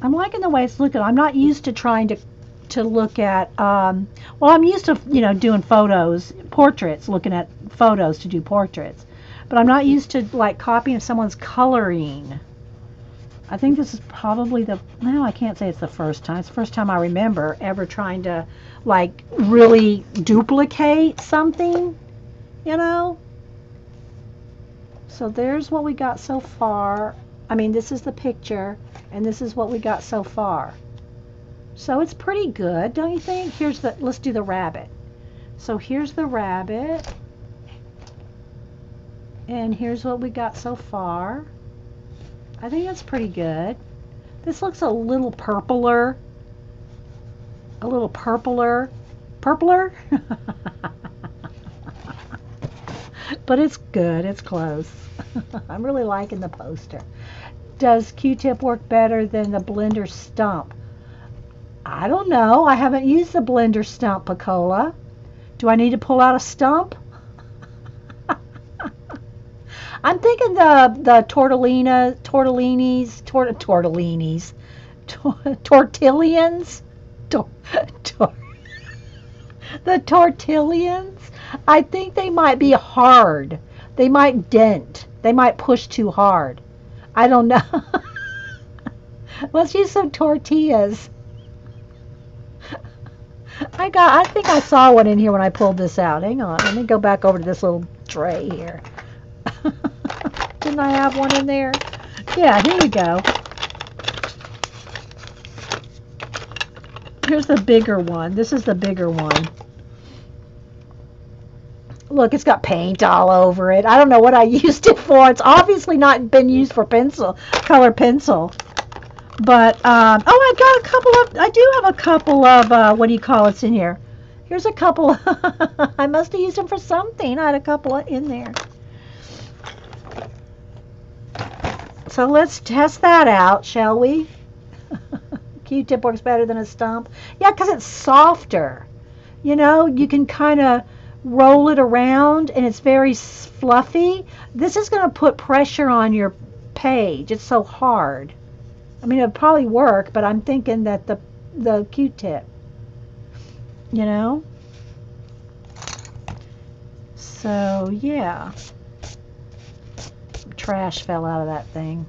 [SPEAKER 1] I'm liking the way it's looking. I'm not used to trying to look at, well, I'm used to, you know, doing photos, portraits, looking at photos to do portraits. But I'm not used to, like, copying someone's coloring. I think this is probably well, I can't say it's the first time. It's the first time I remember ever trying to, like, really duplicate something, you know? So there's what we got so far. I mean, this is the picture, and this is what we got so far. So it's pretty good, don't you think? Let's do the rabbit. So here's the rabbit. And here's what we got so far. I think that's pretty good. This looks a little purpler. A little purpler. Purpler? But it's good. It's close. I'm really liking the poster. Does Q-tip work better than the blender stump? I don't know. I haven't used the blender stump, Picola. Do I need to pull out a stump? I'm thinking the tortillinis, The tortillions, I think they might be hard. They might dent. They might push too hard. I don't know. Let's use some tortillas. I think I saw one in here when I pulled this out. Hang on. Let me go back over to this little tray here. Didn't I have one in there? Yeah, here we go. Here's the bigger one. This is the bigger one. Look, it's got paint all over it. I don't know what I used it for. It's obviously not been used for color pencil. But, oh, I do have a couple of, what do you call it in here? Here's a couple. I must have used them for something. I had a couple in there. So let's test that out, shall we? Q-tip works better than a stump. Yeah, because it's softer. You know, you can kind of roll it around and it's very fluffy. This is going to put pressure on your page. It's so hard. I mean, it'll probably work, but I'm thinking that the Q-tip, you know? So, yeah. Trash fell out of that thing.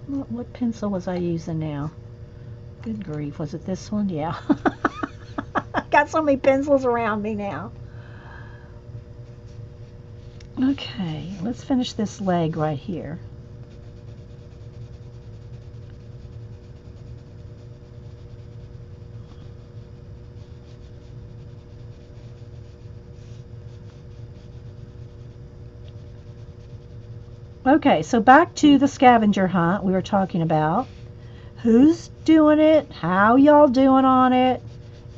[SPEAKER 1] What pencil was I using now? Good grief, was it this one? Yeah. Got so many pencils around me now. Okay, let's finish this leg right here. Okay, so back to the scavenger hunt we were talking about. Who's doing it? How y'all doing on it?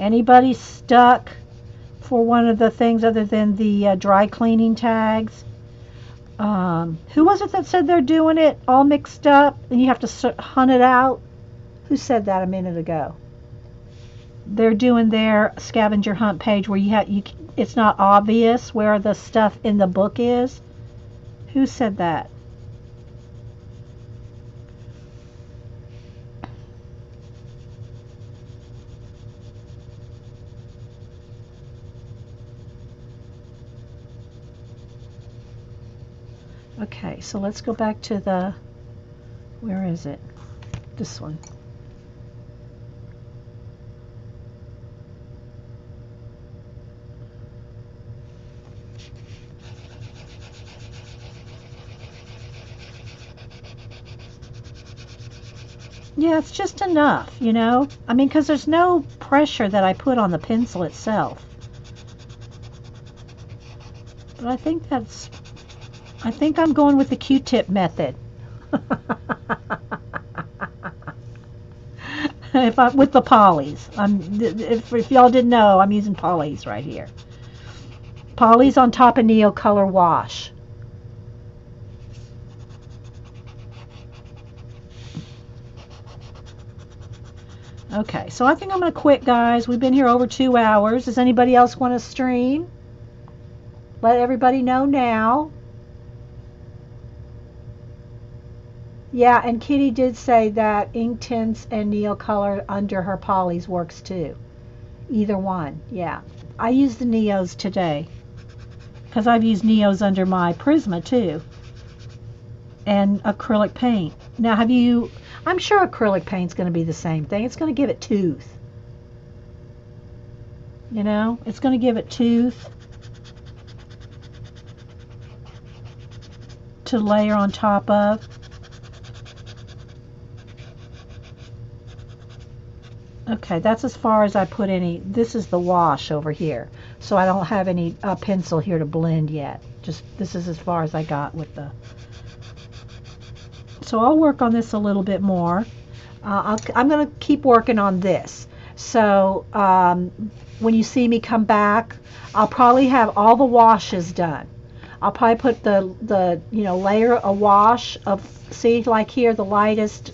[SPEAKER 1] Anybody stuck for one of the things other than the dry cleaning tags? Who was it that said they're doing it all mixed up and you have to hunt it out? Who said that a minute ago? They're doing their scavenger hunt page where it's not obvious where the stuff in the book is. Who said that? Okay, so let's go back to the, where is it? This one. Yeah, it's just enough, you know? I mean, because there's no pressure that I put on the pencil itself. But I think I'm going with the Q-tip method. With the polys. If y'all didn't know, I'm using polys right here. Polys on top of Neocolor wash. Okay, so I think I'm going to quit, guys. We've been here over 2 hours. Does anybody else want to stream? Let everybody know now. Yeah, and Kitty did say that Inktense and Neocolor under her polys works too. Either one, yeah. I used the Neos today because I've used Neos under my Prisma too. And acrylic paint. Now, I'm sure acrylic paint's going to be the same thing. It's going to give it tooth. You know, it's going to give it tooth to layer on top of. Okay, that's as far as I put any. This is the wash over here. So I don't have any pencil here to blend yet. Just this is as far as I got with the. So I'll work on this a little bit more. I'm going to keep working on this. So when you see me come back, I'll probably have all the washes done. I'll probably put the layer a wash of, see, like here, the lightest.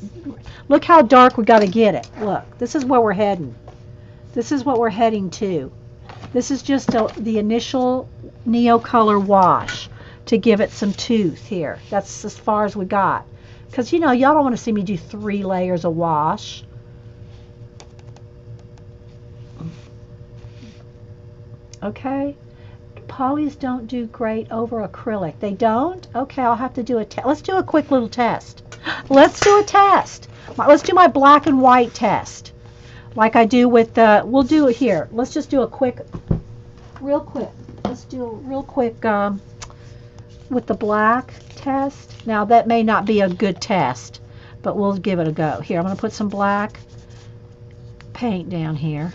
[SPEAKER 1] Look how dark we got to get it. Look, this is where we're heading. This is what we're heading to. This is just the initial Neocolor wash to give it some tooth here. That's as far as we got. Because, y'all don't want to see me do 3 layers of wash. Okay. Polys don't do great over acrylic. They don't? Okay, I'll have to do a test. Let's do a quick little test. Let's do a test. Let's do my black and white test. Like I do with the, we'll do it here. Let's just do a quick, real quick. Let's do a real quick with the black test. Now that may not be a good test, but we'll give it a go. Here, I'm going to put some black paint down here.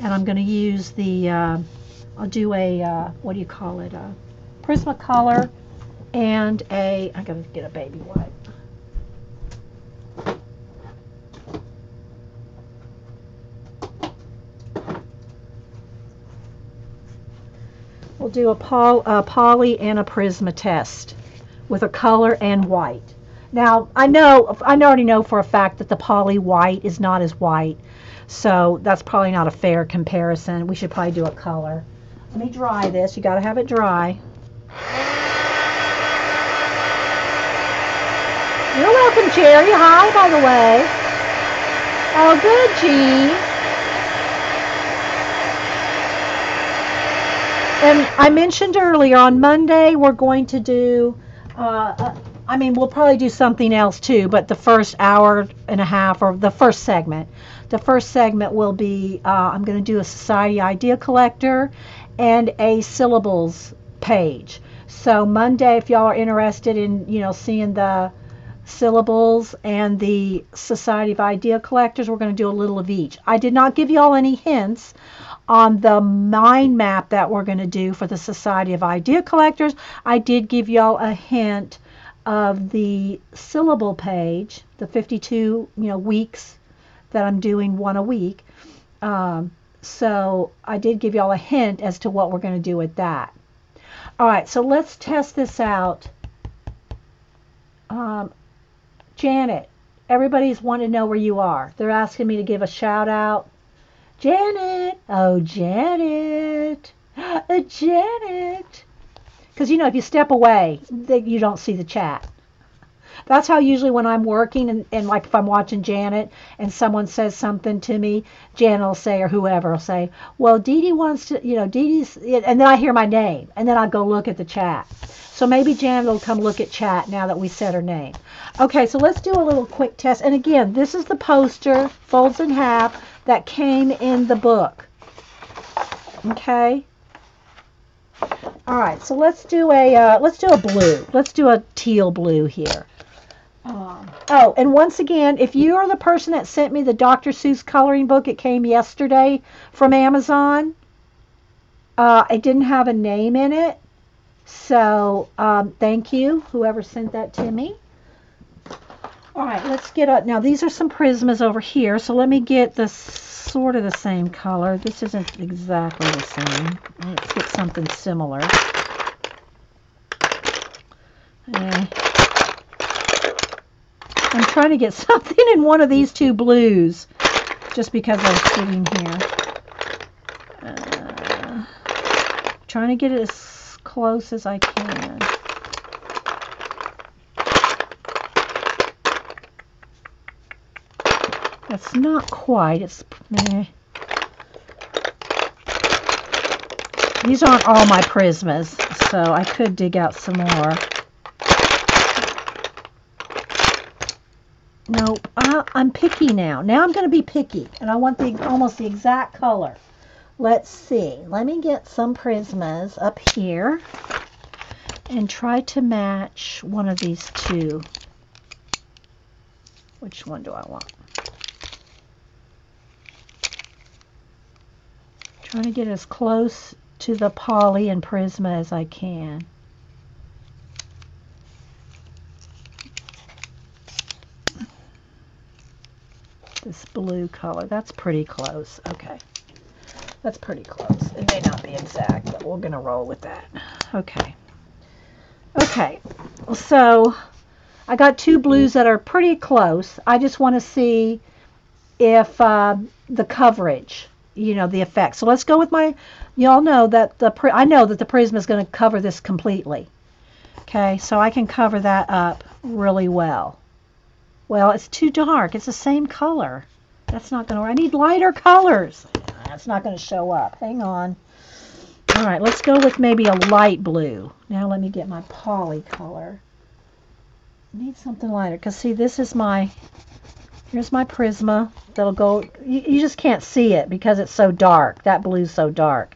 [SPEAKER 1] And I'm going to use the, I'll do a, what do you call it, a Prismacolor and I got to get a baby wipe. We'll do a poly and a Prisma test with a color and white. Now, I already know for a fact that the poly white is not as white, so that's probably not a fair comparison. We should probably do a color. Let me dry this. You got to have it dry. You're welcome, Jerry. Hi, by the way. Oh, good, Jean. And I mentioned earlier, on Monday, we're going to do, we'll probably do something else too, but the first hour and a half, or the first segment will be, I'm going to do a Society Idea Collector and a syllables page. So Monday, if y'all are interested in, seeing the syllables and the Society of Idea Collectors, we're going to do a little of each. I did not give y'all any hints on the mind map that we're going to do for the Society of Idea Collectors. I did give y'all a hint of the syllable page, the 52 weeks that I'm doing one a week. So I did give y'all a hint as to what we're going to do with that. All right, so let's test this out. Janet, everybody's wanting to know where you are. They're asking me to give a shout out. Janet, oh Janet, Janet. Because if you step away, you don't see the chat. That's how usually when I'm working and like if I'm watching Janet and someone says something to me, Janet will say, or whoever will say, well, Dee Dee wants to, Dee Dee's, and then I hear my name and then I'll go look at the chat. So maybe Janet will come look at chat now that we said her name. Okay, so let's do a little quick test. And again, this is the poster, folds in half, that came in the book. Okay. All right, so let's do a blue. Let's do a teal blue here. Oh, and once again, if you are the person that sent me the Dr. Seuss coloring book, it came yesterday from Amazon. It didn't have a name in it, so thank you, whoever sent that to me. All right, let's get up. Now, these are some Prismas over here, so let me get the sort of the same color. This isn't exactly the same. Let's get something similar. I'm trying to get something in one of these two blues, just because I'm sitting here. Trying to get it as close as I can. That's not quite. It's These aren't all my Prismas, so I could dig out some more. Nope. I'm picky now. Now I'm going to be picky, and I want almost the exact color. Let's see. Let me get some Prismas up here and try to match one of these two. Which one do I want? Trying to get as close to the poly and Prisma as I can. This blue color, that's pretty close. Okay, that's pretty close. It may not be exact, but we're gonna roll with that. Okay. Okay, so I got two blues that are pretty close. I just want to see if the coverage, the effect. So let's go with y'all know that I know that the Prisma is going to cover this completely. Okay, so I can cover that up really well. Well, it's too dark. It's the same color. That's not going to work. I need lighter colors. it's not going to show up. Hang on. All right, let's go with maybe a light blue. Now let me get my Polycolor. Need something lighter, because see, this is my, here's my Prisma. That'll go, you just can't see it because it's so dark. That blue's so dark.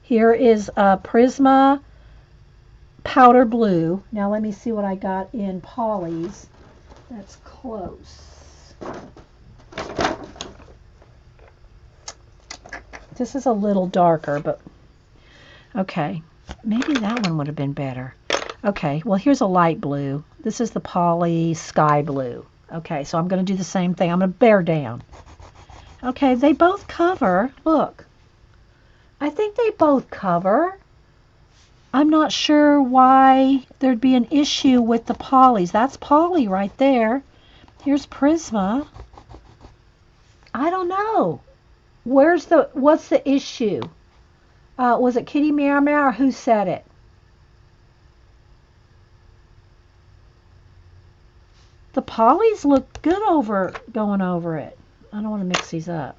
[SPEAKER 1] Here is a Prisma powder blue. Now let me see what I got in Polys. That's close. This is a little darker, but okay. Maybe that one would have been better. Okay, well, here's a light blue. This is the Poly Sky Blue. Okay, so I'm going to do the same thing. I'm going to bear down. Okay, they both cover. Look. I think they both cover. I'm not sure why there'd be an issue with the Polys. That's Poly right there. Here's Prisma. I don't know. What's the issue? Was it Kitty Meow Meow or who said it? The Polys look good going over it. I don't want to mix these up.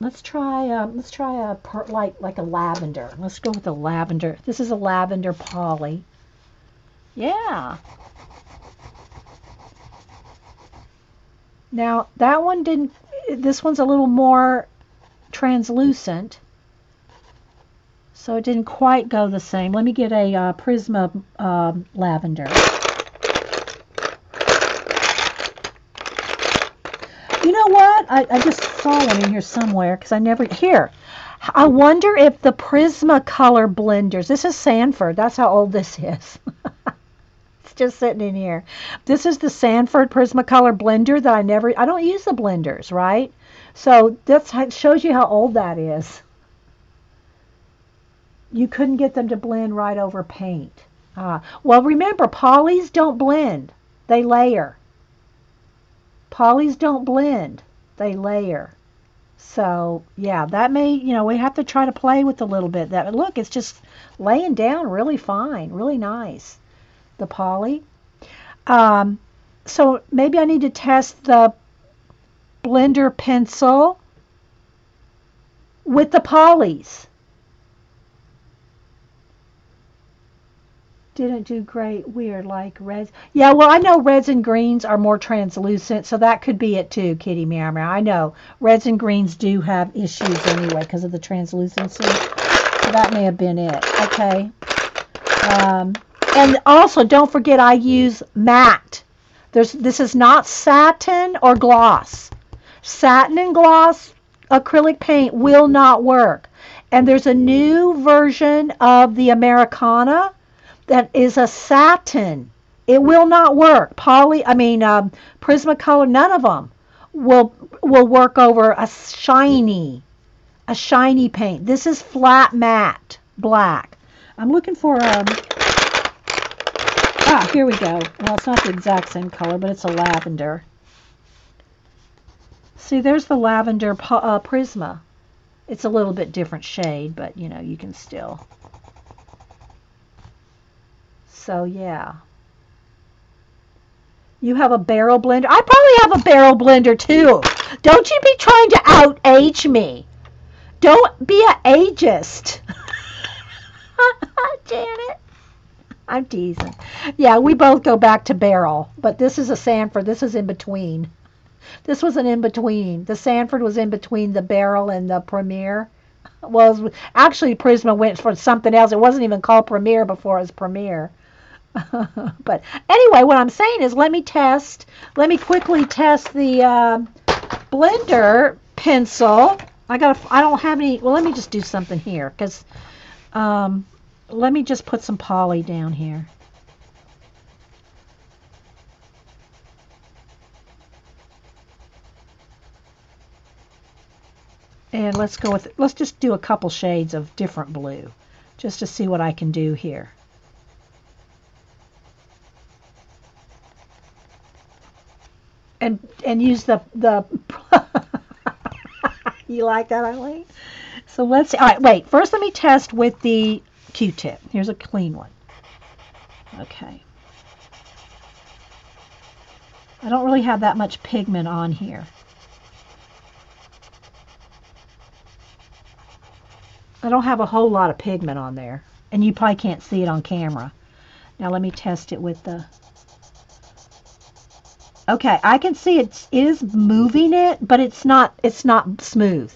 [SPEAKER 1] Let's try like a lavender. Let's go with the lavender. This is a lavender Poly. Yeah. Now that one didn't. This one's a little more translucent, so it didn't quite go the same. Let me get a Prisma lavender. You know what? I just saw one in here somewhere because I never... Here. I wonder if the Prismacolor blenders... This is Sanford. That's how old this is. It's just sitting in here. This is the Sanford Prismacolor blender that I don't use the blenders, right? So that shows you how old that is. You couldn't get them to blend right over paint. Well, remember, Polys don't blend. They layer. Polys don't blend, they layer. So yeah, that may, we have to try to play with a little bit. That look, it's just laying down really fine, really nice. The Poly. So maybe I need to test the blender pencil with the Polys. Didn't do great. Weird, like reds. Yeah, well, I know reds and greens are more translucent, so that could be it too, Kitty Meow Meow. I know reds and greens do have issues anyway because of the translucency. So that may have been it. Okay. And also, don't forget I use matte. This is not satin or gloss. Satin and gloss acrylic paint will not work. And there's a new version of the Americana that is a satin. It will not work. Prismacolor, none of them will work over a shiny paint. This is flat matte black. I'm looking for here we go. Well, it's not the exact same color, but it's a lavender. See, there's the lavender Prisma. It's a little bit different shade, but you can still. So yeah. You have a barrel blender? I probably have a barrel blender too. Don't you be trying to out-age me. Don't be an ageist. Janet. I'm teasing. Yeah, we both go back to barrel, but this is a Sanford. This is in between. This was an in-between. The Sanford was in between the barrel and the Premier. Well, actually, Prisma went for something else. It wasn't even called Premier before it was Premier. But anyway, what I'm saying is let me quickly test the blender pencil. I don't have any. Well, let me just do something here because let me just put some Poly down here. And let's just do a couple shades of different blue just to see what I can do here. And use the you like that, Eileen? So let's see. All right, wait. First, let me test with the Q-tip. Here's a clean one. Okay. I don't really have that much pigment on here. I don't have a whole lot of pigment on there, and you probably can't see it on camera. Now let me test it with the... Okay, I can see it is moving it, but it's not smooth.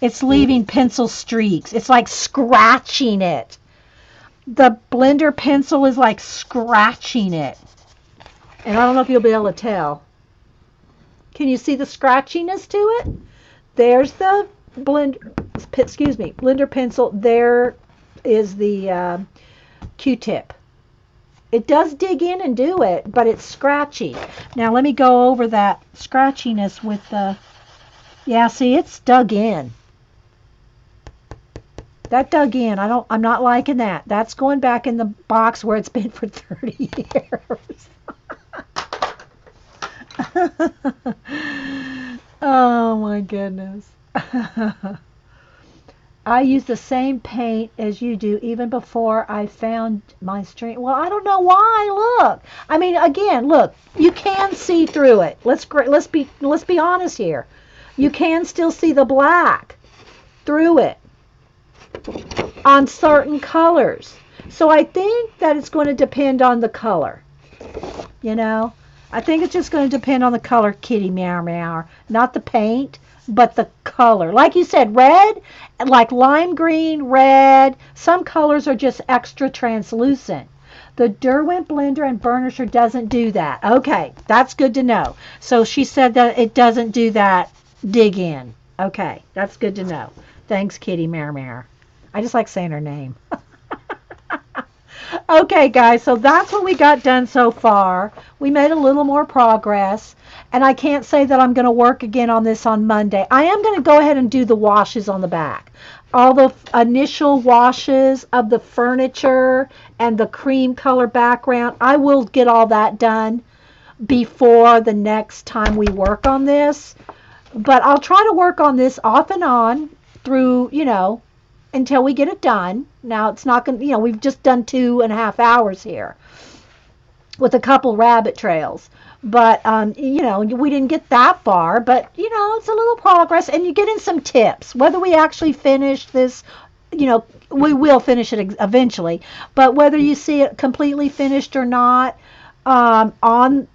[SPEAKER 1] It's leaving pencil streaks. It's like scratching it. The blender pencil is like scratching it. And I don't know if you'll be able to tell. Can you see the scratchiness to it? There's the blender pencil. There is the Q-tip. It does dig in and do it, but it's scratchy. Now let me go over that scratchiness with the... Yeah, see, it's dug in. That dug in. I'm not liking that. That's going back in the box where it's been for 30 years. Oh my goodness. I use the same paint as you do even before I found my stream. Well, I don't know why. Look. I mean, again, look. You can see through it. Let's be honest here. You can still see the black through it on certain colors. So I think that it's going to depend on the color. You know? I think it's just going to depend on the color, kitty meow meow. Not the paint, but the color. Like you said, red, like lime green, red. Some colors are just extra translucent. The Derwent blender and burnisher doesn't do that. Okay, that's good to know. So she said that it doesn't do that dig in. Okay, that's good to know. Thanks, kitty meow meow. I just like saying her name. Okay, guys, so that's what we got done so far. We made a little more progress, and I can't say that I'm going to work again on this on Monday. I am going to go ahead and do the washes on the back. All the initial washes of the furniture and the cream color background, I will get all that done before the next time we work on this. But I'll try to work on this off and on through, you know, until we get it done. Now, it's not going to, you know, we've just done 2.5 hours here with a couple rabbit trails. But, you know, we didn't get that far. But, you know, it's a little progress. And you're getting some tips. Whether we actually finish this, you know, we will finish it eventually. But whether you see it completely finished or not on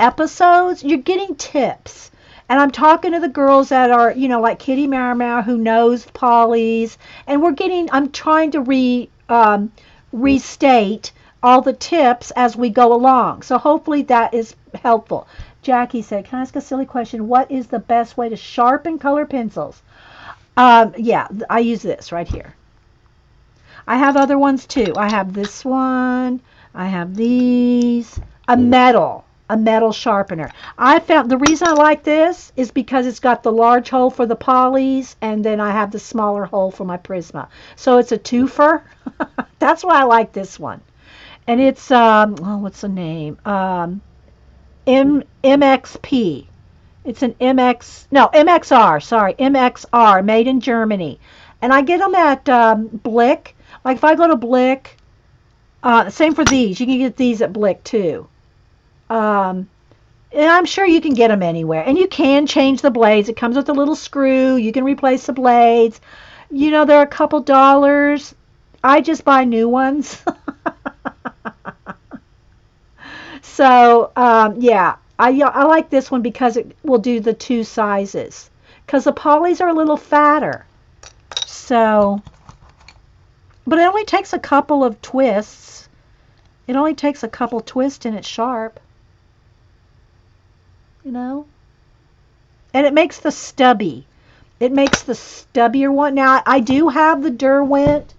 [SPEAKER 1] episodes, you're getting tips. And I'm talking to the girls that are, you know, like Kitty Marmar, who knows Polly's, and I'm trying to restate all the tips as we go along. So hopefully that is helpful. Jackie said, can I ask a silly question? What is the best way to sharpen color pencils? Yeah, I use this right here. I have other ones too. I have this one. I have these. A metal sharpener. I found the reason I like this is because it's got the large hole for the polys, and then I have the smaller hole for my Prisma. So it's a twofer. That's why I like this one. And it's what's the name? MXP. It's an MXR. Sorry, MXR, made in Germany. And I get them at Blick. Like if I go to Blick, same for these. You can get these at Blick too. And I'm sure you can get them anywhere. And you can change the blades. It comes with a little screw. You can replace the blades. You know, they're a couple dollars. I just buy new ones. So, yeah, I like this one because it will do the two sizes. Because the polys are a little fatter. So, but it only takes a couple of twists. It only takes a couple twists and it's sharp. You know? And it makes the stubby. It makes the stubbier one. Now, I do have the Derwent.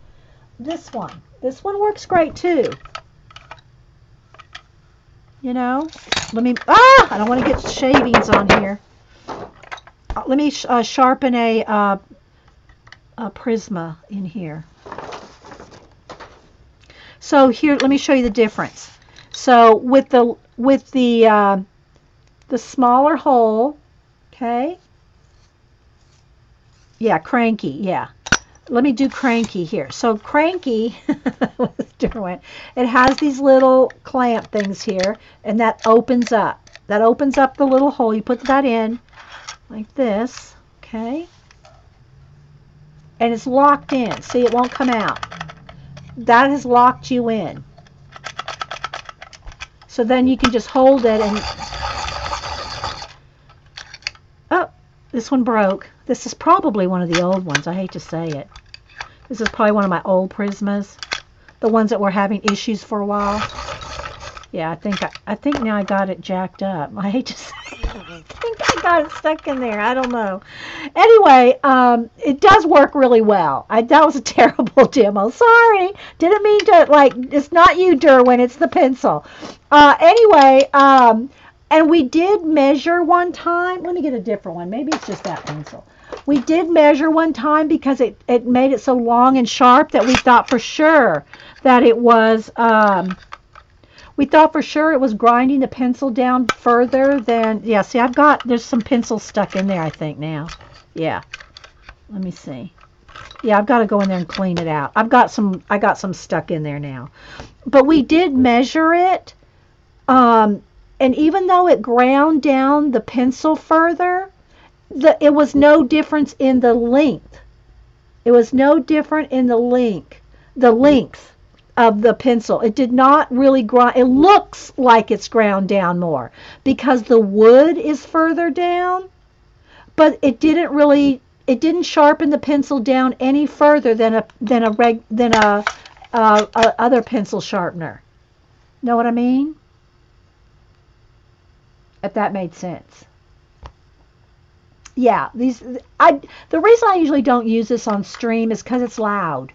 [SPEAKER 1] This one. This one works great too. You know? Let me... I don't want to get shavings on here. Let me sharpen a Prisma in here. So here, let me show you the difference. So with the smaller hole, okay? Yeah, cranky, yeah. Let me do cranky here. So cranky, it has these little clamp things here, and that opens up. That opens up the little hole. You put that in like this, okay? and it's locked in. See, it won't come out. That has locked you in. So then you can just hold it and... Oh, this one broke. This is probably one of the old ones. I hate to say it. This is probably one of my old Prismas. The ones that were having issues for a while. Yeah, I think now I got it jacked up. I hate to say it. I think I got it stuck in there. I don't know. Anyway, it does work really well. That was a terrible demo. Sorry. Didn't mean to, like, it's not you, Derwin. It's the pencil. Anyway, and we did measure one time. Let me get a different one. Maybe it's just that pencil. We did measure one time because it made it so long and sharp that we thought for sure that it was... we thought for sure it was grinding the pencil down further than... Yeah, see, there's some pencil stuck in there, I think, now. Yeah. Let me see. Yeah, I've got to go in there and clean it out. I got some stuck in there now. But we did measure it, and even though it ground down the pencil further, it was no difference in the length. It was no different in the length of the pencil. It did not really grind. It looks like it's ground down more because the wood is further down, but it didn't sharpen the pencil down any further than a other pencil sharpener. Know what I mean? If that made sense. Yeah, the reason I usually don't use this on stream is because it's loud.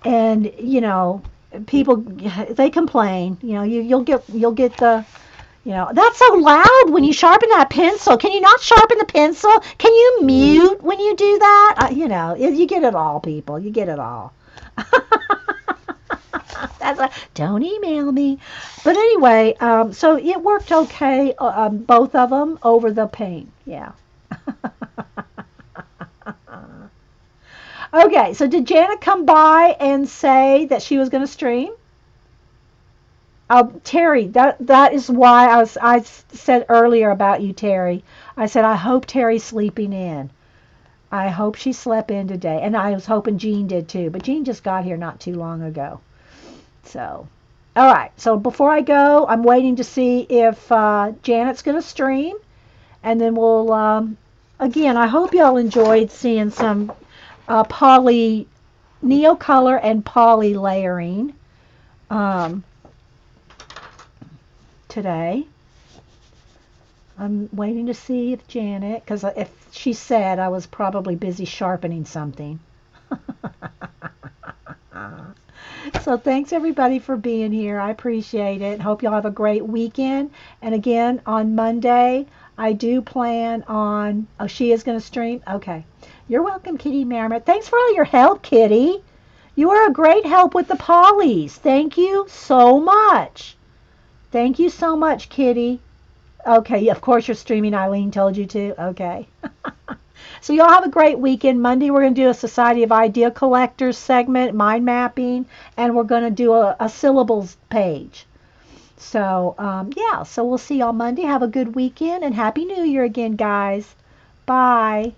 [SPEAKER 1] And, you know, people, they complain, you know, you'll get the, you know, that's so loud when you sharpen that pencil. Can you not sharpen the pencil? Can you mute when you do that? You know, you get it all, people. You get it all. That's like, don't email me. But anyway, so it worked okay, both of them over the paint. Yeah. Okay, so did Janet come by and say that she was going to stream? Terry, that is why I said earlier about you, Terry. I said, I hope Terry's sleeping in. I hope she slept in today. And I was hoping Jean did too. But Jean just got here not too long ago. So, all right. So before I go, I'm waiting to see if Janet's going to stream. And then we'll, again, I hope y'all enjoyed seeing some poly neocolor and poly layering today. I'm waiting to see if Janet, because if she said I was probably busy sharpening something. So thanks everybody for being here. I appreciate it. Hope y'all have a great weekend. And again, on Monday, I do plan on... Oh, she is going to stream? Okay. You're welcome, Kitty Merrimack. Thanks for all your help, Kitty. You are a great help with the polys. Thank you so much. Thank you so much, Kitty. Okay, of course you're streaming. Eileen told you to. Okay. So y'all have a great weekend. Monday we're going to do a Society of Idea Collectors segment, mind mapping, and we're going to do a syllables page. So, yeah, so we'll see y'all Monday. Have a good weekend, and Happy New Year again, guys. Bye.